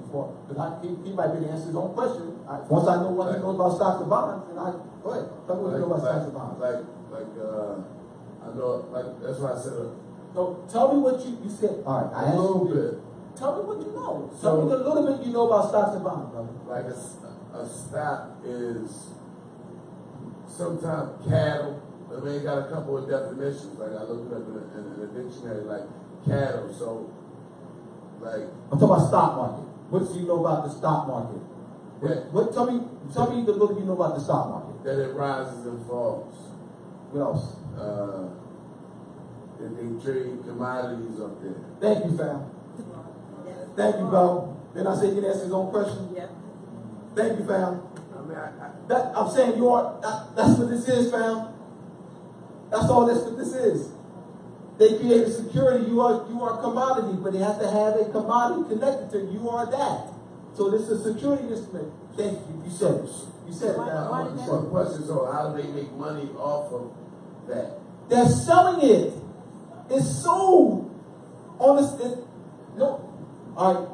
because he might be able to answer his own question. Once I know what he knows about stocks and bonds, then go ahead. Tell me what you know about stocks and bonds. I know. That's why I said. So tell me what you said. All right. I asked a little bit. Tell me what you know. Tell me a little bit you know about stocks and bonds, brother. Like a stock is sometimes cattle. I mean, it got a couple of definitions. I looked up in the dictionary, cattle. So, I'm talking about stock market. What do you know about the stock market? Tell me the little you know about the stock market. That it rises and falls. What else? That they trade commodities up there. Thank you, fam. Thank you, bro. Then I said you can answer his own question. Yep. Thank you, fam. I'm saying that's what this is, fam. That's all that's what this is. They created security. You are a commodity, but they have to have a commodity connected to you. You are that. So this is a security instrument. Thank you. You said it. You said it. One question. So how do they make money off of that? They're selling it. It's sold on this. No. All right.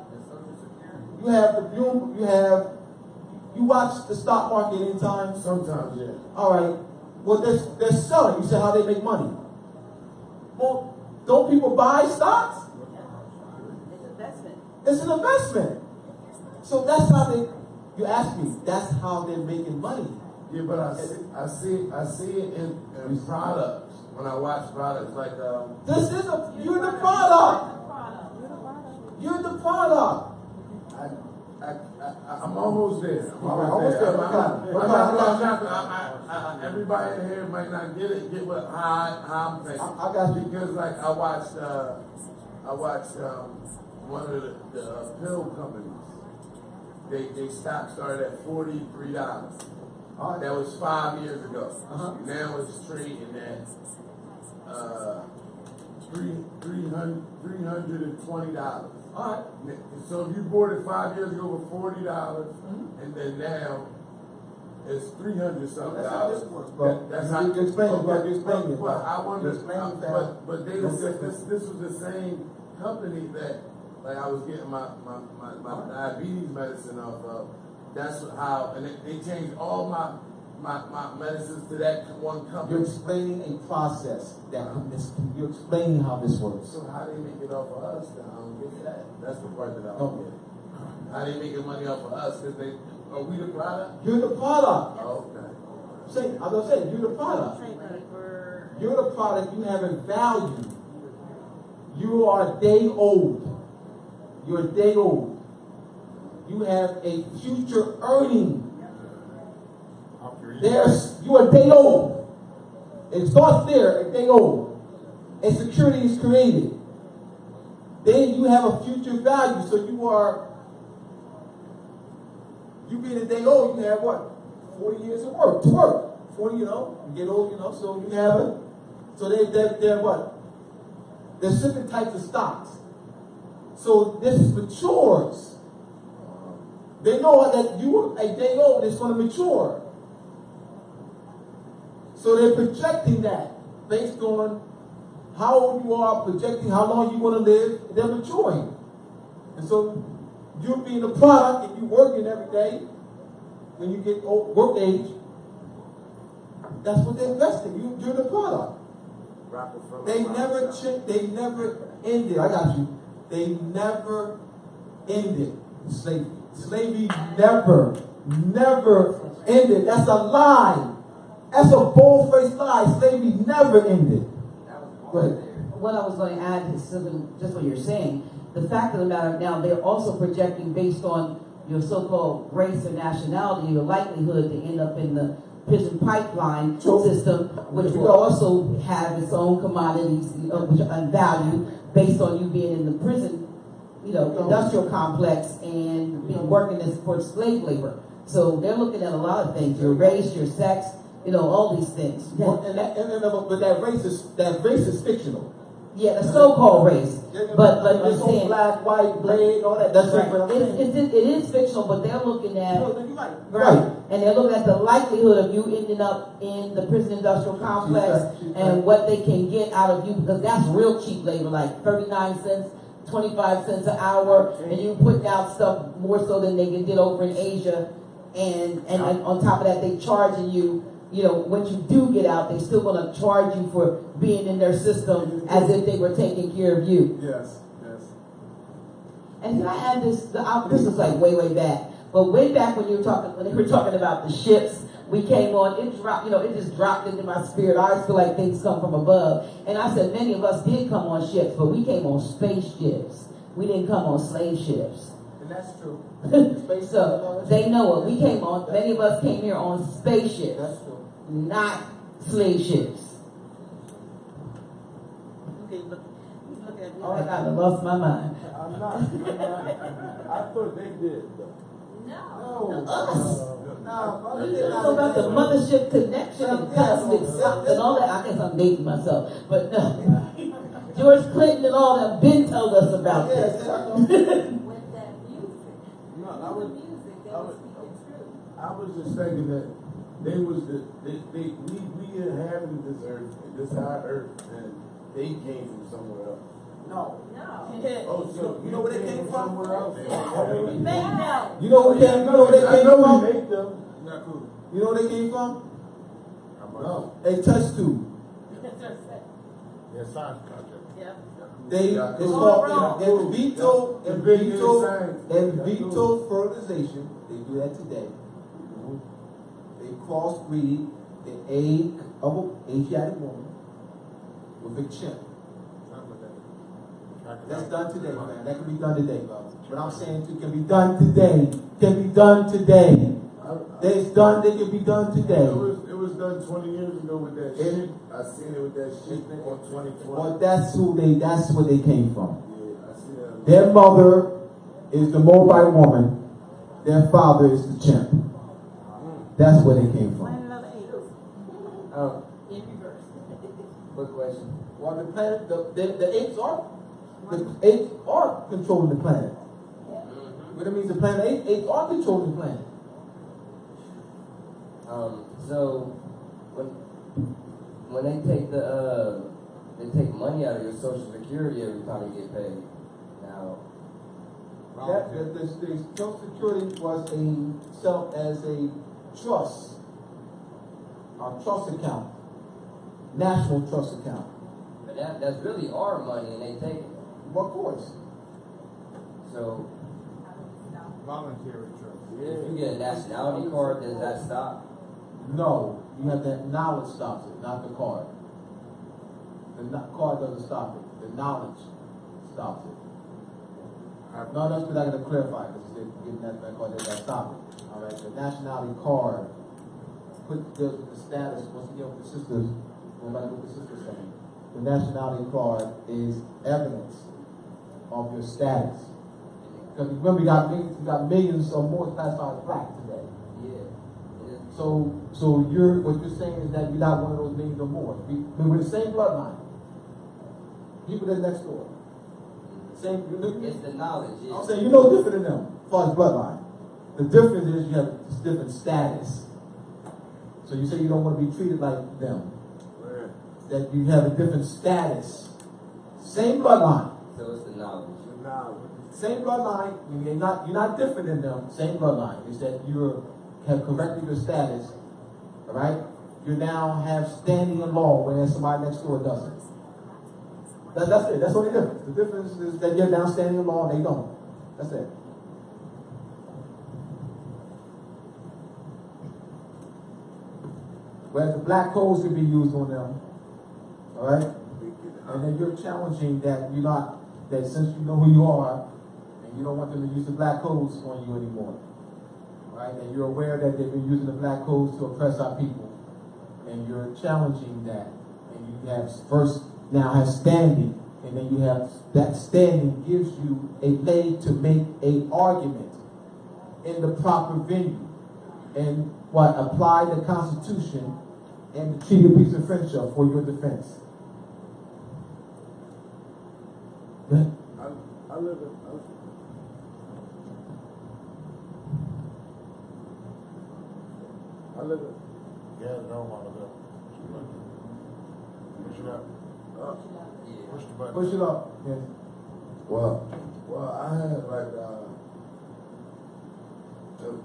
You have the Bloom. You watch the stock market anytime? Sometimes, yeah. All right. Well, they're selling. You said how they make money. Well, don't people buy stocks? It's investment. It's an investment. So that's how you ask me, that's how they're making money. Yeah, but I see it in products. When I watch products you're the product. You're the product. I'm almost there. Almost there. Everybody in here might not get what how I'm thinking. I got you. Because like I watched one of the pill companies. They stock started at $43. Right. That was 5 years ago. Uh-huh. Now it's trading at $320. All right. So if you bought it 5 years ago for $40, and then now it's $300 something. That's how this works, bro. That's You how explain it, bro. You explain it, But I wonder, You explain that. but they said this was the same company that like I was getting my diabetes medicine off of. That's how, and they changed all my medicines to that one company. You're explaining a process you're explaining how this works. So how they make it off of us? Then I don't get that. That's the part that I don't get. How they making money off of us? Because are we the product? You're the product. Okay. Say, I was saying, you're the product. You're the product. You have a value. You are a day old. You're a day old. You have a future earning. You're a day old. It starts there, a day old. And security is created. Then you have a future value. So you being a day old, you have what? 40 years of work, to work. 40, you get old, so you have it. So they're what? There's different types of stocks. So this matures. They know that you are a day old, it's going to mature. So they're projecting that based on how old you are, projecting how long you're going to live, they're maturing. And so you're being a product, if you're working every day, when you get old, work age, that's what they're investing. You're the product. They never ended. I got you. They never ended slavery. Slavery never ended. That's a lie. That's a bold-faced lie. Slavery never ended. Go ahead. What I was going to add is just what you're saying. The fact of the matter now, they're also projecting based on your so-called race or nationality, your likelihood to end up in the prison pipeline system, which will also have its own commodities which are value based on you being in the prison, industrial complex and working as for slave labor. So they're looking at a lot of things: your race, your sex, all these things. But that race is fictional. Yeah, the so-called race. But I'm it's saying, all black, white, blade, all that. That's right. what I'm saying. It is fictional, but they're looking at Right. and they're looking at the likelihood of you ending up in the prison industrial complex and what they can get out of you, because that's real cheap labor, like 39 cents, 25 cents an hour, and you putting out stuff more so than they can get over in Asia, and on top of that, they charging you. When you do get out, they still going to charge you for being in their system as if they were taking care of you. Yes. And can I add this? This is like way back. But way back when they were talking about the ships, we came on, it dropped, it just dropped into my spirit. I always feel like things come from above. And I said many of us did come on ships, but we came on spaceships. We didn't come on slave ships. And that's true. So they know it. We came on, many of us came here on spaceships. That's true. Not slave ships. Okay, look at me. I kind of lost my mind. I'm not. I thought they did. Us. No, You know about the mothership connection and cosmic stuff and all that. I guess I'm dating myself, but no. George Clinton and all that been told us about this. With that music. No, I was speaking truth. I was just thinking that we inhabited this earth, this our earth, and they came from somewhere else. No. Oh, so You know where they came from? somewhere else? You know where they came from? Make them. Not cool. You know where they came from? No. A test tube. Yeah, science project. Yep. It's called in vitro fertilization. They do that today. They crossbreed the egg of an Asiatic woman with a chimp. That's done today, man. That can be done today, bro. But I'm saying it can be done today. Can be done today. It's done. They can be done today. It was done 20 years ago with that shit. I seen it with that shit on 2020. Well, that's where they came from. Yeah, I see that. Their mother is the Moabite woman. Their father is the chimp. That's where they came from. In reverse. Quick question. Well, the planet, the apes are controlling the planet. What it means, the planet apes are controlling the planet. So when they take money out of your Social Security every time you get paid. Now, The Social Security was set up as a trust account, national trust account. but that's really our money, and they take it. Well, of course. So Voluntary trust. if you get a nationality card, does that stop? No, you have that knowledge stops it, not the card. The card doesn't stop it. The knowledge stops it. No, that's what I got to clarify because they're getting that card, they got to stop it. All right, the nationality card deals with the status. Once again, with the sisters, going back to what the sisters saying, the nationality card is evidence of your status. Because remember, you got millions or more classified as black today. Yeah. So what you're saying is that you're not one of those millions or more. We're the same bloodline. People that next door. Same. It's the knowledge. Yeah. I'm saying you're no different than them as far as bloodline. The difference is you have different status. So you say you don't want to be treated like them. Right. That you have a different status. Same bloodline. So it's the knowledge. Same bloodline. You're not different than them. Same bloodline. It's that you have corrected your status. All right. You now have standing in law, whereas somebody next door doesn't. That's it. That's the only difference. The difference is that you're now standing in law and they don't. That's it. Whereas the black codes can be used on them. All right. And then you're challenging that that since you know who you are, and you don't want them to use the black codes on you anymore. Right? And you're aware that they've been using the black codes to oppress our people. And you're challenging that. And you have first now have standing. And then you have that standing gives you a leg to make an argument in the proper venue. And apply the Constitution and the Treaty of Peace and Friendship for your defense. I live in. Yeah, no one of them. Push it up. Push the button. Push it up. Yes. Well, I had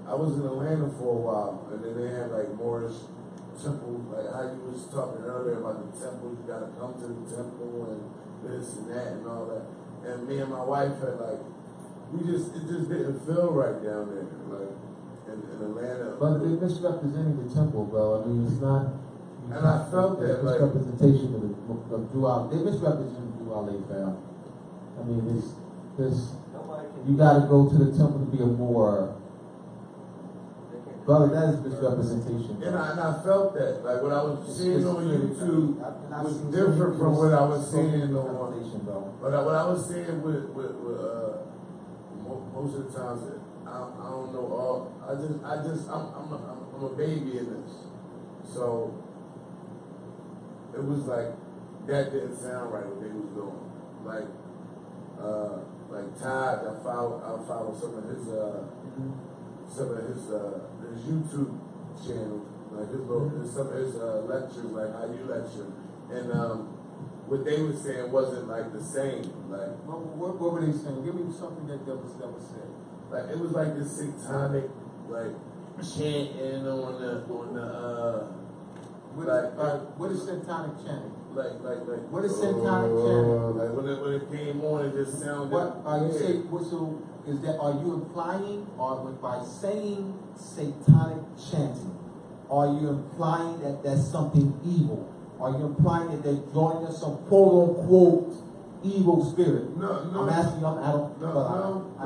I was in Atlanta for a while, and then they had Moorish temple, like how you was talking earlier about the temple. You gotta come to the temple and this and that and all that. And me and my wife had it just didn't feel right down there, in Atlanta. But they're misrepresenting the temple, bro. I mean, it's not. And I felt that misrepresentation of Dua. They misrepresent Dua fam. I mean, you got to go to the temple to be a Moor. Brother, that is misrepresentation. And I felt that, what I was seeing on YouTube was different from what I was seeing on. But what I was seeing with most of the times, I don't know all. I'm a baby in this, so it was that didn't sound right what they was doing. Like Todd, I follow some of his YouTube channel, some of his lectures, like how you lecture, and what they were saying wasn't the same. What were they saying? Give me something that was said. It was this satanic chanting on the what is satanic chanting? What is satanic chanting? When it came on, it just sounded. What are you saying? So is that? Are you implying, or by saying satanic chanting, are you implying that that's something evil? Are you implying that they're joining us some quote unquote evil spirit. No. I'm asking you, I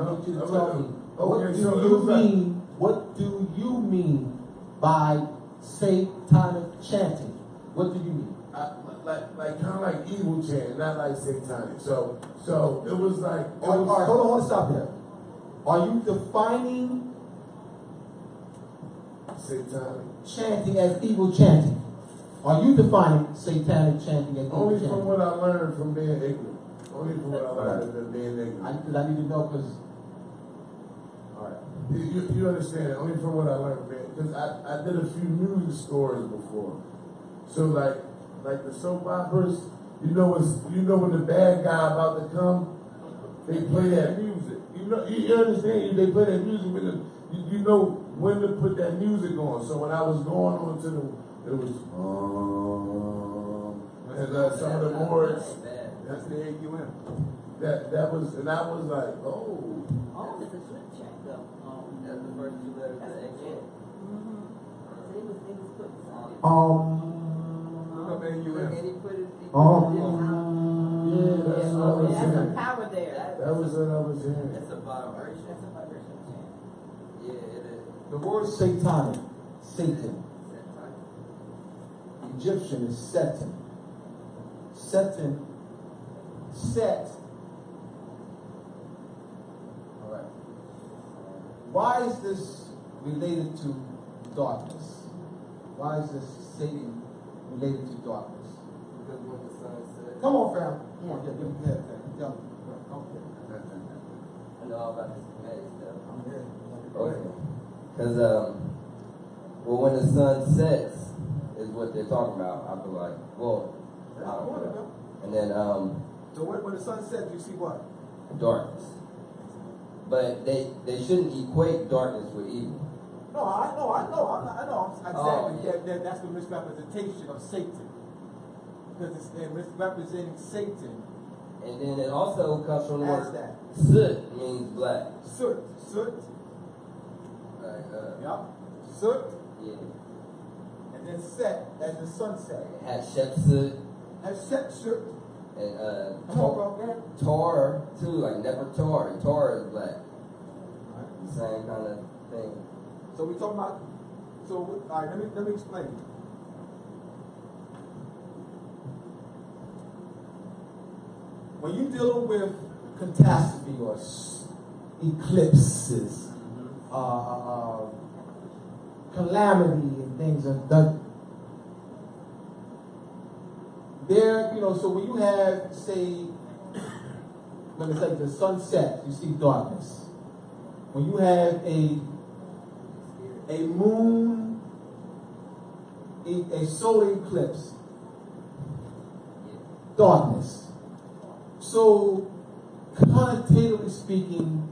need you to tell me. What do you mean by satanic chanting? What do you mean? Like kind of like evil chanting, not like satanic. So it was like. All right, hold on, stop there. Are you defining satanic chanting as evil chanting? Are you defining satanic chanting as evil only chanting? from what I learned from being ignorant? Only from what I learned from being ignorant. Because I need to know, because. All right. You understand? Only from what I learned, man. Because I did a few music scores before. So like the soap operas, you know when the bad guy about to come, they play that music. You understand? They play that music with them. You know when to put that music on. So when I was going on to it was and some of the Moorish. That's the AQM. That was, and I was like, oh. Oh, it's a slip check though. That's the first two letters of the AQM. So he was putting something. Look up AQM. And he put it. Yeah, that's what I was That's saying. a power there. That was what I was hearing. That's a vibration. That's a vibration chant. Yeah, it is. The word satanic, Satan. Egyptian is Satan. Satan, set. All right. Why is this related to darkness? Why is this Satan related to darkness? Because when the sun sets. Come on, fam. Yeah. Tell me. I know all about this comedic stuff. I'm here. Okay. Because, when the sun sets is what they're talking about, I feel like. Well, I don't know. And then, So when the sun sets, you see what? darkness. But they shouldn't equate darkness with evil. No, I know. Exactly. That's the misrepresentation of Satan. Because they're misrepresenting Satan. And then it also comes from the As word that. soot means black. Soot. Like, Yeah. Soot. yeah. And then set as the sunset. Hatshepsut And set soot. and Come on, bro. Go ahead. Tor too, like Nefertari. Tor is black. The same kind of thing. So we talking about. So all right, let me explain. When you're dealing with catastrophe or eclipses, calamity and things of that. There, so when you have, say, when it's like the sunset, you see darkness. When you have a moon, a solar eclipse, darkness. So, connotatively speaking,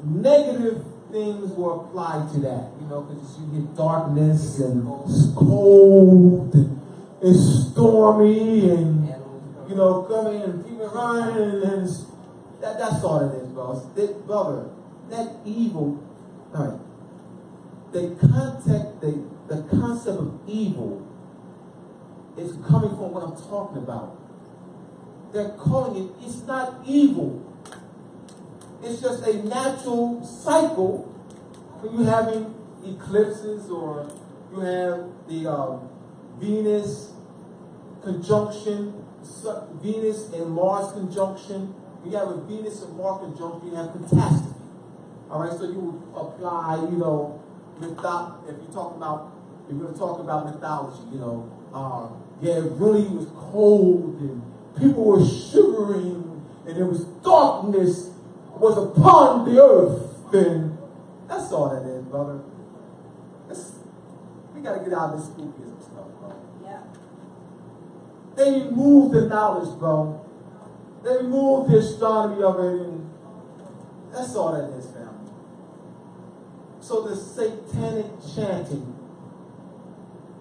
negative things were applied to that, because you get darkness and it's cold and it's stormy and, coming and people crying and that's all it is, bro. Brother, that evil, all right, the concept of evil is coming from what I'm talking about. They're calling it's not evil. It's just a natural cycle when you're having eclipses or you have the Venus conjunction, Venus and Mars conjunction. When you have a Venus and Mars conjunction, you have catastrophe. All right, so you would apply, if you're going to talk about mythology, it really was cold and people were shivering and there was darkness was upon the earth, and that's all that is, brother. We gotta get out of this spookism stuff, bro. Yeah. They removed the knowledge, bro. They removed the astronomy of it, and that's all that is, family. So the satanic chanting,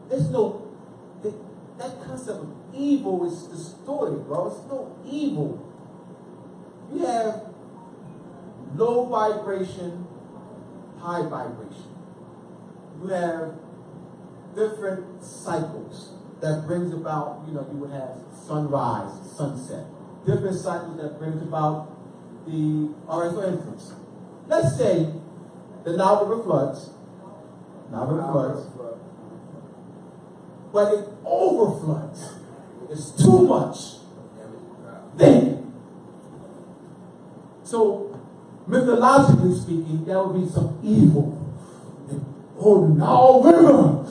that concept of evil is distorted, bro. It's no evil. You have low vibration, high vibration. You have different cycles. that brings about, you would have sunrise, sunset. Different cycles that brings about all right, for instance, let's say the Nile River floods, but it overfloods. It's too much. Then, so mythologically speaking, that would be some evil. Oh, the Nile River,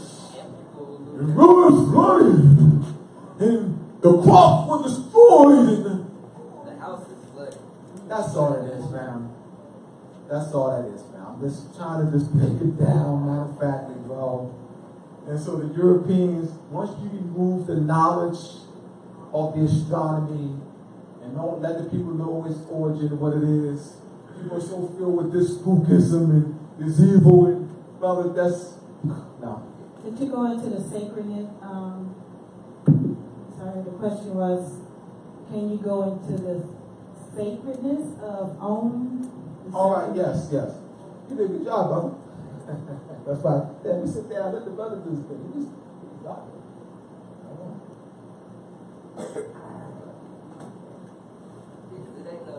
the river's flooded, and the crops were destroyed, and The house is flooded. that's all it is, man. That's all that is, man. I'm just trying to just break it down, matter of factly, bro. And so the Europeans, once you remove the knowledge of the astronomy and don't let the people know its origin and what it is, people are so filled with this spookism and this evil, and brother, that's no. And to go into the sacredness, sorry, the question was, can you go into the sacredness of All right, yes. You did a good job, brother. That's fine. Let me sit down, let the brother do his thing. He's got it. It ain't no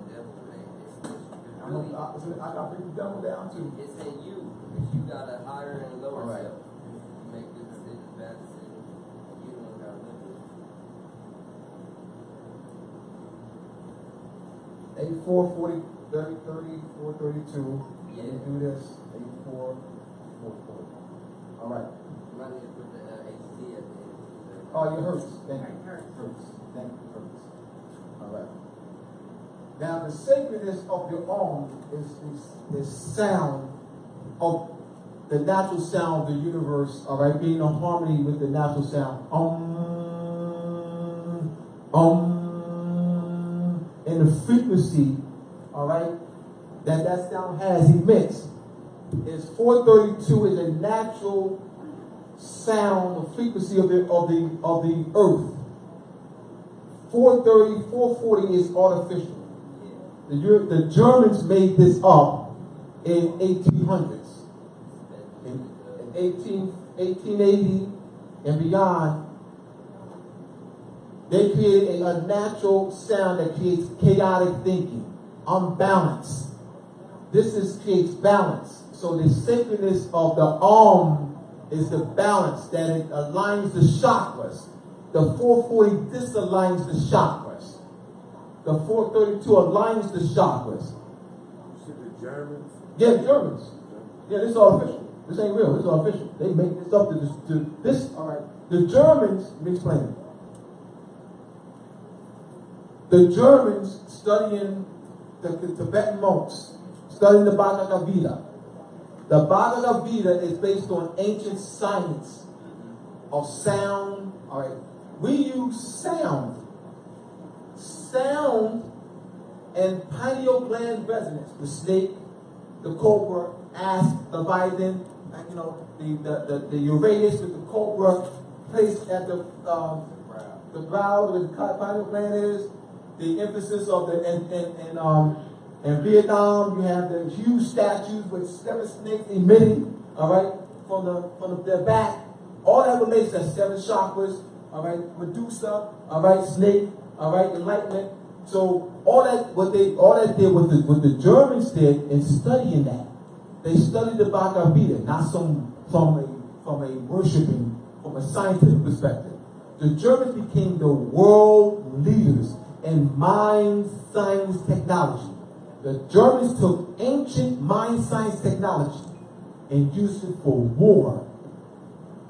devil, man. I got to bring the devil down too. It's in you, because you got a higher and lower All right. self. You make good decisions, bad decisions, you don't got to live with it. 8440 30 432. Yeah. Do this. 84 440. All right. You might need to put the HD at the end. Oh, you hurts. Thank you. Hurts. Thank you. Hurts. All right. Now the sacredness of your own is sound of the natural sound of the universe. All right, being in harmony with the natural sound. And the frequency, all right, that sound has emits is 432 is a natural sound, the frequency of the earth. 430, 440 is artificial. The Germans made this up in 1800s. In 1880 and beyond, they created a natural sound that creates chaotic thinking, unbalance. This creates balance. So the sacredness of the is the balance that it aligns the chakras. The 440 disaligns the chakras. The 432 aligns the chakras. You said the Germans? Yeah, the Germans. Yeah, this is artificial. This ain't real. This is artificial. They make this up to this. All right. The Germans, let me explain it. The Germans studying the Tibetan monks, studying the Bhagavad Gita. The Bhagavad Gita is based on ancient science of sound. All right. We use sound. Sound and pineal gland resonance. The snake, the cobra, asp, the Leviathan, the Uranus with the cobra placed at the brow where the pineal gland is. The emphasis of in Vietnam, you have the huge statues with 7 snakes emitting, all right, from their back. All that relates to 7 chakras, all right, Medusa, all right, snake, all right, enlightenment. So all that what the Germans did in studying that, they studied the Bhagavad Gita, not from a worshiping, from a scientific perspective. The Germans became the world leaders in mind, science, technology. The Germans took ancient mind, science, technology and used it for war.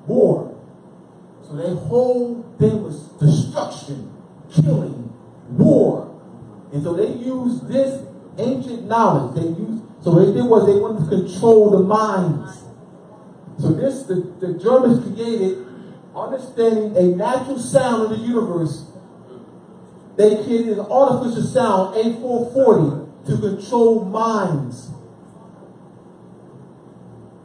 So their whole thing was destruction, killing, war. And so they used this ancient knowledge. So what they did was they wanted to control the minds. So the Germans created, understanding a natural sound of the universe. They created an artificial sound, A440, to control minds.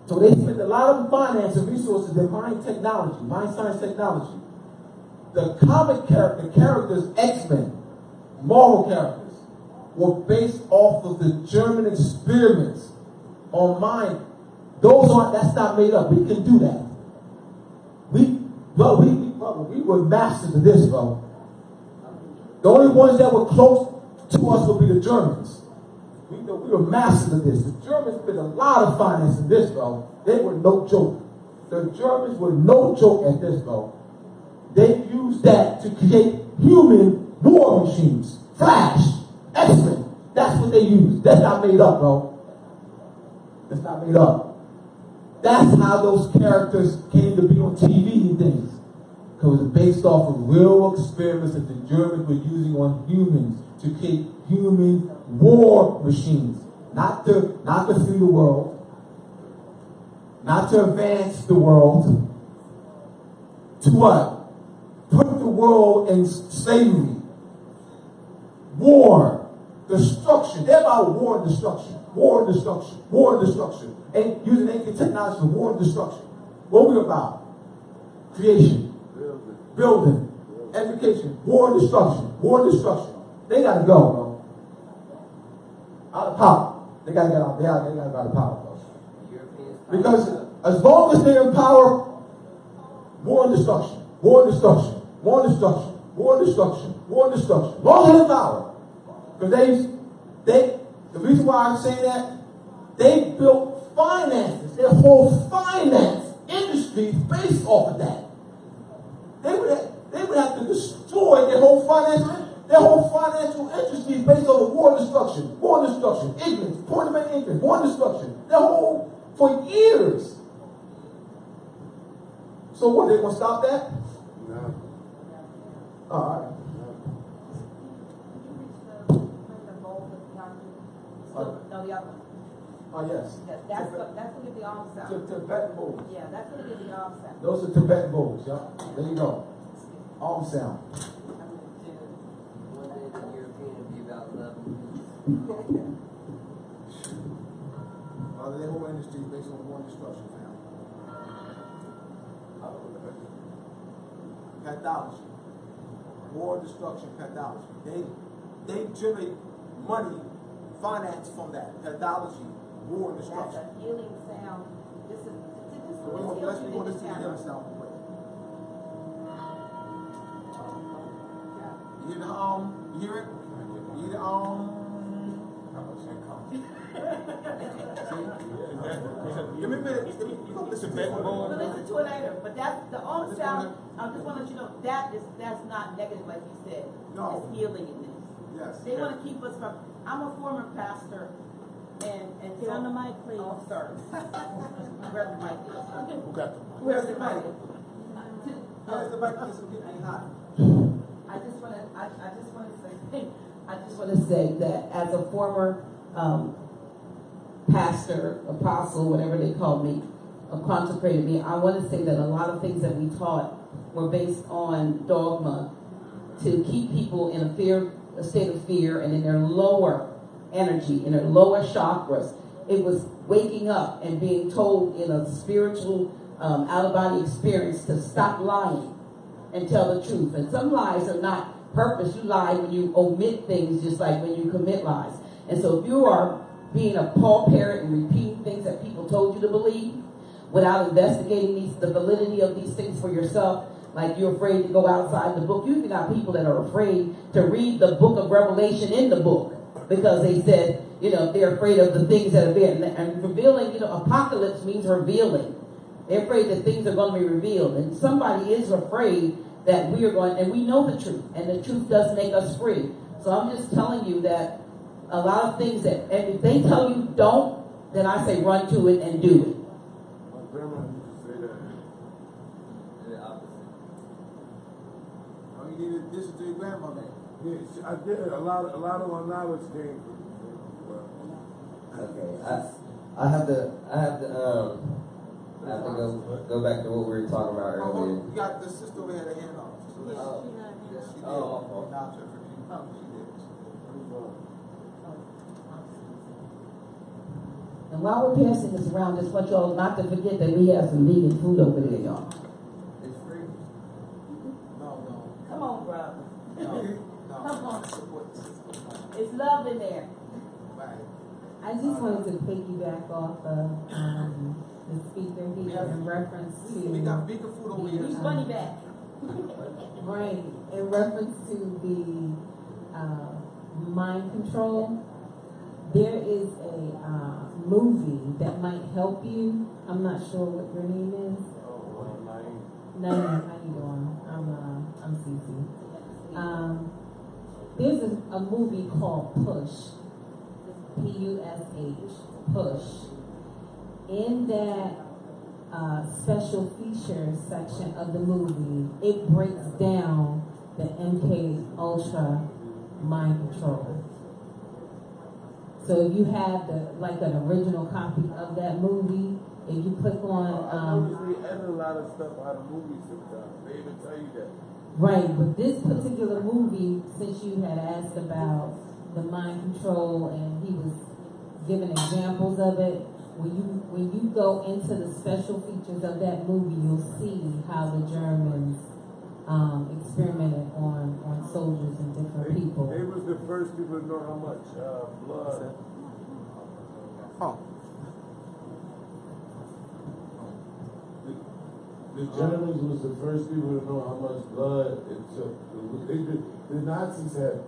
So they spent a lot of finance and resources in mind technology, mind science technology. The comic characters, X-Men, Marvel characters, were based off of the German experiments on mind. That's not made up. We can do that. brother, we were masters of this, bro. The only ones that were close to us would be the Germans. We were masters of this. The Germans spent a lot of finance in this, bro. They were no joke. The Germans were no joke at this, bro. They used that to create human war machines. Flash, X-Men. That's what they used. That's not made up, bro. That's not made up. That's how those characters came to be on TV and things. Because it was based off of real experiments that the Germans were using on humans to create human war machines. Not to free the world. Not to advance the world. To what? Put the world in slavery. War. Destruction. They're about war and destruction. War and destruction. War and destruction. And using ancient technology for war and destruction. What are we about? Creation. Building. Education. War and destruction. War and destruction. They gotta go, bro. Out of power. They gotta get out. They gotta get out of power, bro. Because as long as they're in power, war and destruction. War and destruction. War and destruction. War and destruction. War and destruction. As long as they're in power. Because the reason why I'm saying that, they built finances, their whole finance industry is based off of that. They would have to destroy their whole financial industry is based on war and destruction, ignorance, point of ignorance, war and destruction. Their whole, for years. So what, they gonna stop that? No. All right. No, the other one. Oh, yes. Yes, that's gonna get the arm sound. Tibetan bowls. Yeah, that's gonna get the arm sound. Those are Tibetan bowls, yeah. There you go. Arm sound. One day the European will be about 11. Their whole industry is based on war and destruction, fam. Pathology. War and destruction, pathology. They generate money, finance from that. Pathology, war and destruction. That's a healing sound. This is So let's go to the healing sound quick. You hear the you hear it? You hear the Give me a minute. You gonna listen to it. We'll listen to it later. But that's the arm sound. I just want to let you know that's not negative like you said. No. It's healing in this. Yes. They want to keep us from. I'm a former pastor, and Get on the mic, please. Oh, sorry. Wherever the mic is. Who got the mic? Where's the mic? Where's the mic? It's getting hot. I just want to say that as a former pastor, apostle, whatever they call me, consecrated me, I want to say that a lot of things that we taught were based on dogma to keep people in a state of fear and in their lower energy, in their lower chakras. It was waking up and being told in a spiritual out-of-body experience to stop lying and tell the truth. And some lies are not purpose. You lie when you omit things, just like when you commit lies. And so if you are being a Paul parrot and repeating things that people told you to believe without investigating the validity of these things for yourself, like you're afraid to go outside the book. You even got people that are afraid to read the book of Revelation in the book because they said, they're afraid of the things that are there. And revealing, apocalypse means revealing. They're afraid that things are going to be revealed. And somebody is afraid that we are going, and we know the truth, and the truth does make us free. So I'm just telling you that a lot of things that, and if they tell you don't, then I say run to it and do it. My grandma used to say that. The opposite. Oh, you need to listen to your grandmother. Yeah, I did. A lot of my knowledge came from. Okay, I have to go back to what we were talking about earlier. You got the sister over here had a hand on. So let's, yes, she did. Oh. Now, she did. And while we're passing this around, just want y'all not to forget that we have some vegan food over there, y'all. It's free. No. Come on, brother. No. Come on. Support. It's love in there. Right. I just wanted to piggyback off of the speaker here in reference to We got vegan food over here. Use money back. Right, in reference to the mind control, there is a movie that might help you. I'm not sure what your name is. Naeem, how you doing? I'm Cece. There's a movie called Push, P-U-S-H, Push. In that special features section of the movie, it breaks down the MK Ultra mind control. So if you have an original copy of that movie, if you click on I noticed they edit a lot of stuff out of movies sometimes. They even tell you that. right, but this particular movie, since you had asked about the mind control and he was giving examples of it, when you go into the special features of that movie, you'll see how the Germans experimented on soldiers and different people. They was the first people to know how much blood. The Germans was the first people to know how much blood it took. The Nazis had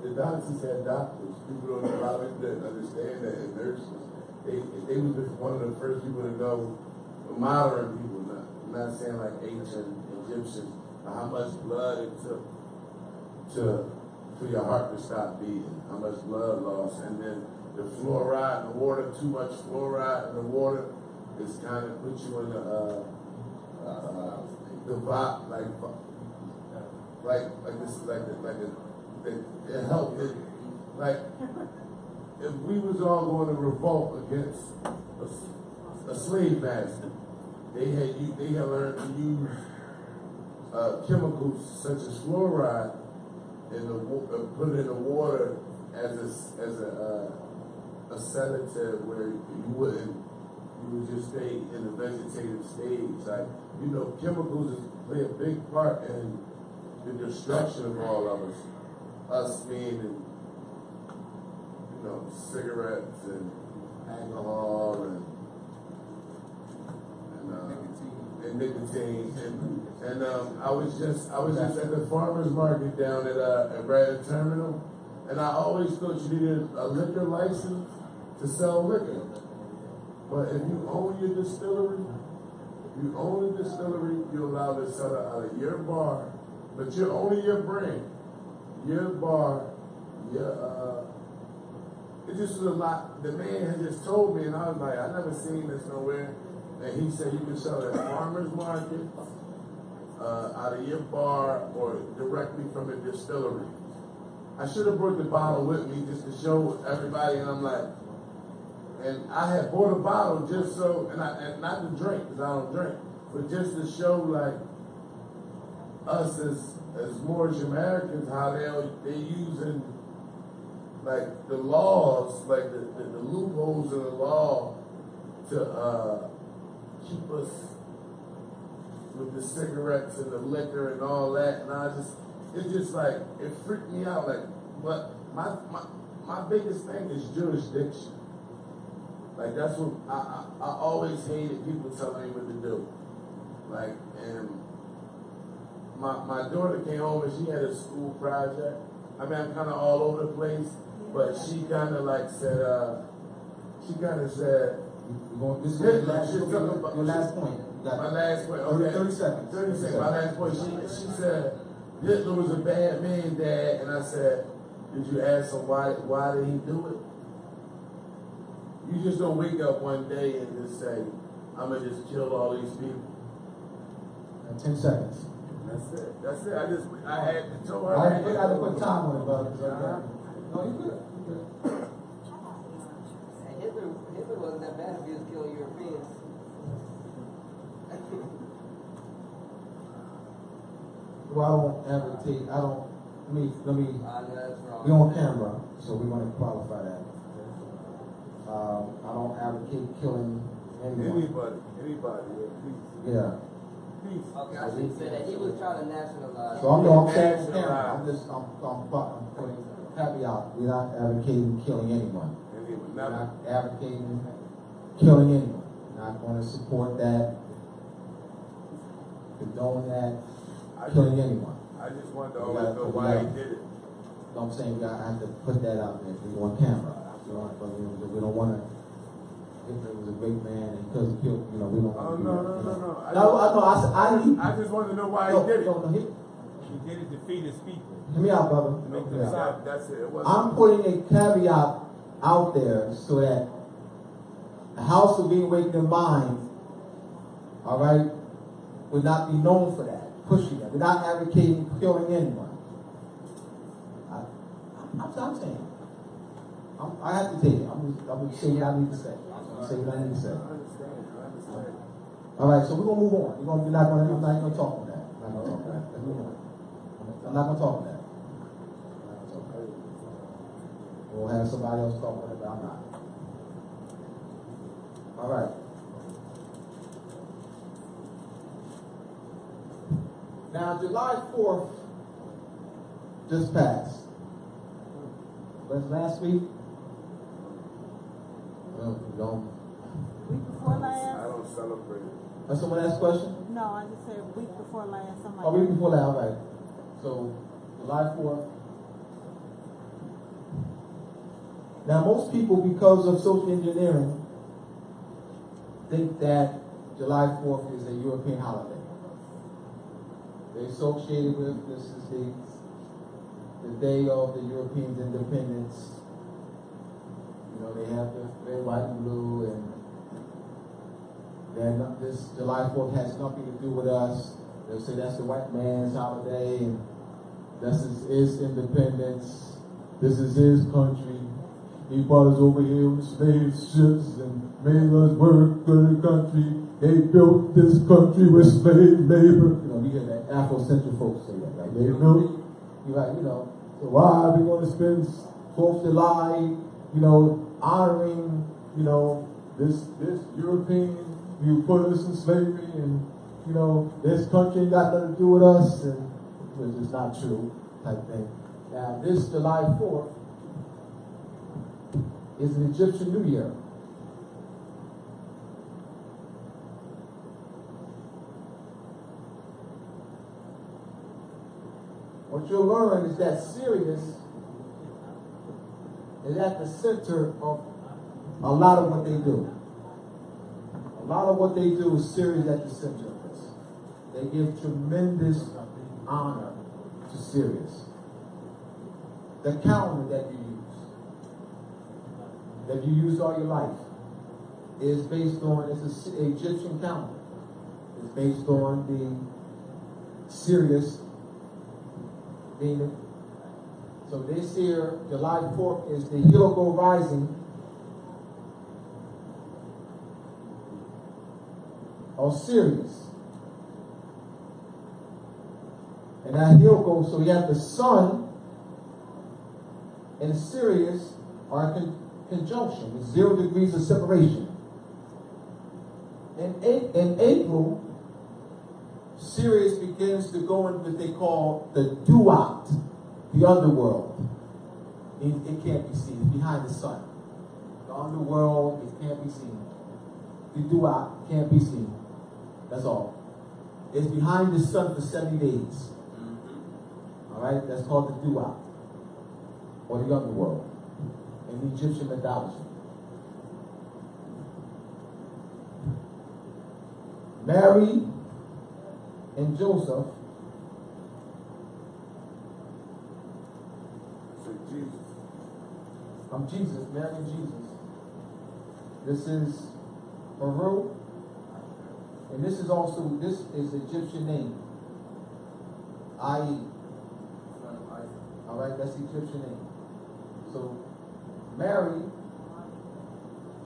doctors. People don't allow them to understand that, and nurses. They was one of the first people to know, modern people, I'm not saying like ancient Egyptians, how much blood it took for your heart to stop beating, how much blood loss, and then the fluoride in the water, too much fluoride in the water is kind of put you in the it helped it, like if we was all going to revolt against a slave master, they had learned to use chemicals such as fluoride in put it in the water as a sedative where you would just stay in the vegetative stage. Like, chemicals play a big part in the destruction of all of us. Us being in, cigarettes and alcohol and nicotine and I was just at the farmer's market down at Brandon Terminal, and I always thought you needed a liquor license to sell liquor. But if you own your distillery, you're allowed to sell it out of your bar, but you're only your brand, your bar, it just was a lot. The man had just told me, and I was like, I never seen this nowhere. And he said you can sell it at farmer's market, out of your bar, or directly from a distillery. I should have brought the bottle with me just to show everybody, and I'm like, and I had bought a bottle just so, and not to drink, because I don't drink, but just to show like us as Moorish Americans, how they using like the laws, like the loopholes in the law to keep us with the cigarettes and the liquor and all that. And it's just like, it freaked me out. Like, but my biggest thing is jurisdiction. Like, that's what I always hated people telling me what to do. Like, and my daughter came home and she had a school project. I mean, I'm kind of all over the place, but she kind of like said, this is your last point. My last point. Okay. 30 seconds. 30 seconds. My last point. She said, Hitler was a bad man, Dad. And I said, did you ask him why did he do it? You just don't wake up one day and just say, I'm going to just kill all these people. 10 seconds. That's it. I had to tell her. I had to put time on it, brother. No, you good. Hitler wasn't that bad if he was killing Europeans. Well, I don't advocate. Let me. That's wrong. We're on camera, so we want to qualify that. I don't advocate killing anyone. Anybody. Yeah. Okay, I should say that he was trying to nationalize. So I'm saying on camera. I'm putting a caveat. We're not advocating killing anyone. We're not advocating killing anyone. We're not going to support that, condone that. killing anyone. I just wanted to We always gotta know put why it he out. did it. You know what I'm saying? I have to put that out there for you on camera. You know, we don't want to. Hitler was a great man and because he killed, you know, we don't want to do that. I just wanted to know why he did it. He did it to feed his people. Hear me out, brother. That's it. I'm putting a caveat out there so that the House of Reawakening Minds, all right, would not be known for that, pushing that. We're not advocating killing anyone. I'm saying. I have to tell you. I'm going to say what I need to say. All right, so we're going to move on. I'm not going to talk on that. Let's move on. I'm not going to talk on that. We'll have somebody else talk on it, but I'm not. All right. Now, July 4th just passed. Was last week? Week before last? I don't celebrate it. That's someone asked a question? No, I just said week before last. Something like Oh, week before last, all right. So, July 4th. Now, most people, because of social engineering, think that July 4th is a European holiday. They associate it with this is the day of the Europeans' independence. You know, they have the red, white, and blue, and then this July 4th has nothing to do with us. They'll say that's the white man's holiday, and this is his independence. This is his country. He brought us over here with slave ships and made us work for the country. They built this country with slave labor. You know, we hear that Afrocentric folks say that, right? They built, you're right, you know. So why are we going to spend 4th of July, you know, honoring, you know, this European who put us in slavery and, you know, this country got nothing to do with us, and which is not true type thing. Now, this July 4th is an Egyptian New Year. What you'll learn is that Sirius is at the center of a lot of what they do. A lot of what they do is Sirius at the center of this. They give tremendous honor to Sirius. The calendar that you use all your life, is based on, it's an Egyptian calendar. It's based on the Sirius being. So this year, July 4th is the Hyogo rising of Sirius. And that Hyogo, so we have the sun and Sirius are in conjunction with 0 degrees of separation. In April, Sirius begins to go into what they call the duat, the underworld. It can't be seen. It's behind the sun. The underworld, it can't be seen. The duat can't be seen. That's all. It's behind the sun for 70 days. All right? That's called the duat, or the underworld, in the Egyptian mythology. Mary and Joseph from Jesus, Mary and Jesus. This is Baruch, and this is Egyptian name. I.e. All right, that's the Egyptian name. So Mary,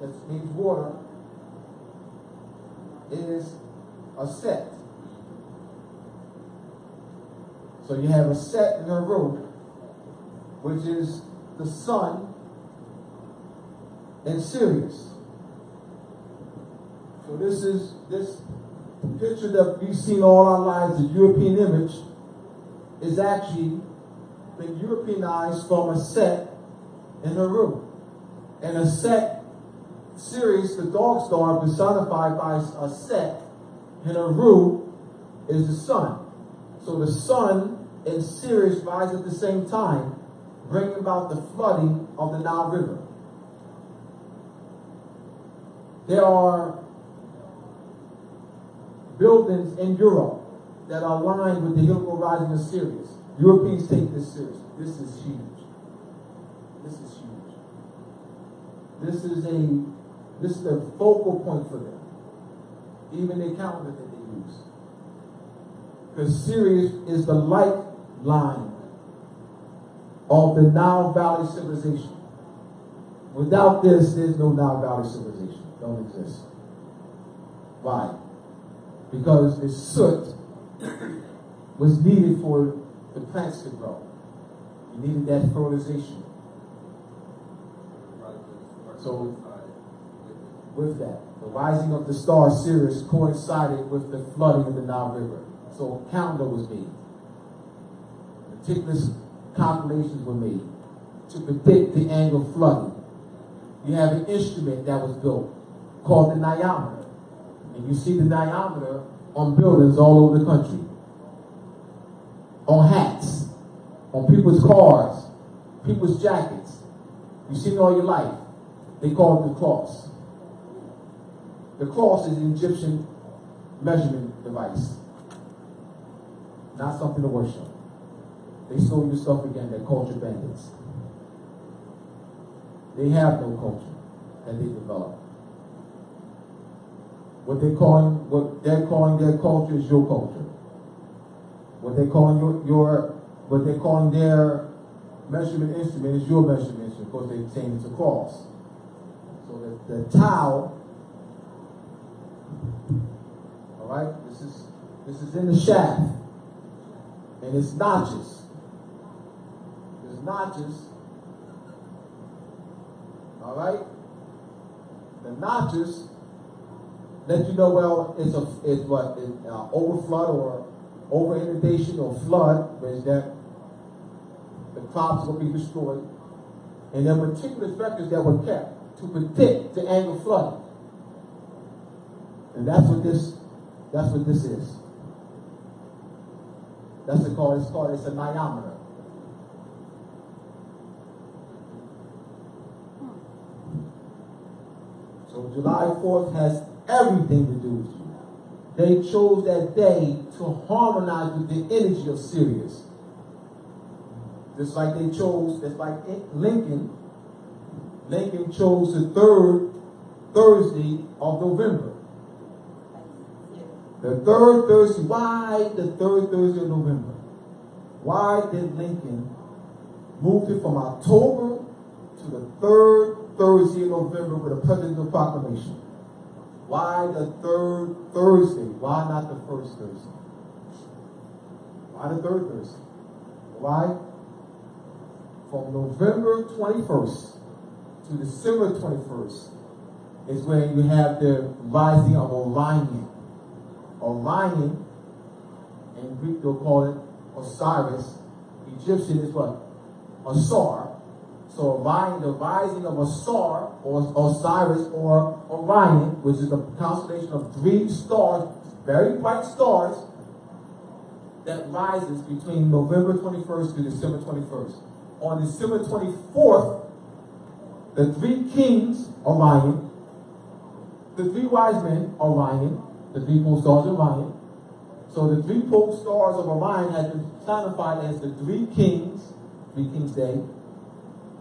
that means water, is a set. So you have a set in her roof, which is the sun and Sirius. So this picture that we've seen all our lives, the European image, is actually been Europeanized from a set in her roof. And a set, Sirius, the dog star, personified by a set in her roof, is the sun. So the sun and Sirius rise at the same time, bringing about the flooding of the Nile River. There are buildings in Europe that are aligned with the helical rising of Sirius. Europeans take this seriously. This is huge. This is huge. This is a focal point for them. Even the calendar that they use. Because Sirius is the lifeline of the Nile Valley civilization. Without this, there's no Nile Valley civilization. Don't exist. Why? Because the soot was needed for the plants to grow. You needed that fertilization. So, with that, the rising of the star Sirius coincided with the flooding of the Nile River. So a calendar was made. Meticulous calculations were made to predict the annual flooding. You have an instrument that was built called the diameter. And you see the diameter on buildings all over the country. On hats, on people's cars, people's jackets. You've seen it all your life. They call it the cross. The cross is an Egyptian measurement device. Not something to worship. They stole your stuff again, they're culture bandits. They have no culture that they develop. What they're calling their culture is your culture. What they're calling their measurement instrument is your measurement instrument, because they're saying it's a cross. So the tau, all right, this is in the shaft, and it's notches. There's notches, all right. The notches let you know, well, it's overflood or over inundation or flood, which that the crops will be destroyed, and there are meticulous records that were kept to predict the annual flooding. And that's what this is. It's a diameter. So July 4th has everything to do with you. They chose that day to harmonize with the energy of Sirius. Just like Lincoln chose the third Thursday of November. The third Thursday, why the third Thursday of November? Why did Lincoln move it from October to the third Thursday of November with a presidential proclamation? Why the third Thursday? Why not the first Thursday? Why the third Thursday? Why? From November 21st to December 21st is when you have the rising of Orion. Orion, in Greek they'll call it Osiris. Egyptian is what? Osar. So Orion, the rising of Osar, or Osiris, or Orion, which is a constellation of 3 stars, very bright stars, that rises between November 21st to December 21st. On December 24th, the 3 kings, Orion, the 3 wise men, Orion, the 3 pole stars, Orion. So the 3 pole stars of Orion have been signified as the 3 kings, 3 Kings Day,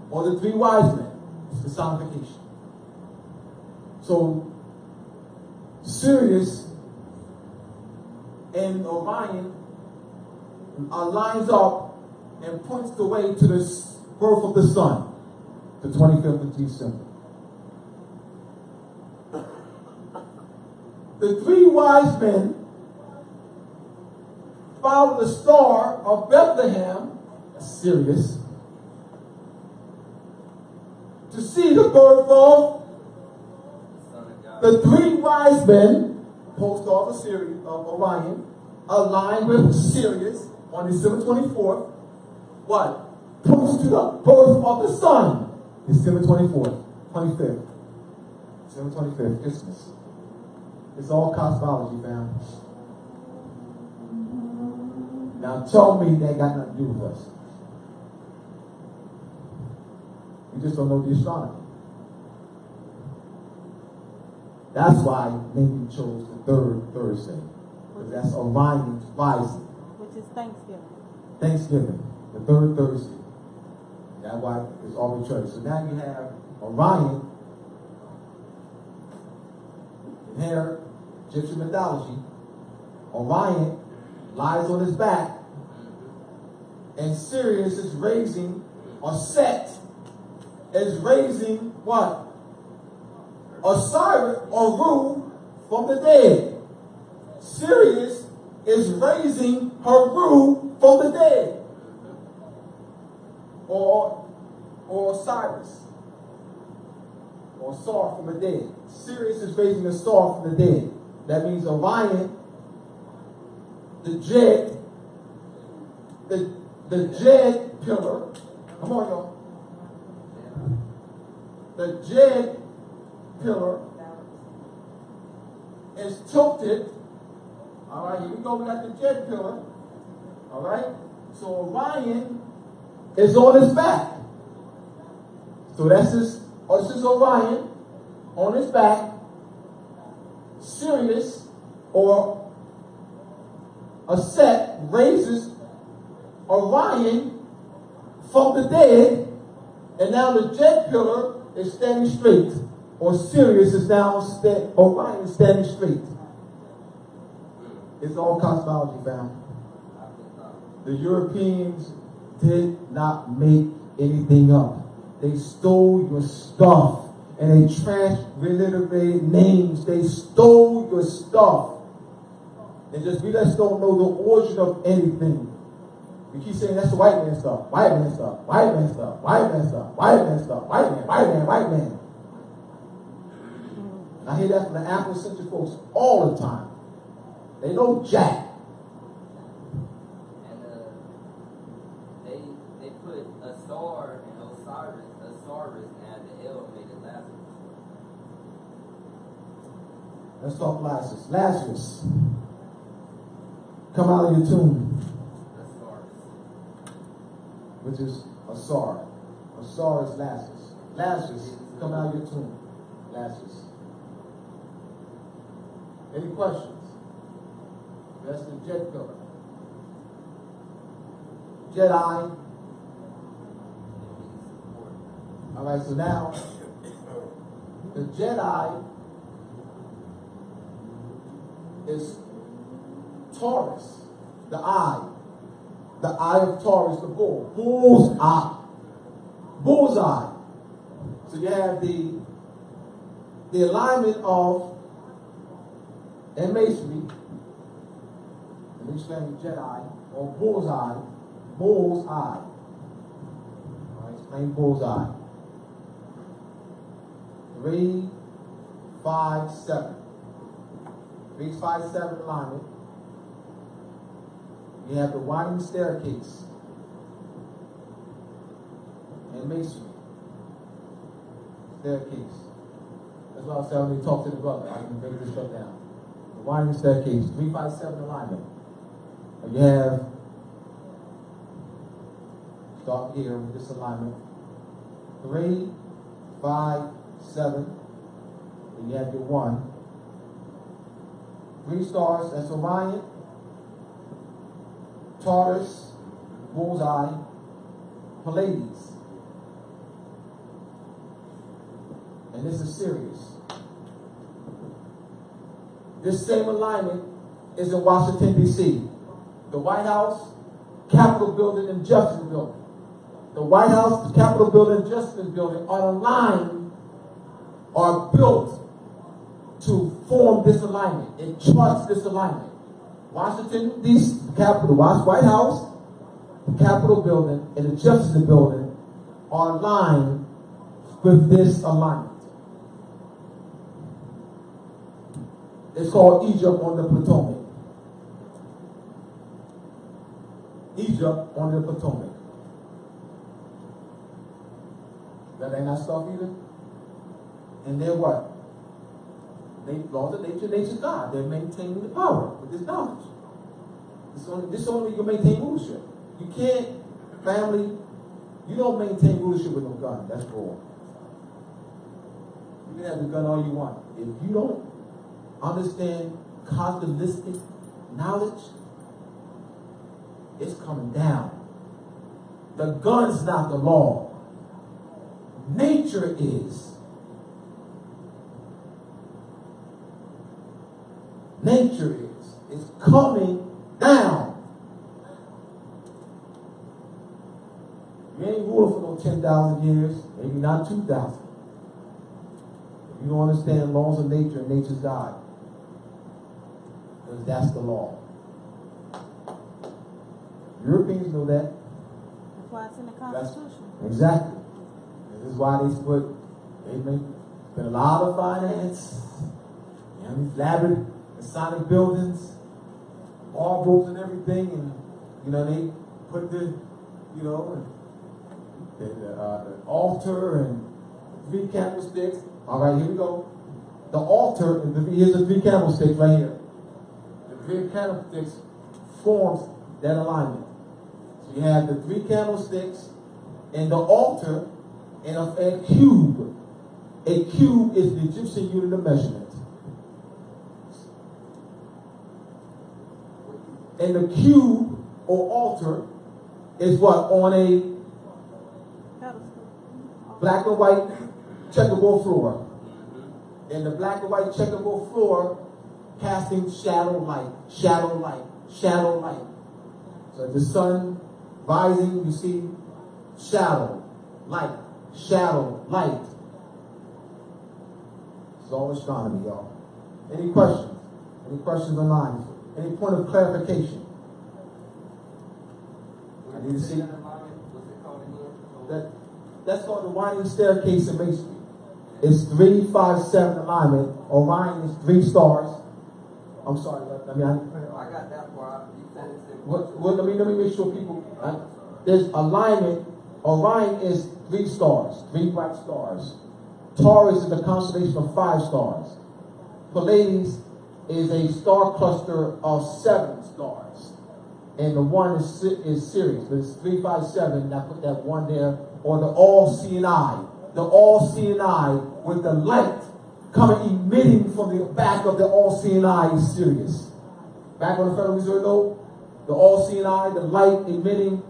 or the 3 wise men. It's the personification. So Sirius and Orion lines up and points the way to the birth of the sun, the 25th of December. The 3 wise men followed the star of Bethlehem, Sirius, to see the birth of the 3 wise men, pole stars of Sirius, of Orion, aligned with Sirius on December 24th. What? Points to the birth of the sun, December 24th, 25th. December 25th, Christmas. It's all cosmology, fam. Now tell me that got nothing to do with us. You just don't know the astronomy. That's why Lincoln chose the third Thursday. Because that's Orion's rising. Which is Thanksgiving. Thanksgiving, the third Thursday. That's why it's always church. So now you have Orion, here, Egyptian mythology. Orion lies on his back, and Sirius is raising, or Set is raising what? Osiris or Ru from the dead. Sirius is raising her Ru from the dead. Or Osiris. Or Sar from the dead. Sirius is raising a Sar from the dead. That means Orion, the Jed pillar. Come on, y'all. The Jed pillar is tilted. All right, here we go. We got the Jed pillar. All right. So Orion is on his back. So this is Orion on his back. Sirius or a Set raises Orion from the dead, and now the Jed pillar is standing straight, or Sirius is now Orion is standing straight. It's all cosmology, fam. The Europeans did not make anything up. They stole your stuff, and they transliterated names. They stole your stuff. And we just don't know the origin of anything. We keep saying that's the white man stuff, white man stuff, white man stuff, white man stuff, white man stuff, white man, white man, white man. And I hear that from the Afrocentric folks all the time. They know Jack. And they put a star in Osiris, and at the L made it Lazarus. Let's talk Lazarus. Lazarus, come out of your tomb. Which is Asar. Asar is Lazarus. Lazarus, come out of your tomb. Lazarus. Any questions? That's the Jed pillar. Jedi. All right, so now the Jedi is Taurus, the eye. The eye of Taurus, the bull. Bull's eye. Bull's eye. So you have the alignment of and masonry. Let me explain Jedi or bull's eye. Bull's eye. All right, explain bull's eye. 3, 5, 7. 3, 5, 7 alignment. You have the winding staircase and masonry. Staircase. That's what I was telling you to talk to the brother. I can break this stuff down. The winding staircase, 3, 5, 7 alignment. And you have, start here with this alignment. 3, 5, 7. And you have your 1. 3 stars, that's Orion. Taurus, bullseye, Pleiades. And this is Sirius. This same alignment is in Washington, D.C. The White House, Capitol Building, and Justice Building. The White House, the Capitol Building, and Justice Building are aligned, are built to form this alignment. It charts this alignment. Washington, D.C., the White House, the Capitol Building, and the Justice Building are aligned with this alignment. It's called Egypt on the Potomac. Egypt on the Potomac. That ain't not stuff either. And they're what? Laws of nature, nature's God. They're maintaining the power with this knowledge. This is the only way you can maintain rulership. You can't, family, you don't maintain rulership with no gun. That's wrong. You can have the gun all you want. If you don't understand cognitive knowledge, it's coming down. The gun's not the law. Nature is. Nature is. It's coming down. You ain't ruling for no 10,000 years, maybe not 2,000. If you don't understand laws of nature and nature's God, because that's the law. Europeans know that. That's why it's in the Constitution. Exactly. This is why they spend a lot of finance, these elaborate Masonic buildings, marbles and everything, and they put the altar and 3 candlesticks. All right, here we go. The altar, here's the 3 candlesticks right here. The 3 candlesticks forms that alignment. So you have the 3 candlesticks and the altar and a cube. A cube is the Egyptian unit of measurement. And the cube or altar is what? On a black and white checkerboard floor. And the black and white checkerboard floor casting shadow light, shadow light, shadow light. So the sun rising, you see shadow, light, shadow, light. It's all astronomy, y'all. Any questions? Any questions online? Any point of clarification? I need to see. That's called the winding staircase in masonry. It's 3-5-7 alignment. Orion is 3 stars. I'm sorry. I got that part. You said it's let me make sure people. There's alignment. Orion is 3 stars, 3 bright stars. Taurus is the constellation of 5 stars. Pleiades is a star cluster of 7 stars. And the one is Sirius, but it's 3-5-7, and I put that one there, or the all-seeing eye. The all-seeing eye with the light coming emitting from the back of the all-seeing eye is Sirius. Back on the Federal Reserve note, the all-seeing eye, the light emitting,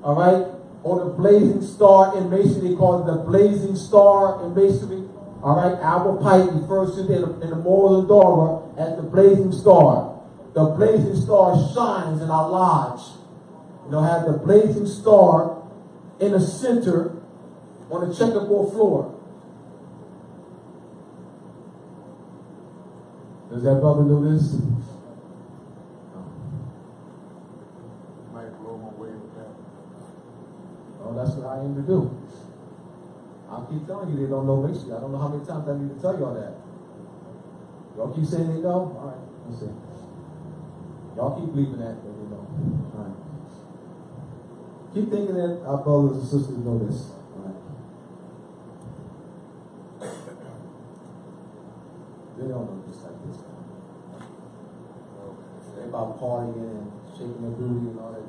all right, or the blazing star in masonry, they call it the blazing star in masonry. All right, Albert Pike refers to it in the Morals of Dora as the blazing star. The blazing star shines in our lodge. Have the blazing star in the center on the checkerboard floor. Does that brother know this? Might blow my way with that. Oh, that's what I aim to do. I keep telling you they don't know masonry. I don't know how many times I need to tell y'all that. Y'all keep saying they know? All right, let's see. Y'all keep believing that they know. All right. Keep thinking that our brothers and sisters know this. All right. They don't know this like this. They about partying and shaking their booty and all that.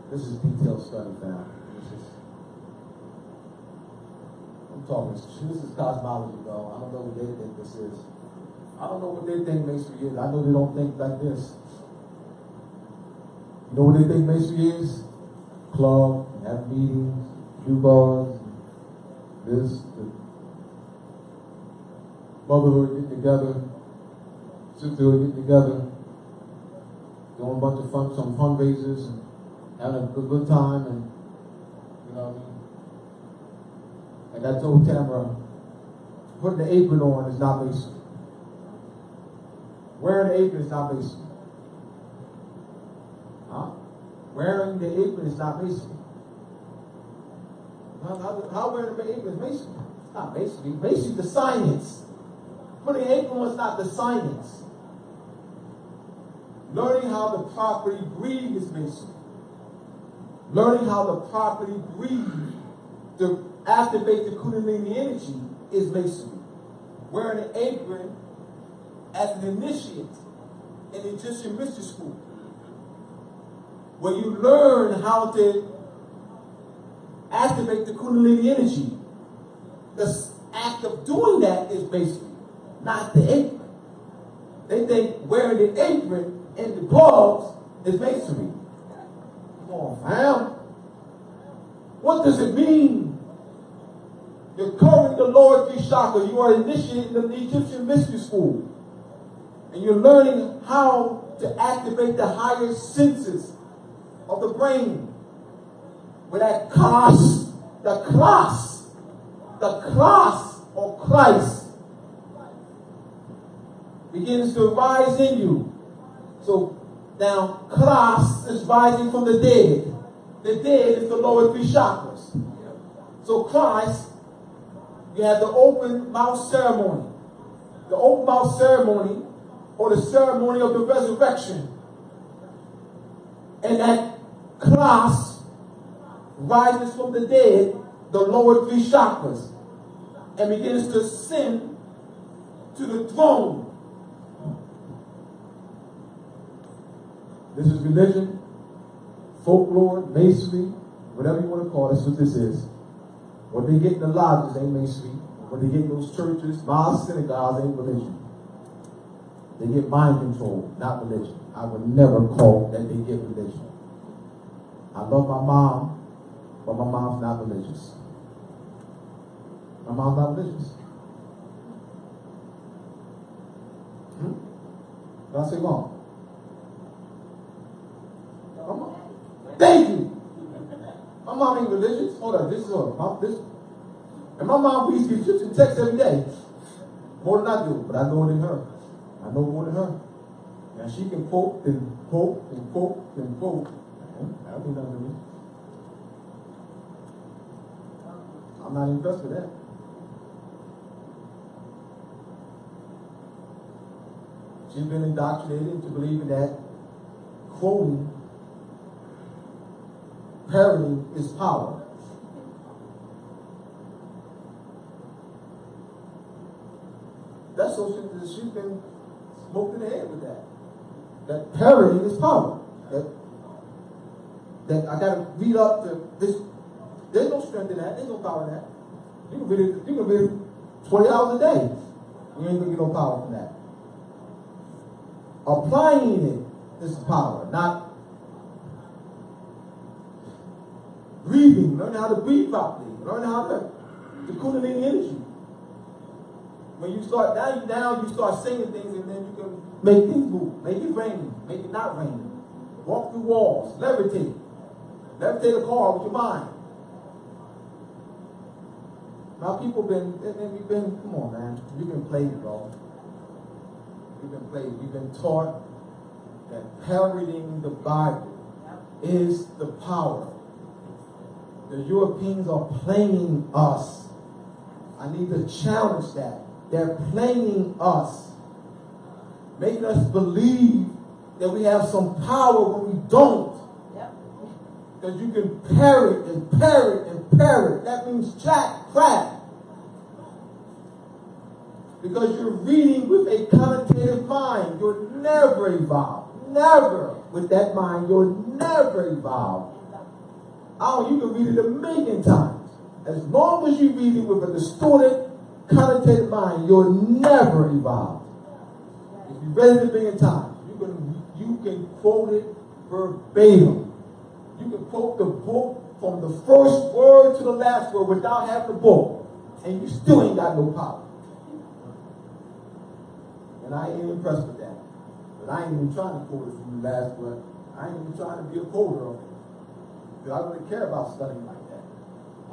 This is detailed study, fam. I'm talking. This is cosmology, though. I don't know what they think this is. I don't know what they think masonry is. I know they don't think like this. You know what they think masonry is? Club, have meetings, do bars, this, the brotherhood getting together, sisterhood getting together, doing a bunch of some fundraisers and having a good time, and you know what I mean? Like I told Tamara, putting the apron on is not masonry. Wearing the apron is not masonry. Huh? Wearing the apron is not masonry. How wearing the apron is masonry? It's not masonry. Masonry is the science. Putting the apron on is not the science. Learning how to properly breathe is masonry. Learning how to properly breathe to activate the Kundalini energy is masonry. Wearing an apron as an initiate in Egyptian mystery school, where you learn how to activate the Kundalini energy. The act of doing that is basically not the apron. They think wearing the apron and the gloves is masonry. Come on, fam. What does it mean? You're covering the lower three chakras. You are initiating the Egyptian mystery school. And you're learning how to activate the higher senses of the brain. With that class or Christ begins to rise in you. So now class is rising from the dead. The dead is the lower three chakras. So Christ, you have the open mouth ceremony. The open mouth ceremony, or the ceremony of the resurrection. And that class rises from the dead, the lower three chakras, and begins to ascend to the throne. This is religion, folklore, masonry, whatever you want to call it. That's what this is. What they get in the lodges ain't masonry. What they get in those churches, mosques, synagogues ain't religion. They get mind control, not religion. I would never call that they get religion. I love my mom, but my mom's not religious. My mom's not religious. Did I say wrong? Thank you. My mom ain't religious. Hold on, this is her. And my mom reads the Egyptian text every day. More than I do, but I know it in her. I know more than her. And she can quote and quote and quote and quote. That'll be nothing to me. I'm not impressed with that. She's been indoctrinated into believing that quoting, parroting is power. That's so she's been smoked in the head with that. That parroting is power. That I gotta read up to this. There's no strength in that. There's no power in that. You can read it 20 hours a day. You ain't gonna get no power from that. Applying it is power, not breathing. Learn how to breathe properly. Learn how to the Kundalini energy. When you start now you start saying things, and then you can make things move, make it rain, make it not rain, walk through walls, levitate a car with your mind. Now we've been, come on, man, we've been played, bro. We've been played. We've been taught that parroting the Bible is the power. The Europeans are playing us. I need to challenge that. They're playing us, making us believe that we have some power when we don't. Because you can parrot and parrot and parrot. That means crap. Because you're reading with a connotative mind. You're never evolved. Never. With that mind, you're never evolved. You can read it 1,000,000 times. As long as you read it with a distorted, connotative mind, you're never evolved. If you read it 1,000,000 times, you can quote it verbatim. You can quote the book from the first word to the last word without having the book, and you still ain't got no power. And I ain't impressed with that. But I ain't even trying to quote it from the last word. I ain't even trying to be a quoter of it. Because I don't really care about studying like that.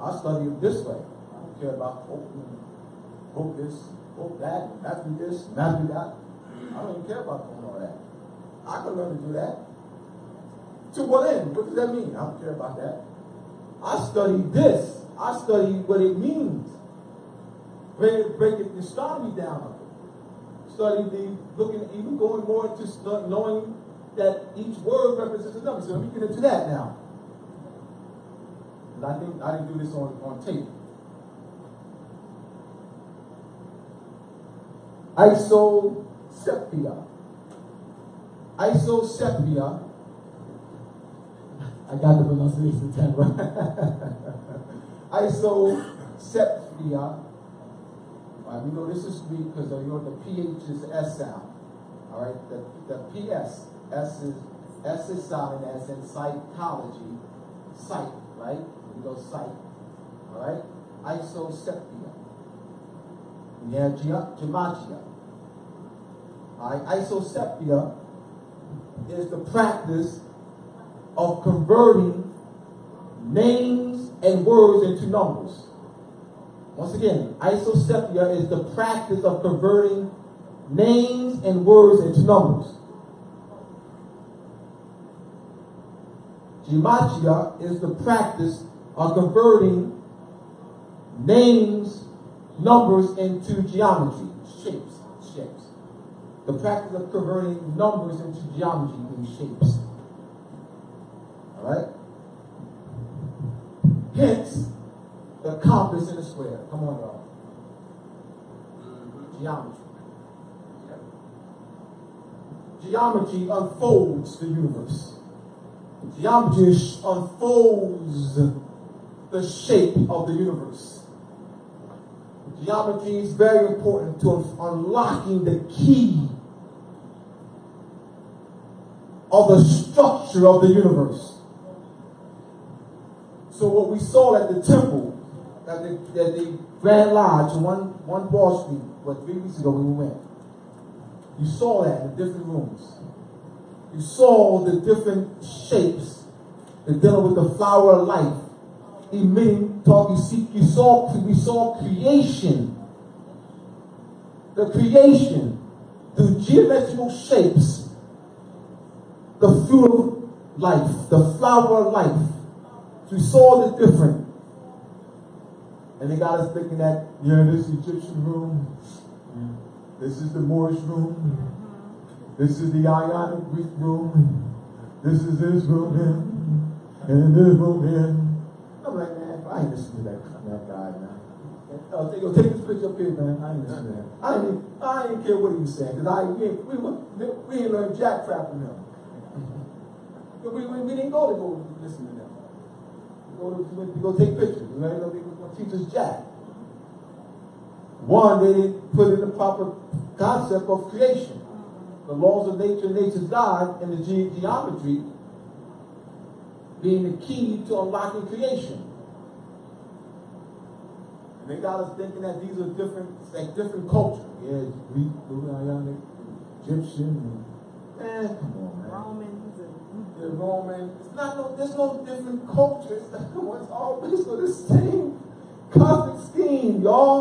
I study it this way. I don't care about quote this, quote that, Matthew this, Matthew that. I don't even care about doing all that. I can learn to do that. To what end? What does that mean? I don't care about that. I study this. I study what it means. Break the astronomy down. Study even going more into knowing that each word represents a number. So let me get into that now. And I think I didn't do this on tape. Isoceptia. Isosepia. I got the pronunciation down right. Isosepia. We know this is Greek because the PH is the S sound. All right, the PS, S is silent as in psychology, psych, right? We go psych. All right, isosepia. We have gematia. All right, isosepia is the practice of converting names and words into numbers. Once again, isosepia is the practice of converting names and words into numbers. Gematria is the practice of converting names, numbers into geometry, shapes. The practice of converting numbers into geometry and shapes. All right? Hence, the compass in a square. Come on, y'all. Geometry. Geometry unfolds the universe. Geometry unfolds the shape of the universe. Geometry is very important to unlocking the key of the structure of the universe. So what we saw at the temple, at the Grand Lodge, one Wall Street, 3 weeks ago when we went, you saw that in the different rooms. You saw the different shapes, the dealing with the flower of life, emitting, talk. We saw creation. The creation through geometrical shapes, the fruit of life, the flower of life. So we saw the different. And they got us thinking that, this Egyptian room, this is the Moorish room, this is the Ionic Greek room, this is this room here, and this room here. I'm like, man, I ain't listening to that guy, man. Take this picture up here, man. I ain't listening to that. I didn't care what he was saying, because we ain't learned jack crap from him. We didn't go listen to them. We go take pictures. They going to teach us jack. One, they didn't put in the proper concept of creation. The laws of nature, nature's God, and the geometry being the key to unlocking creation. And they got us thinking that these are different cultures. Yeah, it's Greek, Ionic, Egyptian, man, come on, man. Romans. The Roman. There's no different cultures. It's all based on the same cosmic scheme, y'all.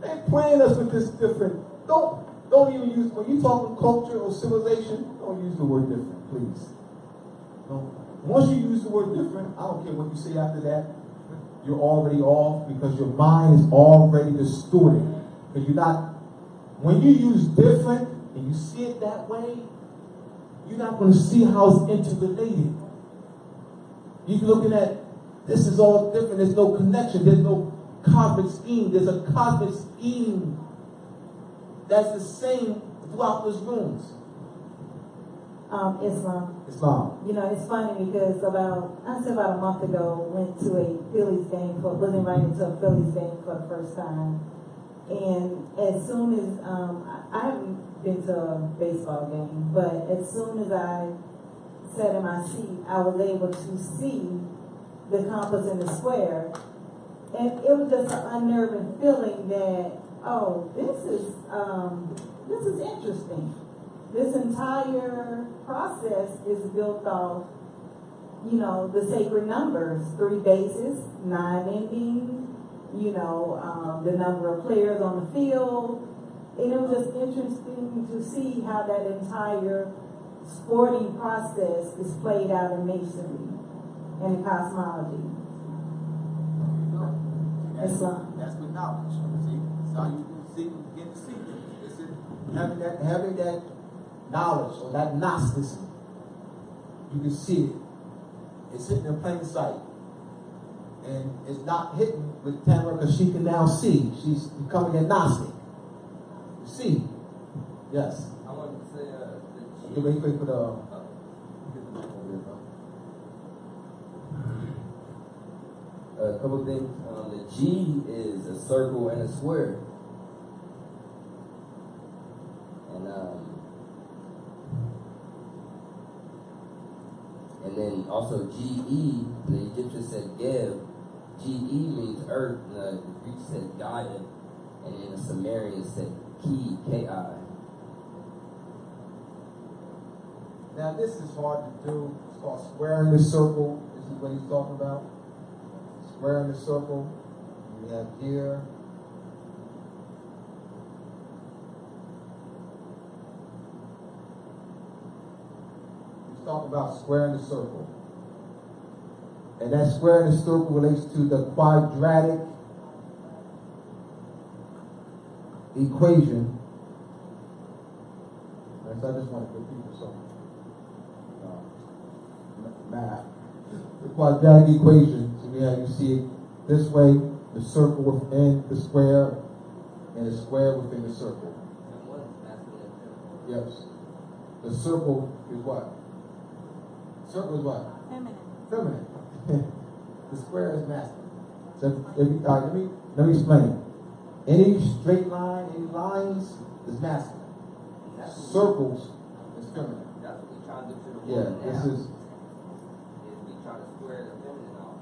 They ain't playing us with this different. Don't even use, when you talking culture or civilization, don't use the word different, please. Once you use the word different, I don't care what you say after that, you're already off because your mind is already distorted. Because when you use different and you see it that way, you're not going to see how it's interrelated. You're looking at, this is all different, there's no connection, there's no cosmic scheme. There's a cosmic scheme that's the same throughout those rooms. Islam. Islam. It's funny because about a month ago, went to a Phillies game, was invited to a Phillies game for the first time. And as soon as, I haven't been to a baseball game, but as soon as I sat in my seat, I was able to see the compass in the square. And it was just an unnerving feeling that, this is interesting. This entire process is built off, the sacred numbers, 3 bases, 9 endings, the number of players on the field. And it was just interesting to see how that entire sporting process is played out in masonry and in cosmology. Islam. That's with knowledge. See, so you get to see it. Having that knowledge or that Gnosticism, you can see it. It's hidden in plain sight. And it's not hidden with Tamara because she can now see. She's becoming agnostic. You see? Yes. I wanted to say the You wait for the. A couple things. The G is a circle and a square. And then also GE, the Egyptians said Geb. GE means earth, the Greeks said Gaia, and then the Sumerians said Ki, K-I. Now this is hard to do. It's called squaring the circle. This is what he's talking about. Squaring the circle. We have here. He's talking about squaring the circle. And that squaring the circle relates to the quadratic equation. So I just want to give people some math. The quadratic equation. So you see it this way: the circle within the square, and the square within the circle. Yes. The circle is what? Circle is what? Feminine. Feminine. The square is masculine. So let me explain. Any straight line, any lines is masculine. Circles is feminine. That's what we try to do to the Yeah, woman this now. is. We try to square the feminine off.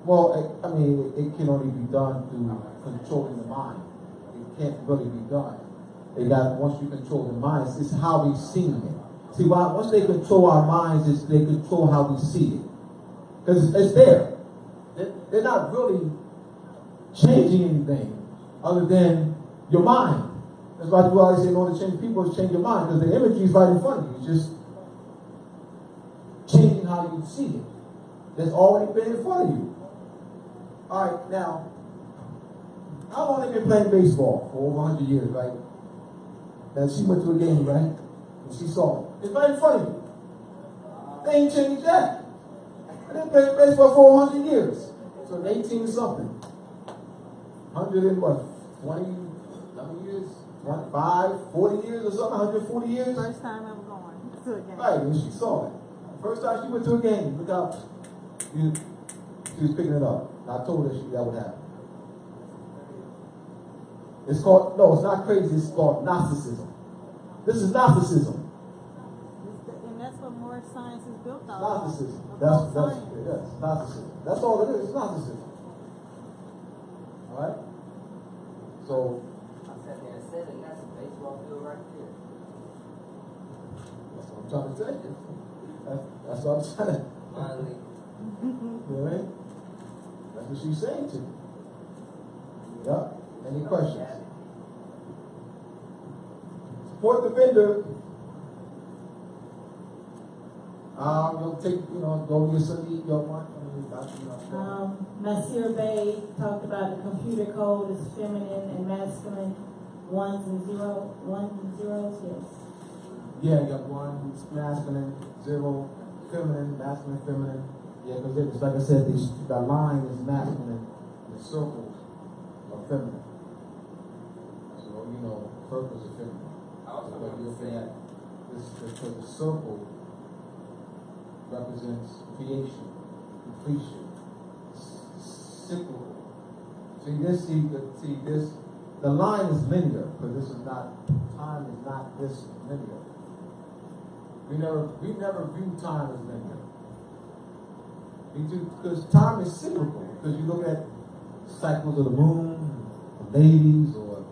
Well, it can only be done through controlling the mind. It can't really be done. Once you control the minds, it's how we see it. See, once they control our minds, they control how we see it. Because it's there. They're not really changing anything other than your mind. That's why people always say in order to change people is change your mind, because the imagery is right in front of you. It's just changing how you see it. That's already been in front of you. All right, now, how long have you been playing baseball? For over 100 years, right? Now, she went to a game, right? And she saw it. It's right in front of you. They ain't changed that. They've been playing baseball for 100 years. So 18 something. 100 and what? 20, how many years? 25, 40 years or something? 140 years? First time ever going to a game. Right, and she saw it. First time she went to a game, look out. She was picking it up. I told her that would happen. It's called, no, it's not crazy, it's called Gnosticism. This is Gnosticism. And that's what Moorish science is built on. Gnosticism. That's Gnosticism. That's all it is. It's Gnosticism. All right. So. I sat there and said, and that's a baseball field right there. That's what I'm trying to tell you. That's what I'm saying. Finally. You know what I mean? That's what she's saying to you. Yeah. Any questions? Support the vendor. You'll take, go to your Sunday, eat your lunch. Nasir Bey talked about the computer code is feminine and masculine, ones and zeros, yes. Yeah, you got one masculine, zero feminine, masculine, feminine. Yeah, because it's like I said, the line is masculine, the circles are feminine. So, purpose is feminine. So what you're looking at is because the circle represents creation, completion, cyclical. The line is linear, because time is not this linear. We never view time as linear. We do, because time is cyclical. Because you look at cycles of the moon, or ladies, or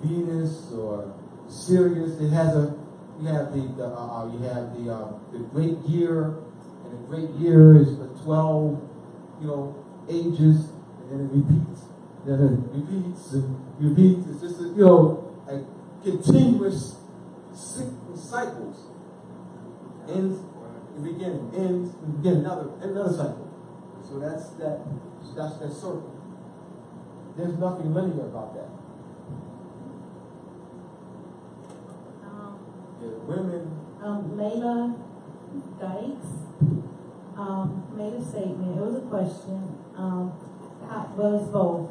Venus, or Sirius. It has you have the great year, and the great year is the 12, ages, and then it repeats. Then it repeats and repeats. It's just a continuous cycles. Ends in the beginning, ends in the beginning, another cycle. So that's that circle. There's nothing linear about that. Women. Layla Dykes made a statement. It was a question. It's both.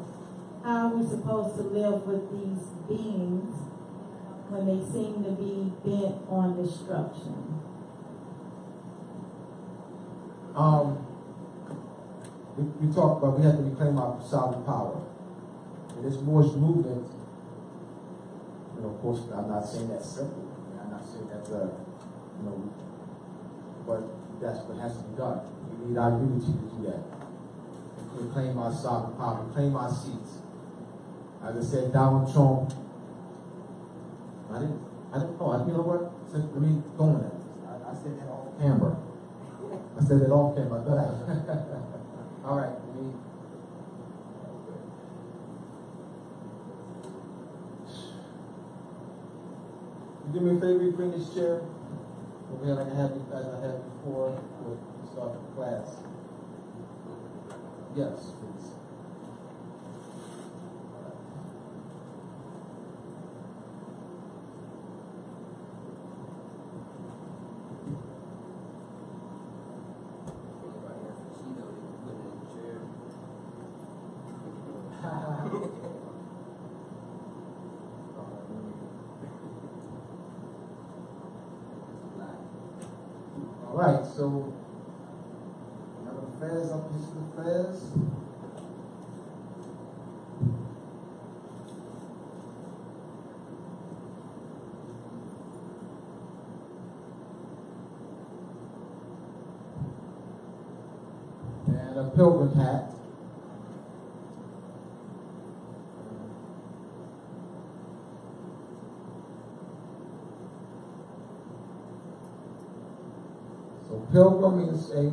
How are we supposed to live with these beings when they seem to be bent on destruction? We talked about we have to reclaim our sovereign power. And this Moorish movement, you know, of course, I'm not saying that's simple. I'm not saying that's you know, but that's what has to be done. We need our unity to do that. Reclaim our sovereign power, reclaim our seats. As I said, Donald Trump. I didn't know. You know what? Let me go on that. I said that off camera. I said that off camera. I thought all right. You do me a favor, you bring this chair over here like I had before we start the class. Yes, please. Alright, so another fez up here to the fez. And a pilgrim hat. So pilgrim is a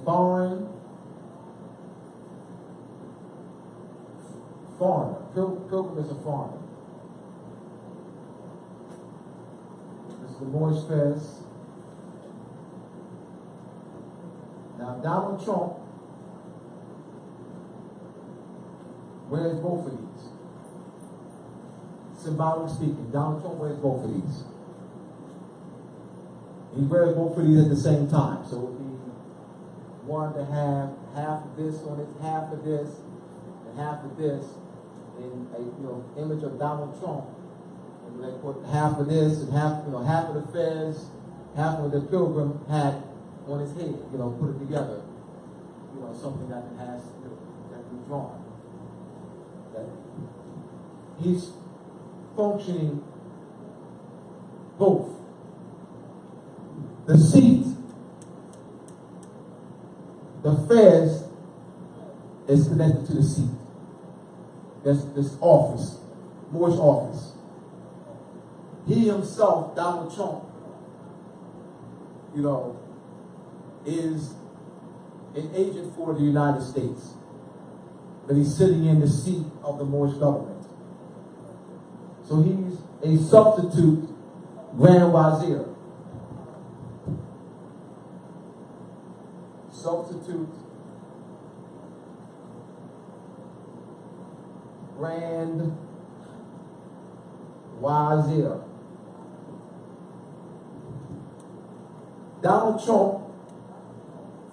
foreigner. Pilgrim is a foreigner. This is the Moorish fez. Now Donald Trump wears both of these. Symbolically speaking, Donald Trump wears both of these. He wears both of these at the same time. So it would be one to have half of this on it, half of this, and half of this, in a image of Donald Trump. And they put half of this and half of the fez, half of the pilgrim hat on his head. Put it together. Something that has that can be drawn. Okay. He's functioning both. The seat, the fez is connected to the seat. There's this office, Moorish office. He himself, Donald Trump, is an agent for the United States. But he's sitting in the seat of the Moorish government. So he's a substitute Grand Wazir. Substitute Grand Wazir. Donald Trump,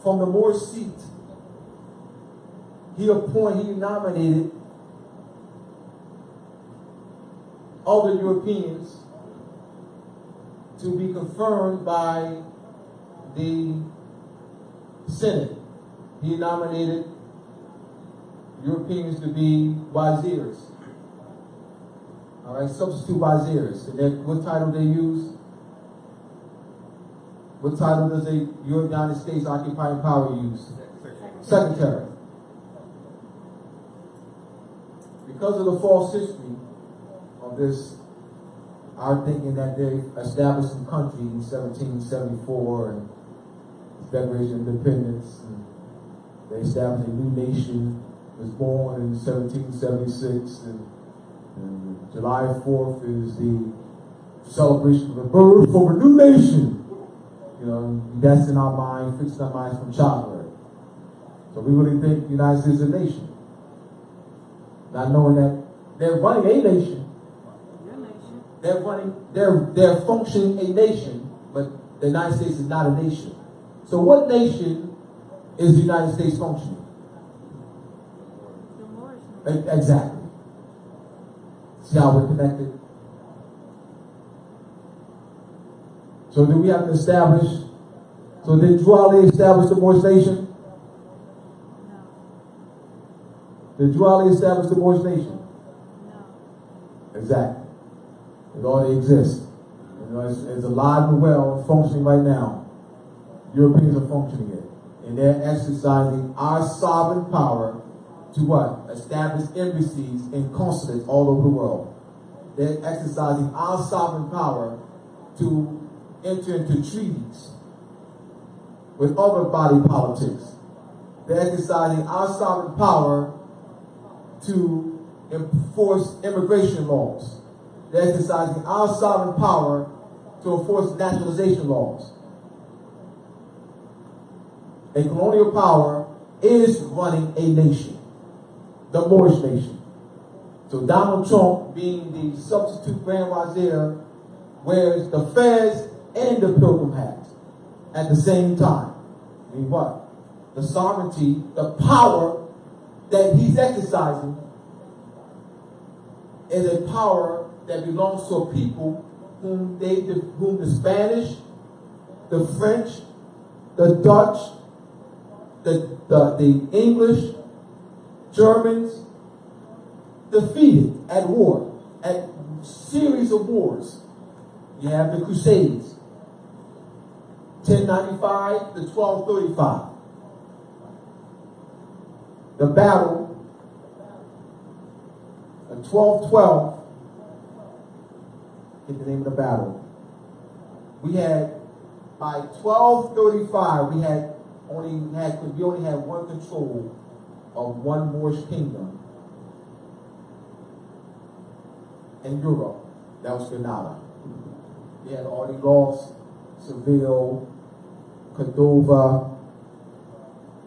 from the Moorish seat, he nominated other Europeans to be confirmed by the Senate. He nominated Europeans to be wazirs. All right, substitute wazirs. And then what title they use? What title does the United States occupying power use? Secretary. Because of the false history of this, our thinking that they established some country in 1774 and Declaration of Independence, and they established a new nation, was born in 1776, and July 4th is the celebration of the birth of a new nation. That's in our mind, fixed in our minds from childhood. So we really think the United States is a nation. Not knowing that they're running a nation. They're functioning a nation, but the United States is not a nation. So what nation is the United States functioning? The Moorish. Exactly. See how we're connected? So do we have to establish? So did Drew Ali establish the Moorish nation? Did Drew Ali establish the Moorish nation? No. Exactly. It already exists. You know, it's alive and well, functioning right now. Europeans are functioning it. And they're exercising our sovereign power to what? Establish embassies and consulates all over the world. They're exercising our sovereign power to enter into treaties with other body politics. They're exercising our sovereign power to enforce immigration laws. They're exercising our sovereign power to enforce naturalization laws. A colonial power is running a nation, the Moorish nation. So Donald Trump, being the substitute Grand Wazir, wears the fez and the pilgrim hat at the same time. I mean what? The sovereignty, the power that he's exercising is a power that belongs to a people whom the Spanish, the French, the Dutch, the English, Germans defeated at war, at series of wars. You have the Crusades, 1095 to 1235. The battle in 1212, get the name of the battle. We had, by 1235, we only had one control of one Moorish kingdom in Europe. That was Granada. We had already lost Seville, Cordova,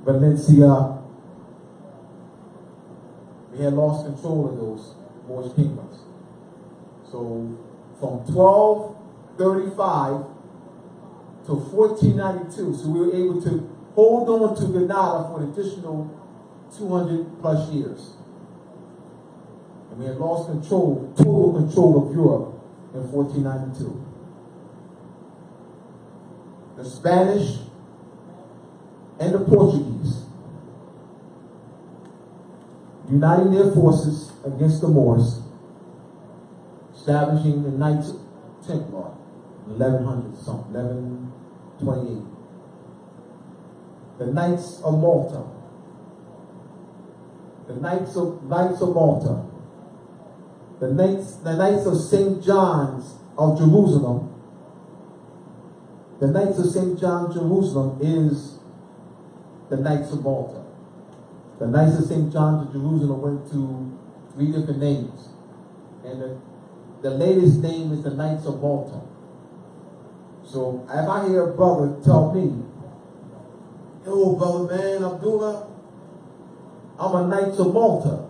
Valencia. We had lost control of those Moorish kingdoms. So from 1235 to 1492, so we were able to hold on to Granada for an additional 200 plus years. And we had lost control, total control of Europe in 1492. The Spanish and the Portuguese uniting their forces against the Moors, establishing the Knights Templar in 1100 something, 1128. The Knights of Malta, the Knights of Malta, the Knights of St. John's of Jerusalem. The Knights of St. John Jerusalem is the Knights of Malta. The Knights of St. John of Jerusalem went to 3 different names. And the latest name is the Knights of Malta. So if I hear a brother tell me, yo, brother, man, Abdullah, I'm a Knights of Malta.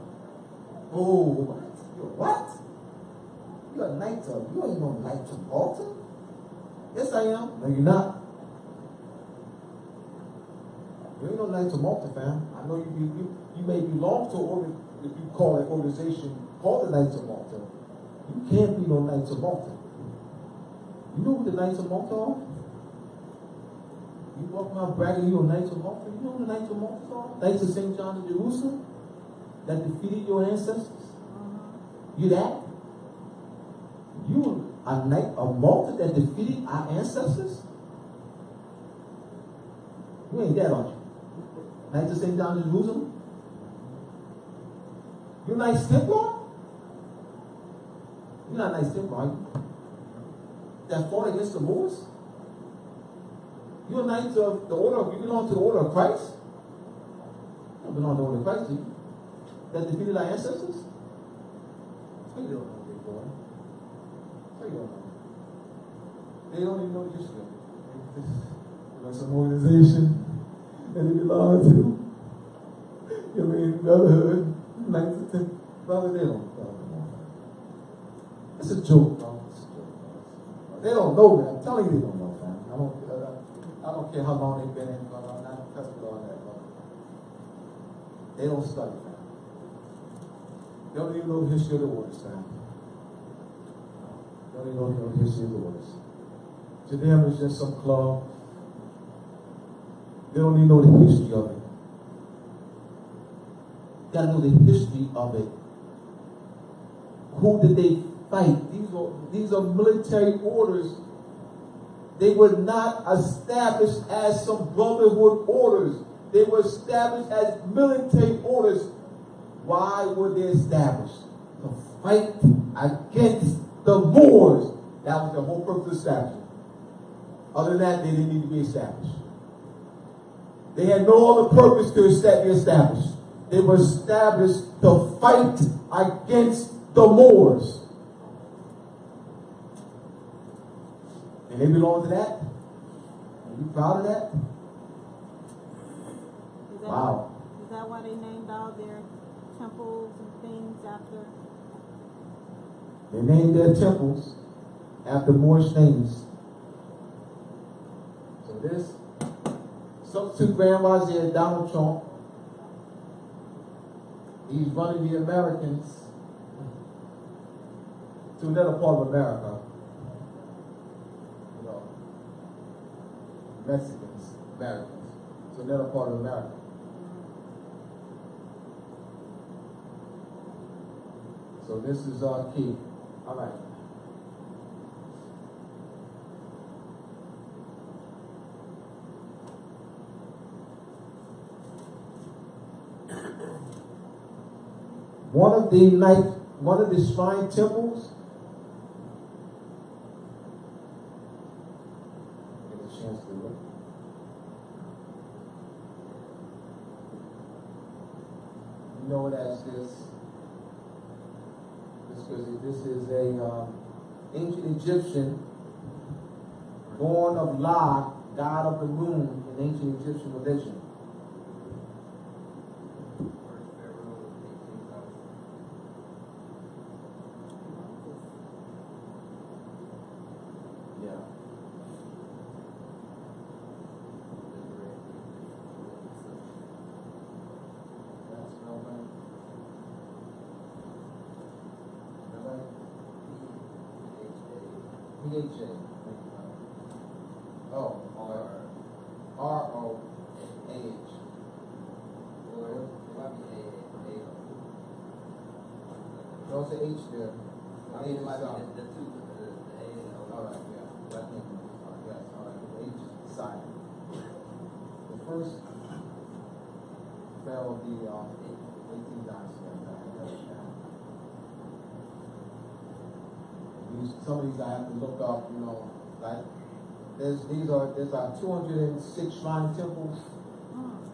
Oh, what? You're a Knight of, you ain't no Knights of Malta? Yes, I am. No, you're not. You ain't no Knights of Malta, fam. I know you may belong to if you call an organization called the Knights of Malta. You can't be no Knights of Malta. You know who the Knights of Malta are? You walk around bragging you're Knights of Malta. You know who the Knights of Malta are? Knights of St. John of Jerusalem that defeated your ancestors. You that? You a Knight of Malta that defeated our ancestors? You ain't that, aren't you? Knights of St. John of Jerusalem? You Knights Templar? You're not Knights Templar, are you? That fought against the Moors? You're Knights of the order, you belong to the order of Christ? You don't belong to the order of Christ, do you? That defeated our ancestors? So you don't know, big boy. So you don't know. They don't even know history. There's some organization that they belong to. You mean brotherhood, Knights of Templar. Brother, they don't know. It's a joke, bro. It's a joke, bro. They don't know that. I'm telling you they don't know, fam. I don't care how long they've been in, but I'm not impressed with all that, bro. They don't study, fam. They don't even know the history of the orders, fam. They don't even know the history of the orders. To them, it's just some club. They don't even know the history of it. Got to know the history of it. Who did they fight? These are military orders. They were not established as some brotherhood orders. They were established as military orders. Why were they established? To fight against the Moors. That was the whole purpose of establishment. Other than that, they didn't need to be established. They had no other purpose to be established. They were established to fight against the Moors. And they belong to that? Are you proud of that? Wow. Is that why they named all their temples and things after? They named their temples after Moorish names. So this substitute Grand Wazir Donald Trump, he's running the Americans to another part of America. You know, Mexicans, Americans, to another part of America. So this is our key. All right. One of the shrine temples. Get a chance to look. You know it as this. This is a ancient Egyptian, born of La, god of the moon, in ancient Egyptian religion. Yeah. That's well done. PHA. Oh, R-O-A-H. No, it's an H there. I mean, it might be the two, the A and O. All right, yeah. Yes, all right. The H is silent. The first pharaoh of the 18th dynasty. Some of these I have to look up, you know, like there's 206 shrine temples.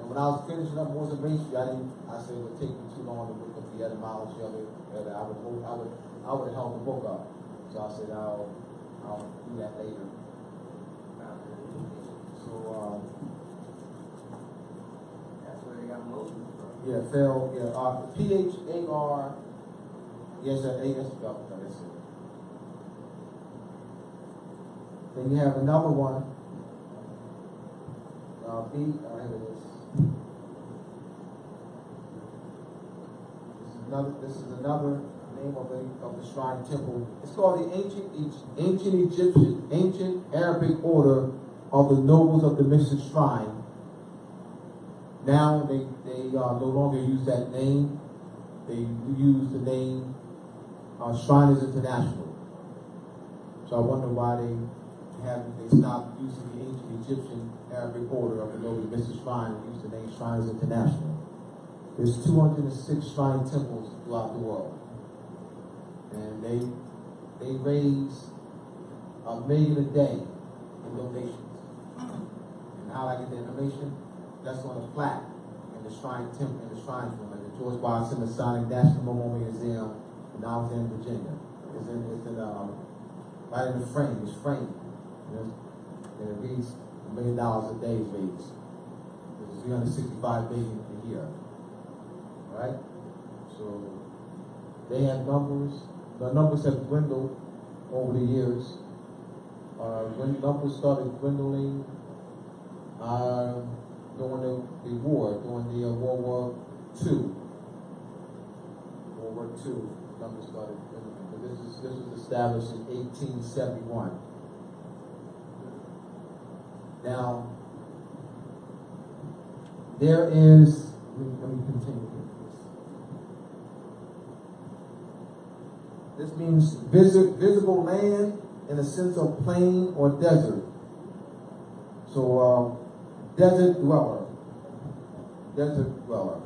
And when I was finishing up Moors and Main Street, I said it would take me too long to look up the etymology of it. And I would have held the book up. So I said I'll do that later. So That's where they got Moses from. yeah, Pharaoh, yeah, P-H-A-R, yes, A-S, that's it. Then you have another one. Here it is. This is another name of the shrine temple. It's called the ancient Arabic order of the nobles of the mystic shrine. Now they no longer use that name. They use the name Shriners International. So I wonder why they stopped using the ancient Egyptian Arabic order of the noble mystic shrine and used the name Shriners International. There's 206 shrine temples throughout the world. And they raise $1 million a day in donations. And how I get the information? That's on a plaque in the shrine temple, in the shrine room at the George Washington Masonic National Memorial Museum in Alexandria, Virginia. It's right in the frame. It's framed. And it reads $1 million a day is raised. It's $365 billion a year. All right? So they have numbers. The numbers have dwindled over the years. When numbers started dwindling during the war, during the World War II. World War II, numbers started dwindling. But this was established in 1871. Now, there is, let me continue with this. This means visible land in the sense of plain or desert. So, desert dweller. Desert dweller.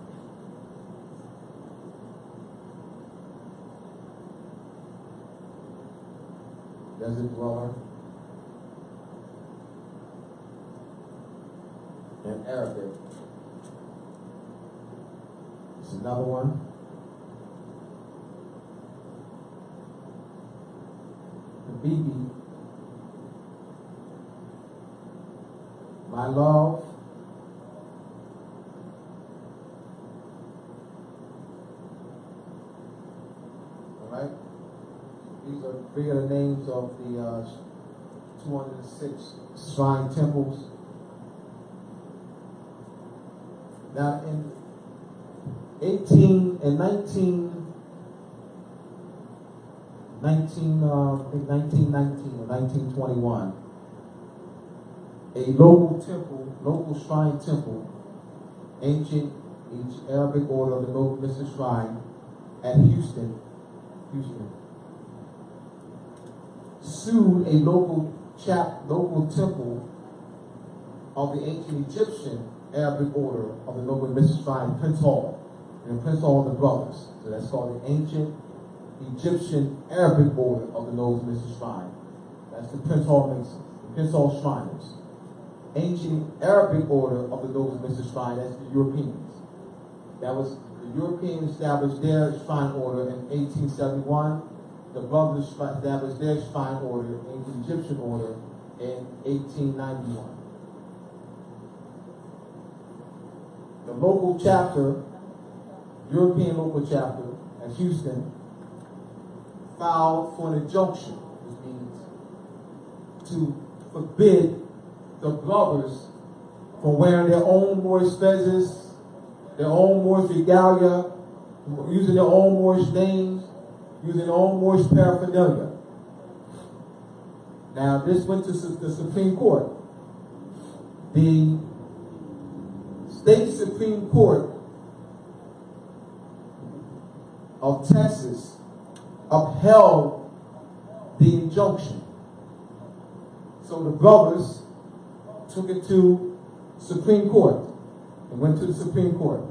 Desert dweller. In Arabic. It's another one. The Bibi. My love. Alright? These are three of the names of the 206 shrine temples. Now in 1919 or 1921, a local shrine temple, ancient Arabic order of the Noble Mystic Shrine at Houston, sued a local temple of the ancient Egyptian Arabic order of the Noble Mystic Shrine, Prince Hall, and Prince Hall the brothers. So that's called the ancient Egyptian Arabic order of the Noble Mystic Shrine. That's the Prince Hall Masons, the Prince Hall Shriners. Ancient Arabic order of the Noble Mystic Shrine, that's the Europeans. That was the Europeans established their shrine order in 1871. The brothers established their shrine order, ancient Egyptian order, in 1891. The local chapter, European local chapter at Houston, filed for an injunction, which means to forbid the brothers from wearing their own Moorish fezzes, their own Moorish regalia, using their own Moorish names, using their own Moorish paraphernalia. Now, this went to the Supreme Court. The State Supreme Court of Texas upheld the injunction. So the brothers took it to Supreme Court and went to the Supreme Court.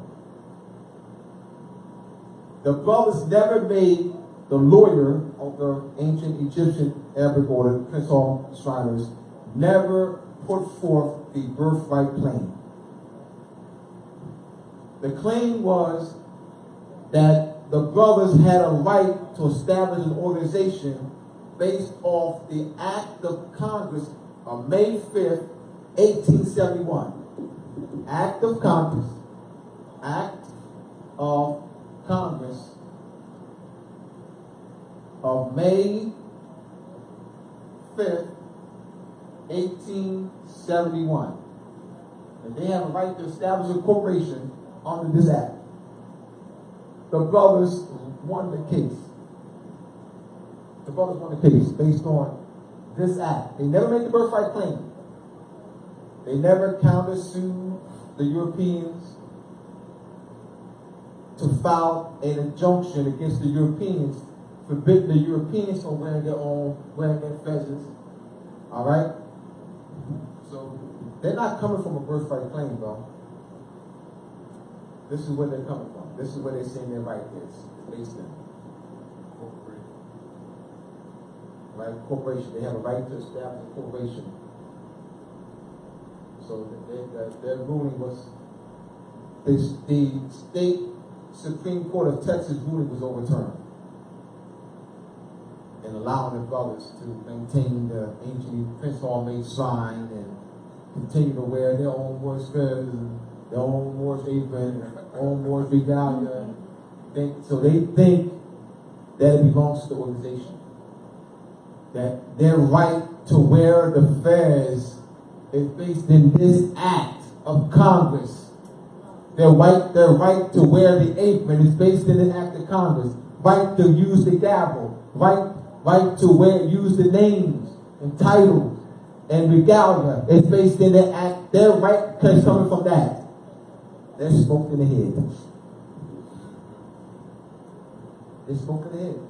The brothers never made the lawyer of the ancient Egyptian Arabic order, Prince Hall Shriners, never put forth the birthright claim. The claim was that the brothers had a right to establish an organization based off the Act of Congress of May 5th, 1871. Act of Congress of May 5th, 1871. And they have a right to establish a corporation under this act. The brothers won the case. The brothers won the case based on this act. They never made the birthright claim. They never countersued the Europeans to file an injunction against the Europeans, forbidding the Europeans from wearing their fezzes. All right? So they're not coming from a birthright claim, bro. This is where they're coming from. This is where they're saying their right is based in. Right? Corporation. They have a right to establish a corporation. So their ruling was, the state Supreme Court of Texas ruling was overturned, and allowing the brothers to maintain the ancient Prince Hall made shrine and continue to wear their own Moorish feathers and their own Moorish apron, their own Moorish regalia. So they think that it belongs to the organization. That their right to wear the fez is based in this act of Congress. Their right to wear the apron is based in the act of Congress. Right to use the gavel. Right to use the names and titles and regalia is based in their act. Their right is coming from that. They're smoked in the head. They're smoked in the head.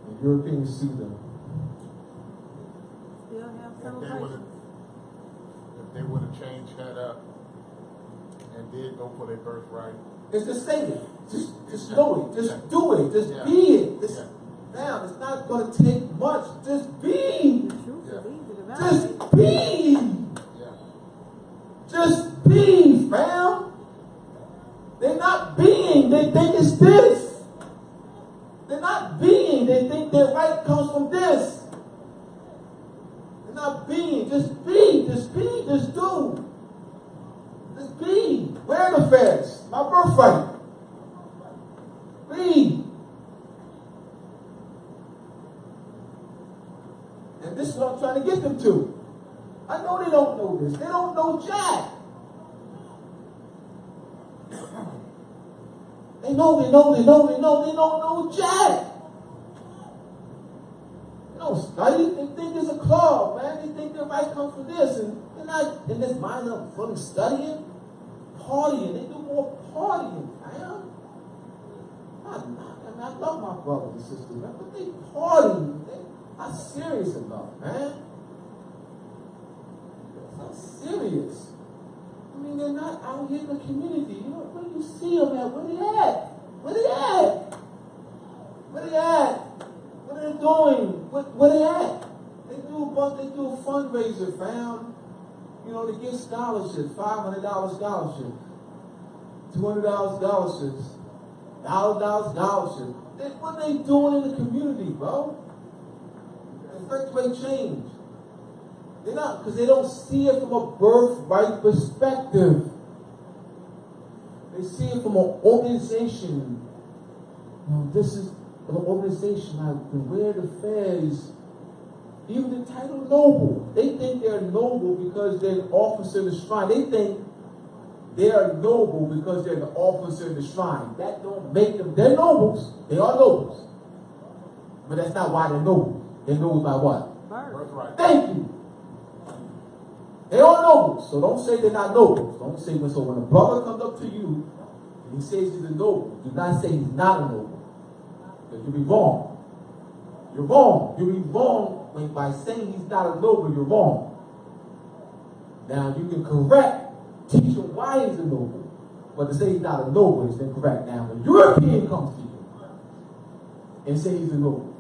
The Europeans sue them. Still have If celebration. they would have changed that up and did go for their birthright. It's just say it. Just know it. Just do it. Just be it. Just, Now, it's not going to take much. Just be. The truth is easy to Just validate. be. Just be, fam. They're not being. They think it's this. They're not being. They think their right comes from this. They're not being. Just be. Just be. Just do. Just be. Wear the fez. My birthright. Be. And this is what I'm trying to get them to. I know they don't know this. They don't know Jack. They don't know Jack. They don't study. They think it's a club, man. They think their right comes from this. And they're not in this mind of fully studying, partying. They do more partying, man. I love my brothers and sisters, man, but they party. They're not serious enough, man. Not serious. I mean, they're not out here in the community. You know, where do you see them at? Where they at? Where they at? Where they at? What are they doing? Where they at? They do a fundraiser, fam. You know, to give scholarships, $500 scholarship, $200 scholarships, $1,000 scholarship. What are they doing in the community, bro? Effectuate change. They're not, because they don't see it from a birthright perspective. They see it from an organization. You know, this is an organization. I can wear the fez. Even the title noble. They think they're noble because they're an officer in the shrine. They think they are noble because they're an officer in the shrine. That don't make them. They're nobles. They are nobles. But that's not why they're nobles. They're nobles by what? Birthright. Thank you. They are nobles, so don't say they're not nobles. Don't say so when a brother comes up to you and he says he's a noble, do not say he's not a noble. Because you'll be wrong. You're wrong. You'll be wrong when by saying he's not a noble, you're wrong. Now you can teach him why he's a noble. But to say he's not a noble is incorrect. Now when a European comes to you and say he's a noble,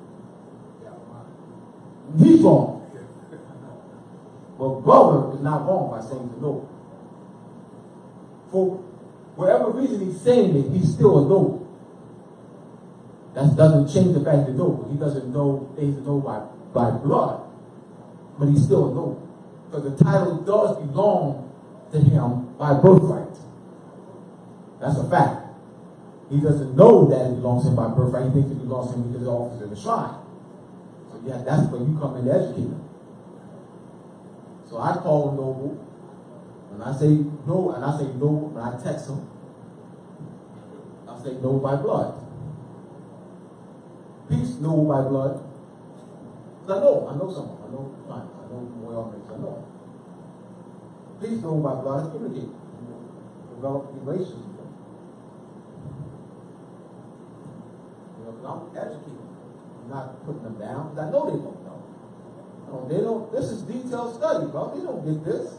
he's wrong. But brother is not wrong by saying he's a noble. For whatever reason he's saying it, he's still a noble. That doesn't change the fact he's a noble. He doesn't know that he's a noble by blood. But he's still a noble. Because the title does belong to him by birthright. That's a fact. He doesn't know that it belongs to him by birthright. He thinks it belongs to him because he's an officer in the shrine. So yeah, that's where you come in to educate him. So I call him noble. When I say no, and I say no when I text him, I say no by blood. Peace, no by blood. Because I know someone. I know more y'all makes. I know. Peace, no by blood. Communicate. Develop relations with them. You know, because I'm educating. I'm not putting them down because I know they don't know. They don't. This is detailed study, bro. They don't get this.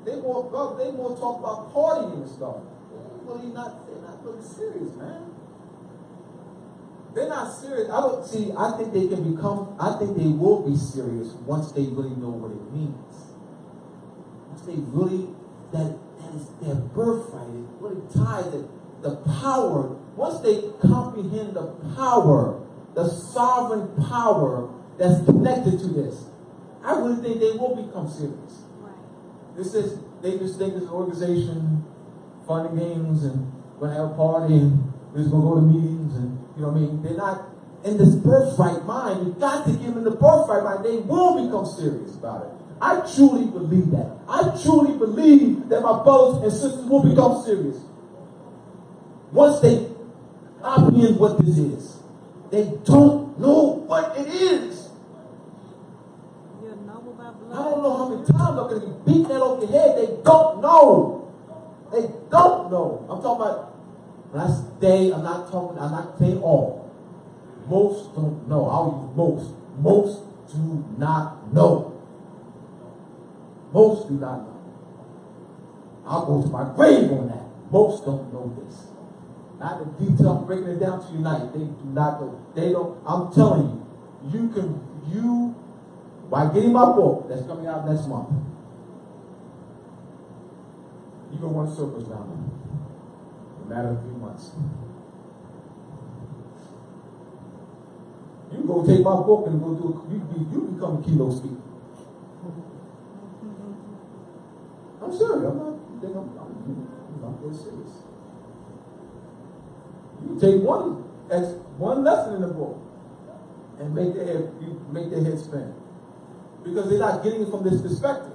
They more talk about partying and stuff. They're not really serious, man. They're not serious. I think they can become. I think they will be serious once they really know what it means. Once they really that is their birthright. It really ties the power. Once they comprehend the power, the sovereign power that's connected to this, I really think they will become serious. Right. They just think it's an organization, fun and games, and we're gonna have a party, and we're just gonna go to meetings, and you know what I mean? They're not in this birthright mind. You've got to give them the birthright mind. They will become serious about it. I truly believe that. I truly believe that my brothers and sisters will become serious once they comprehend what this is. They don't know what it is. spending time looking at you, beating that over your head. They don't know. They don't know. I'm talking about, when I say I'm not saying all. Most don't know. I'll use most. Most do not know. Most do not know. I'll go to my grave on that. Most don't know this. Not the detail, I'm breaking it down to you tonight. They do not know. They don't, I'm telling you, by getting my book that's coming out next month, you can run circles down there. In a matter of 3 months. You can go take my book and go do you become a keynote speaker. I'm serious. I'm dead serious. You take one lesson in the book and make their head spin. Because they're not getting it from this perspective.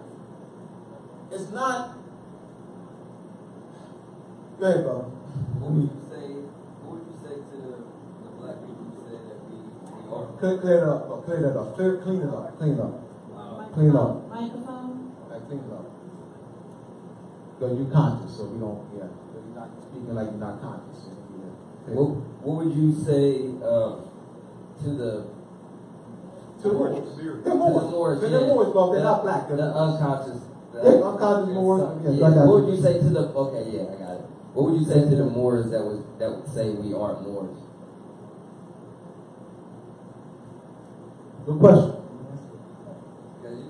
It's not. Go ahead, brother. What would you say to the black people who say that we are? Clean it up. Clean it up. Clean it up. Clean it up. Clean it up. Microphone? Clean it up. Because you're conscious, so we don't, yeah. So you're not speaking like you're not conscious. So, yeah. What would you say to the Moors? They're Moors, They're Moors, but they're not black. The unconscious. They're unconscious Moors. What would you say to the? Okay, yeah, I got it. What would you say to the Moors that would say we aren't Moors? Good question.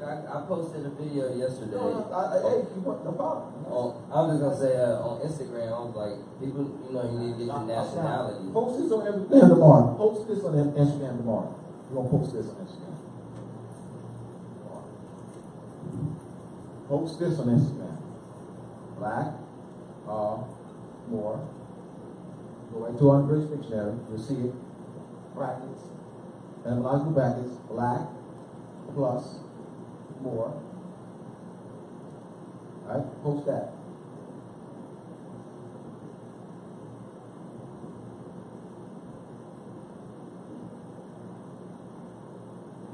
I posted a video yesterday. Hey, you want the problem? I was just gonna say on Instagram, I was like, people, you need to get your nationality. Post this on Instagram tomorrow. Post this on Instagram tomorrow. We're gonna post this on Instagram. Post this on Instagram. Black, more. Go right to our British dictionary. You'll see it. Brackets. Etymological brackets. Black plus more. Alright, post that.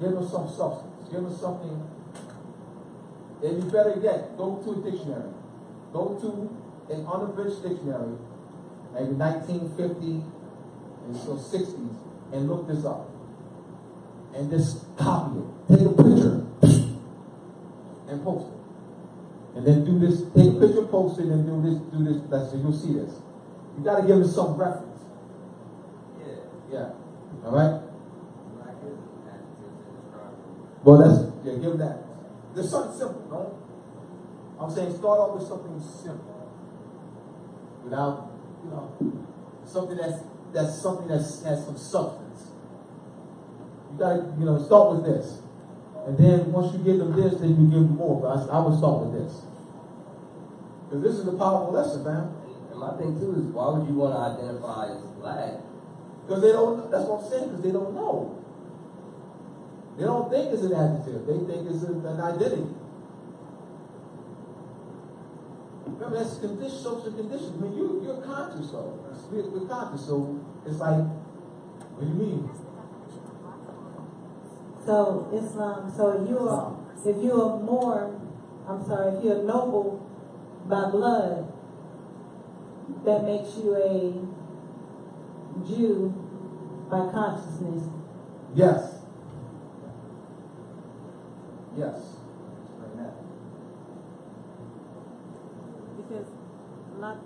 Give us some substance. Give us something. And you better yet, go to a dictionary. Go to an unabridged dictionary, maybe 1950 and so 60s, and look this up. And just copy it. Take a picture and post it. And then do this, take a picture, post it, and do this, let's see, you'll see this. You gotta give us some reference. Yeah. Alright? Well, give that. There's something simple, no? I'm saying start off with something simple. Without, something that's something that has some substance. You gotta, start with this. And then once you give them this, then you give them more. But I would start with this. Because this is a powerful lesson, man. And my thing too is, why would you want to identify as black? Because they don't, that's what I'm saying, because they don't know. They don't think it's an adjective. They think it's an identity. Remember, that's condition, social condition. I mean, you're conscious, though. We're conscious, so it's like, what do you mean? So Islam. So if you're more, if you're noble by blood, that makes you a Jew by consciousness. Yes. Yes. Explain that. Because a lot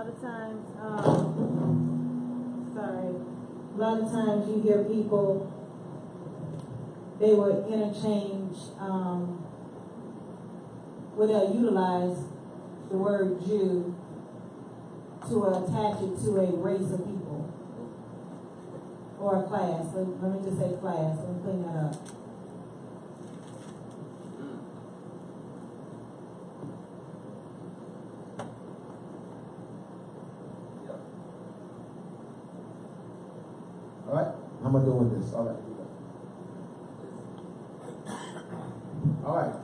of times, a lot of times you hear people, they will interchange, they'll utilize the word Jew to attach it to a race of people or a class. Let me just say class. Let me clean that up. All right? How am I doing with this? All right. All right.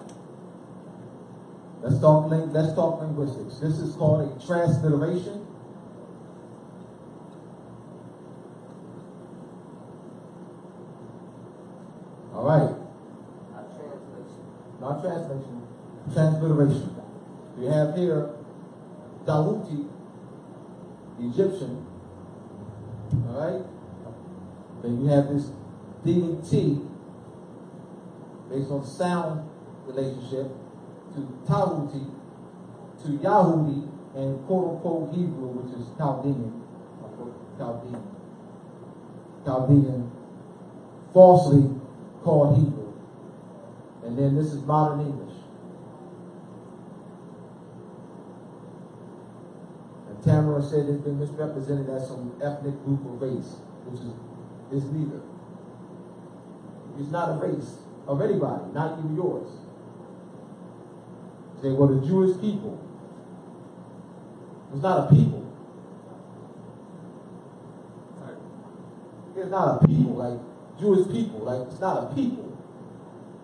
Let's talk linguistics. This is called a transliteration. All right. Not translation. Not translation. Transliteration. We have here Tahuti, Egyptian. All right. Then you have this D&T based on sound relationship to Tahuti, to Yahudi, and quote-unquote Hebrew, which is Chaldean, falsely called Hebrew. And then this is modern English. And Tamara said it's been misrepresented as some ethnic group or race, which is neither. It's not a race of anybody, not even yours. Say, well, the Jewish people. It's not a people. It's not a people, like Jewish people. Like, it's not a people.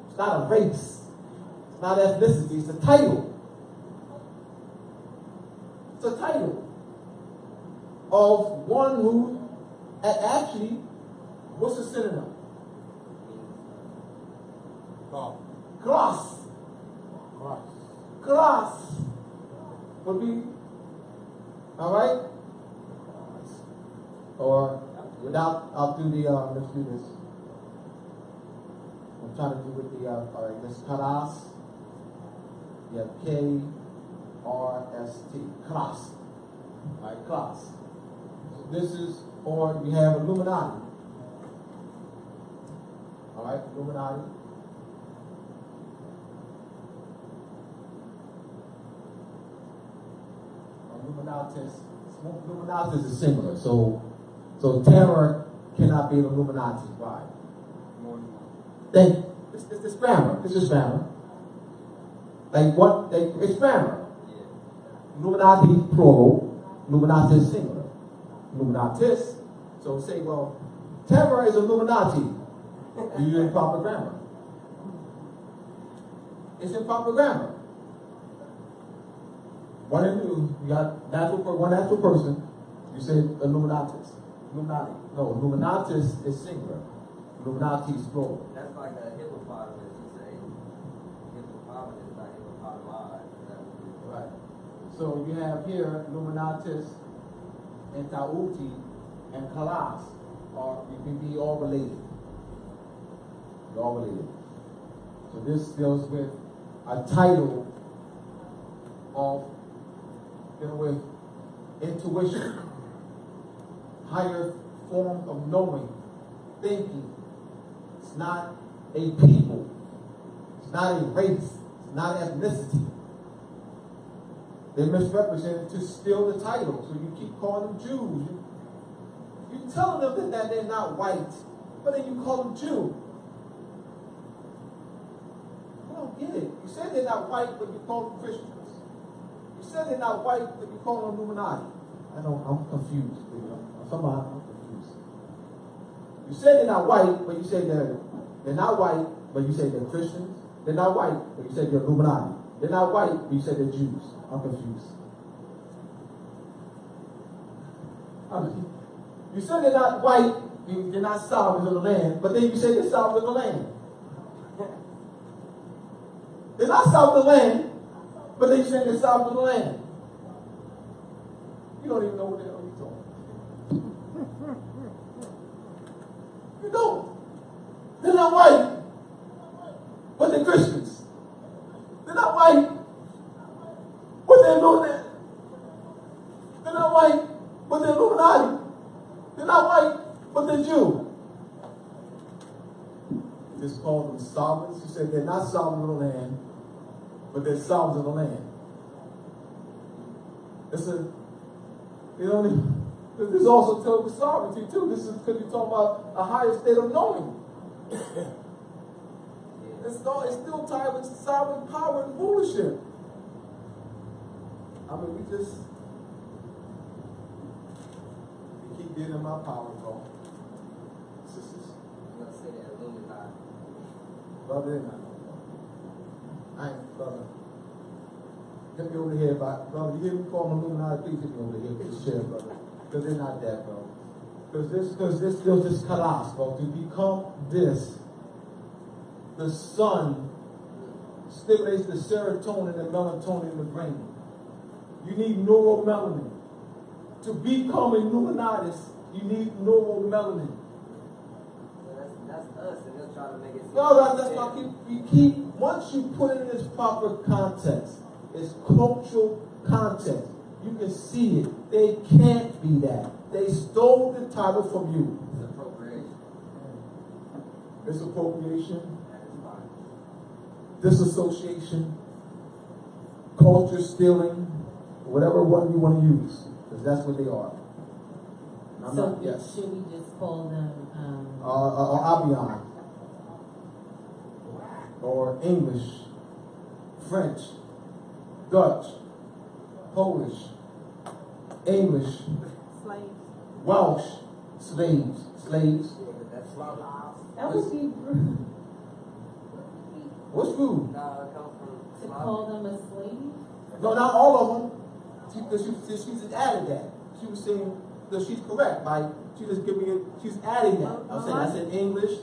It's not a race. It's not ethnicity. It's a title. It's a title of one who actually, what's the synonym? Cross. Cross would be, all right? Or without, I'll do the, let's do this. I'm trying to do with the, all right, this Karas. You have K-R-S-T, class. All right, class. So this is, or we have Illuminati. All right, Illuminati. Illuminatis is similar. So terror cannot be an Illuminati. Why? It's grammar. It's just grammar. Like what? It's grammar. Illuminati plural. Illuminatis singular. Illuminatis. So say, well, terror is Illuminati. You in proper grammar. It's in proper grammar. One and two, you got one natural person, you say Illuminatis. Illuminati. No, Illuminatis is singular. Illuminati is plural. That's like a hippopotamus. You say hippopotamus, not hippopotami. Right. So you have here Illuminatis and Tahuti and Kalas. You can be all related. You're all related. So this deals with a title of with intuition, higher form of knowing, thinking. It's not a people. It's not a race. It's not ethnicity. They misrepresent it to steal the title. So you keep calling them Jews. You're telling them that they're not white, but then you call them Jew. I don't get it. You said they're not white, but you call them Christians. You said they're not white, but you call them Illuminati. I know, I'm confused. Somehow I'm confused. You said they're not white, but you say they're not white, but you say they're Christians. They're not white, but you say they're Illuminati. They're not white, but you say they're Jews. I'm confused. You said they're not white, they're not sovereigns of the land, but then you say they're sovereigns of the land. They're not sovereigns of the land, but then you say they're sovereigns of the land. You don't even know what the hell you're talking. You don't. They're not white, but they're Christians. They're not white, but they're Illuminati. They're not white, but they're Illuminati. They're not white, but they're Jew. You just call them sovereigns. You said they're not sovereigns of the land, but they're sovereigns of the land. This is also telling with sovereignty too. This is because you're talking about a higher state of knowing. It's still tied with sovereign power and rulership. I mean, we keep getting my power wrong. Sisters. I'm going to say that Illuminati. Brother, they're not. I ain't, brother. Get me over here, brother. You hear me call them Illuminati? Please get me over here for the chair, brother. Because they're not that, bro. Because this kalas, bro. To become this the sun stimulates the serotonin and melatonin in the brain. You need neuromelanin. To become a pneumonitis, you need neuromelanin. That's us, and they'll try to make it. No, that's why we keep, once you put it in its proper context, its cultural context, you can see it. They can't be that. They stole the title from you. It's appropriation. Misappropriation, disassociation, culture stealing, whatever one you want to use, because that's what they are. I'm So not, yes. should we just call them, Abion, or English, French, Dutch, Polish, English, Slaves. Welsh, slaves. that would be rude What's rude? No, it comes from to call them a slave? No, not all of them. She just added that. She was saying that she's correct. Like she just give me she's adding that. I'm saying I said English,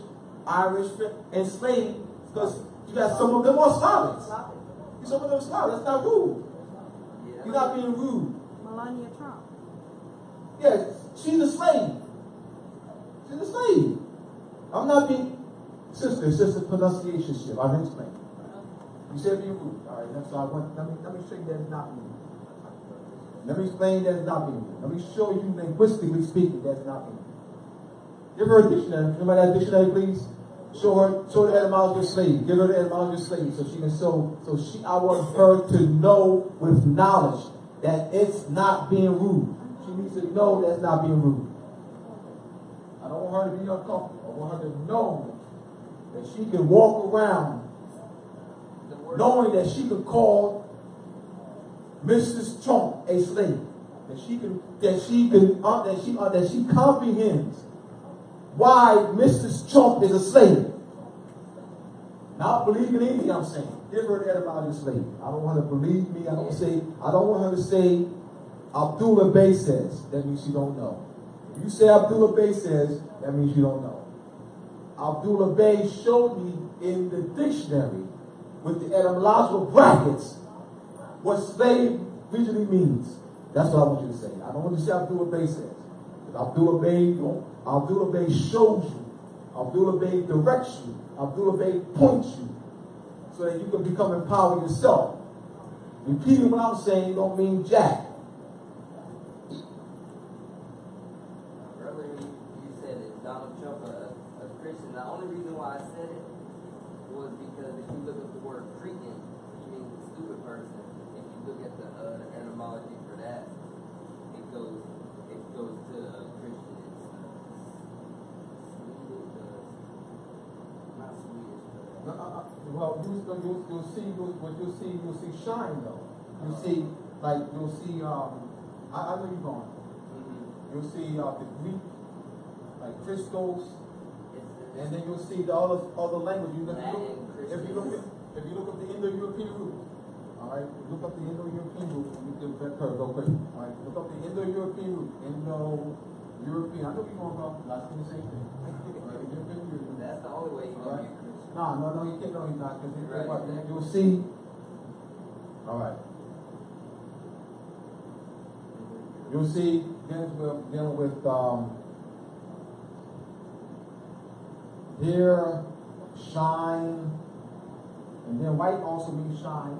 Irish, and slave because you got some of them are Slavics. Some of them are Slavics. That's not rude. You're not being rude. Melania Trump. Yeah, she's a slave. She's a slave. I'm not being sister. It's just a pronunciation shift. I'll explain. You said being rude. All right. So let me show you that's not rude. Let me explain that's not being rude. Let me show you linguistically speaking that's not being rude. Give her a dictionary. Remember that dictionary, please? Show the etymology of slave. Give her the etymology of slave so she can I want her to know with knowledge that it's not being rude. She needs to know that's not being rude. I don't want her to be uncomfortable. I want her to know that she can walk around knowing that she can call Mrs. Trump a slave. That she comprehends why Mrs. Trump is a slave. Not believing anything I'm saying. Give her the etymology of slave. I don't want her to believe me. I don't want her to say Abdullah Bey says. That means she don't know. If you say Abdullah Bey says, that means you don't know. Abdullah Bey showed me in the dictionary with the etymological brackets what slave originally means. That's what I want you to say. I don't want you to say Abdullah Bey says. Abdullah Bey shows you. Abdullah Bey directs you. Abdullah Bey points you so that you can become empowered yourself. Repeating what I'm saying don't mean jack. Earlier you said that Donald Trump a Christian. The only reason why I said it was because if you look at the word Cretan, which means a stupid person, if you look at the etymology for that, it goes to Christian. It's not Swedish, but Well, you'll see shine though. You'll see I know you're going. You'll see the Greek, like Christos, and then you'll see the other language. If you look up the Indo-European root, all right. Look up the Indo-European root. You can go quick. All right. Look up the Indo-European root. Indo-European. I know you're going to go. That's the same thing. that's the only way you can be a Christian. No, you can't. No, he's not. Because you'll see. All right. You'll see dealing with here, shine, and then white also means shine.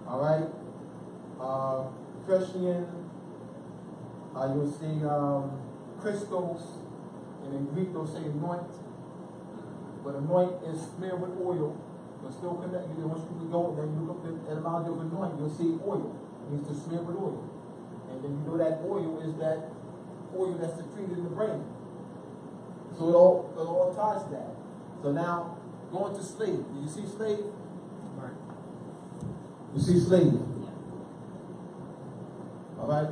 All right. Christian. You'll see Christos, and in Greek they'll say anoint. But anoint is smeared with oil. But still connected. Once you go, then you look at the etymology of anoint, you'll see oil. It means to smear with oil. And then you know that oil is that oil that's secreted in the brain. So it all ties to that. So now, going to slave. Do you see slave? Right. You see slave? Yeah. All right.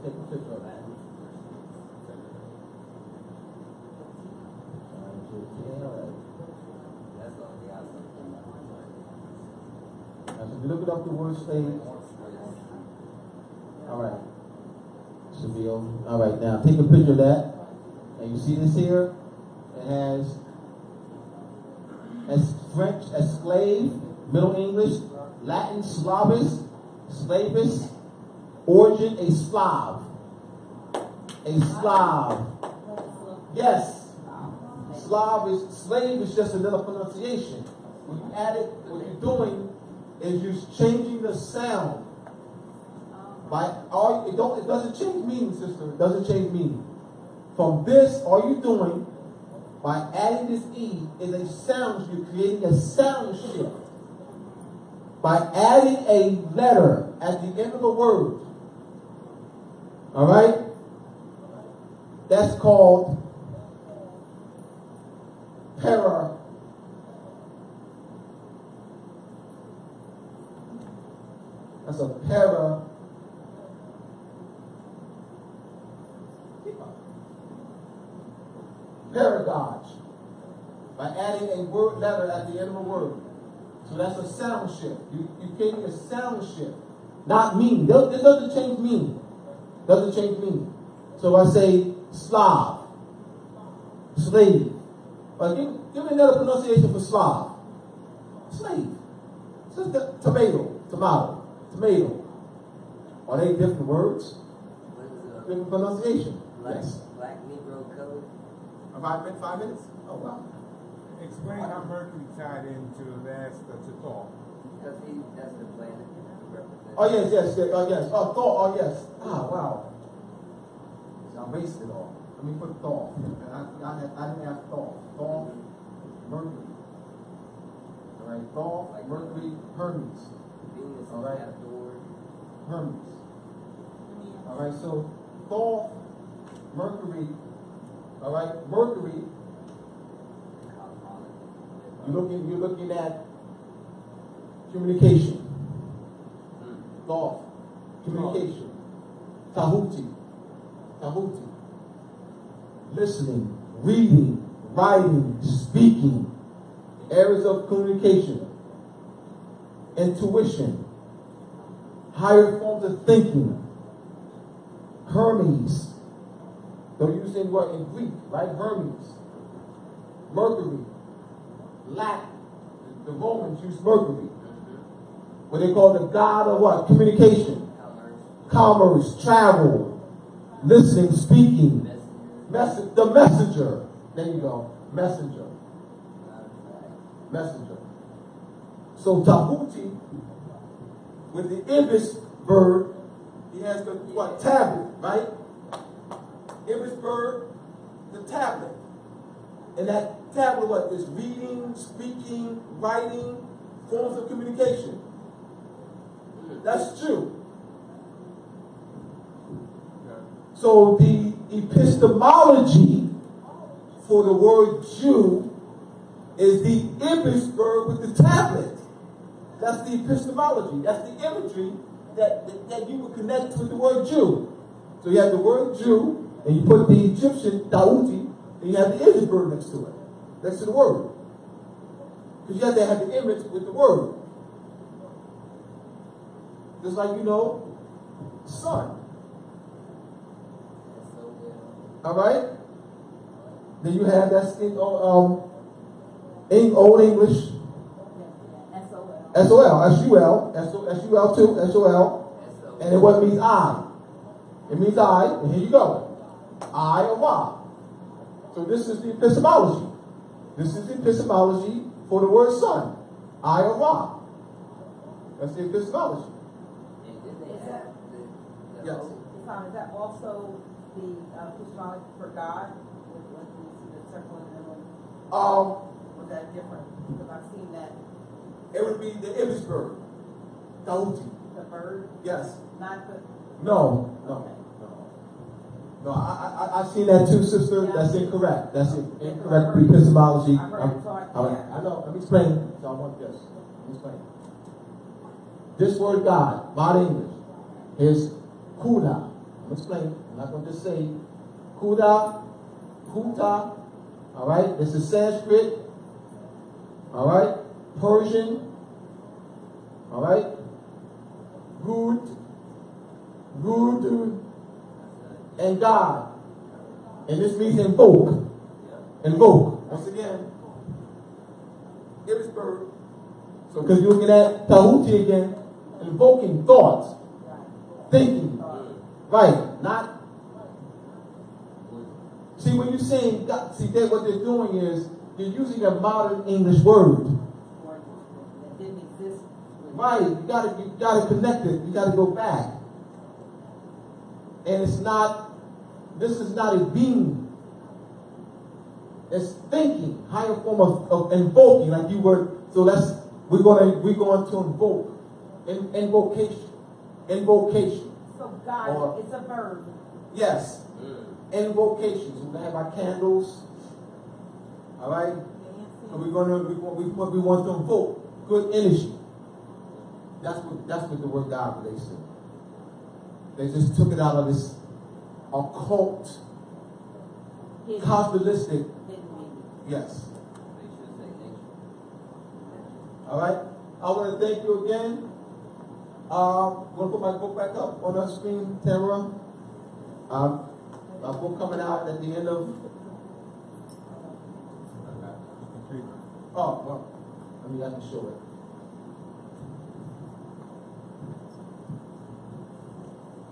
Take a picture of that. That's all the outside. looking up the word slave. All right. Should be over. All right, now take a picture of that. And you see this here? It has as French as slave, Middle English, Latin Slavis, Slavis, origin a Slav. A Slav. Yes. Slave is just another pronunciation. When you add it, what you're doing is you're changing the sound. It doesn't change meaning, sister. It doesn't change meaning. From this, all you're doing by adding this E is a sound. You're creating a sound shift. By adding a letter at the end of the word. All right? That's called para. That's a para. Paradox. By adding a word letter at the end of a word. So that's a sound shift. You're creating a sound shift. Not meaning. This doesn't change meaning. Doesn't change meaning. So I say Slav. Slave. Give me another pronunciation for Slav. Slave. It's just tomato. Are they different words? Different pronunciation. Yes. Black Negro code. About 5 minutes? Oh, wow. Explain how Mercury tied into that's to Thor. Because that's the planet. Oh, yes. Oh, Thor. Oh, yes. Ah, wow. I wasted it all. Let me put Thor. I didn't have Thor. Thor, Mercury. All right, Thor, Mercury, Hermes. All right, Hermes. All right, so Thor, Mercury. All right, Mercury. You're looking at communication. Thought, communication. Tahuti. Listening, reading, writing, speaking. Areas of communication. Intuition. Higher forms of thinking. Hermes. They're using what in Greek, right? Hermes. Mercury. Latin. The Romans used Mercury. What they call the god of what? Communication. Commerce. Travel. Listening, speaking. The messenger. There you go. Messenger. So Tahuti, with the Ibis bird, he has the what? Tablet, right? Ibis bird, the tablet. And that tablet, what? Is reading, speaking, writing, forms of communication. That's true. So the epistemology for the word Jew is the Ibis bird with the tablet. That's the epistemology. That's the imagery that you would connect with the word Jew. So you have the word Jew, and you put the Egyptian Tahuti, and you have the Ibis bird next to it, next to the word. Because you have to have the image with the word. Just like, sun. All right? Then you have that in Old English. S-O-L. S-U-L. S-U-L too. S-O-L. And then what means I? It means I, and here you go. I or Y. So this is the epistemology. This is the epistemology for the word sun. I or Y. That's the epistemology. Yes. Is that also the epistemology for God? With the circle in the middle? Was that different? Because I've seen that. It would be the Ibis bird. Tahuti. The bird? Yes. Not the... No. I've seen that too, sister. Yeah. That's incorrect. That's incorrect epistemology. I know. Let me explain. So I want this. Let me explain. This word God, modern English, is Kuda. I'm explaining. I'm not going to just say Kuda, Kuta. All right. This is Sanskrit. All right. Persian. All right. good, and God. And this means invoke. Invoke. Once again, Gettysburg. So because you're looking at Tahuti again, invoking thoughts, thinking. Right. Not. See, when you're saying God, see, what they're doing is you're using a modern English word. That didn't exist. Right. You gotta connect it. You gotta go back. And this is not a being. It's thinking, higher form of invoking, like you were. So we're going to invoke, invocation. So God, it's a verb. Yes, invocations. We're gonna have our candles. All right. So we want to invoke good energy. That's what the word God relates to. They just took it out of this occult, cosmolistic. Yes. All right. I want to thank you again. Want to put my book back up on the screen, Tamara? My book coming out at the end of. Oh, well, I can show it.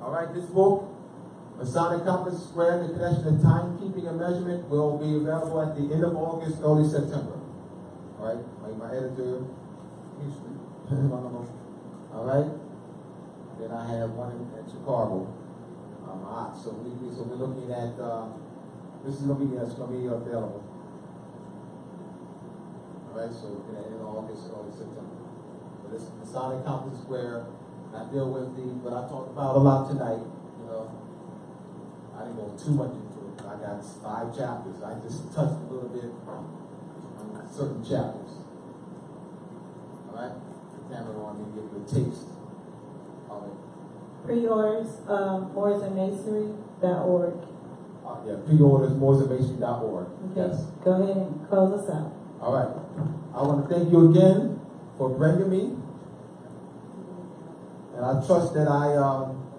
All right, this book, Masonic Compass Square, the connection of timekeeping and measurement, will be available at the end of August, early September. All right, like my editor, all right. Then I have one in Chicago. So we're looking at this is gonna be available. All right, so we're gonna end August, early September. But this is Masonic Compass Square. I deal with what I talked about a lot tonight. I didn't go too much into it. I got 5 chapters. I just touched a little bit on certain chapters. All right? The camera on me to give you a taste of it. Pre-orders, mooresandmasonry.org. Yeah, pre-orders, mooresandmasonry.org. Okay, Yes. go ahead and close us out. All right. I want to thank you again for bringing me. And I trust that I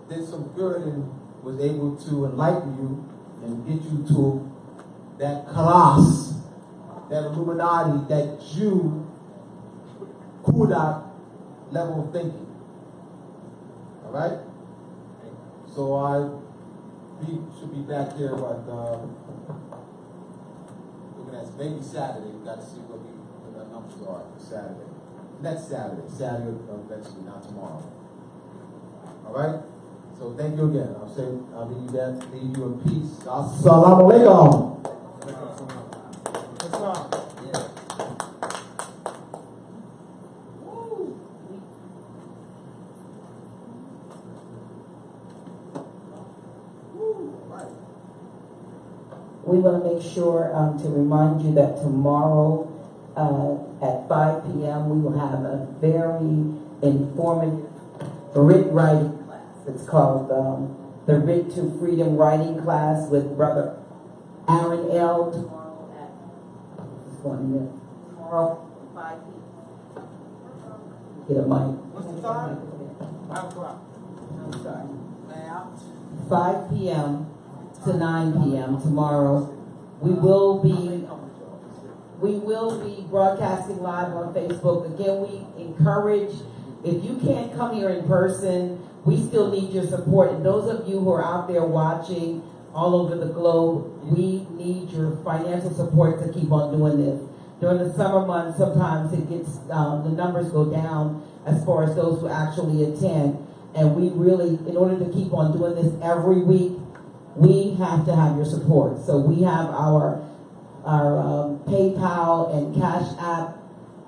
did some good and was able to enlighten you and get you to that class, that Illuminati, that Jew, Kudak level of thinking. All right? So I should be back here, looking at maybe Saturday. We've got to see what the numbers are for Saturday. Next Saturday. Saturday of next week, not tomorrow. All right? So thank you again. I'll leave you in peace. Assalamu alaikum. We want to make sure to remind you that tomorrow at 5 p.m. we will have a very informative writ writing class. It's called the Writ to Freedom writing class with Brother Aaron L. Tomorrow at tomorrow 5 p.m. Get a mic. What's the time? 5 o'clock. I'm sorry. 5 p.m. to 9 p.m. tomorrow. We will be broadcasting live on Facebook. Again, we encourage, if you can't come here in person, we still need your support. And those of you who are out there watching all over the globe, we need your financial support to keep on doing this. During the summer months, sometimes it gets, the numbers go down as far as those who actually attend. And we really, in order to keep on doing this every week, we have to have your support. So we have our PayPal and Cash App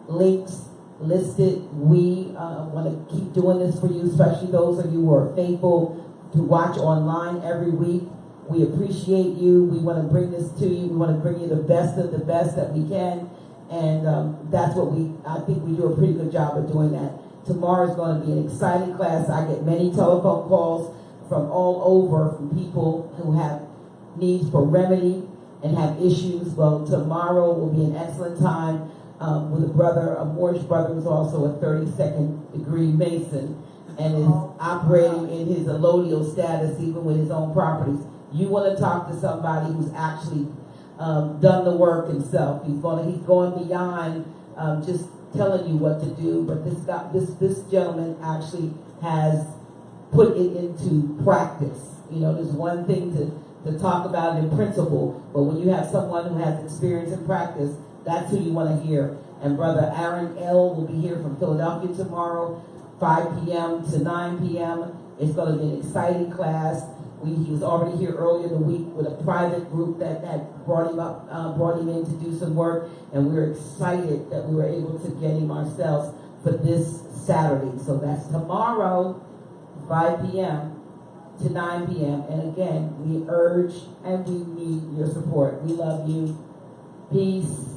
links listed. We want to keep doing this for you, especially those of you who are faithful to watch online every week. We appreciate you. We want to bring this to you. We want to bring you the best of the best that we can. And that's what I think we do a pretty good job of doing that. Tomorrow is going to be an exciting class. I get many telephone calls from all over from people who have needs for remedy and have issues. Well, tomorrow will be an excellent time with a Moorish brother who's also a 32nd degree Mason. and is operating in his allodial status even with his own properties. You want to talk to somebody who's actually done the work himself. He's going beyond just telling you what to do, but this gentleman actually has put it into practice. You know, there's one thing to talk about it in principle, but when you have someone who has experience in practice, that's who you want to hear. And Brother Aaron L. will be here from Philadelphia tomorrow, 5 p.m. to 9 p.m. It's going to be an exciting class. He was already here earlier in the week with a private group that brought him in to do some work, and we're excited that we were able to get him ourselves for this Saturday. So that's tomorrow, 5 p.m. to 9 p.m. And again, we urge and we need your support. We love you. Peace.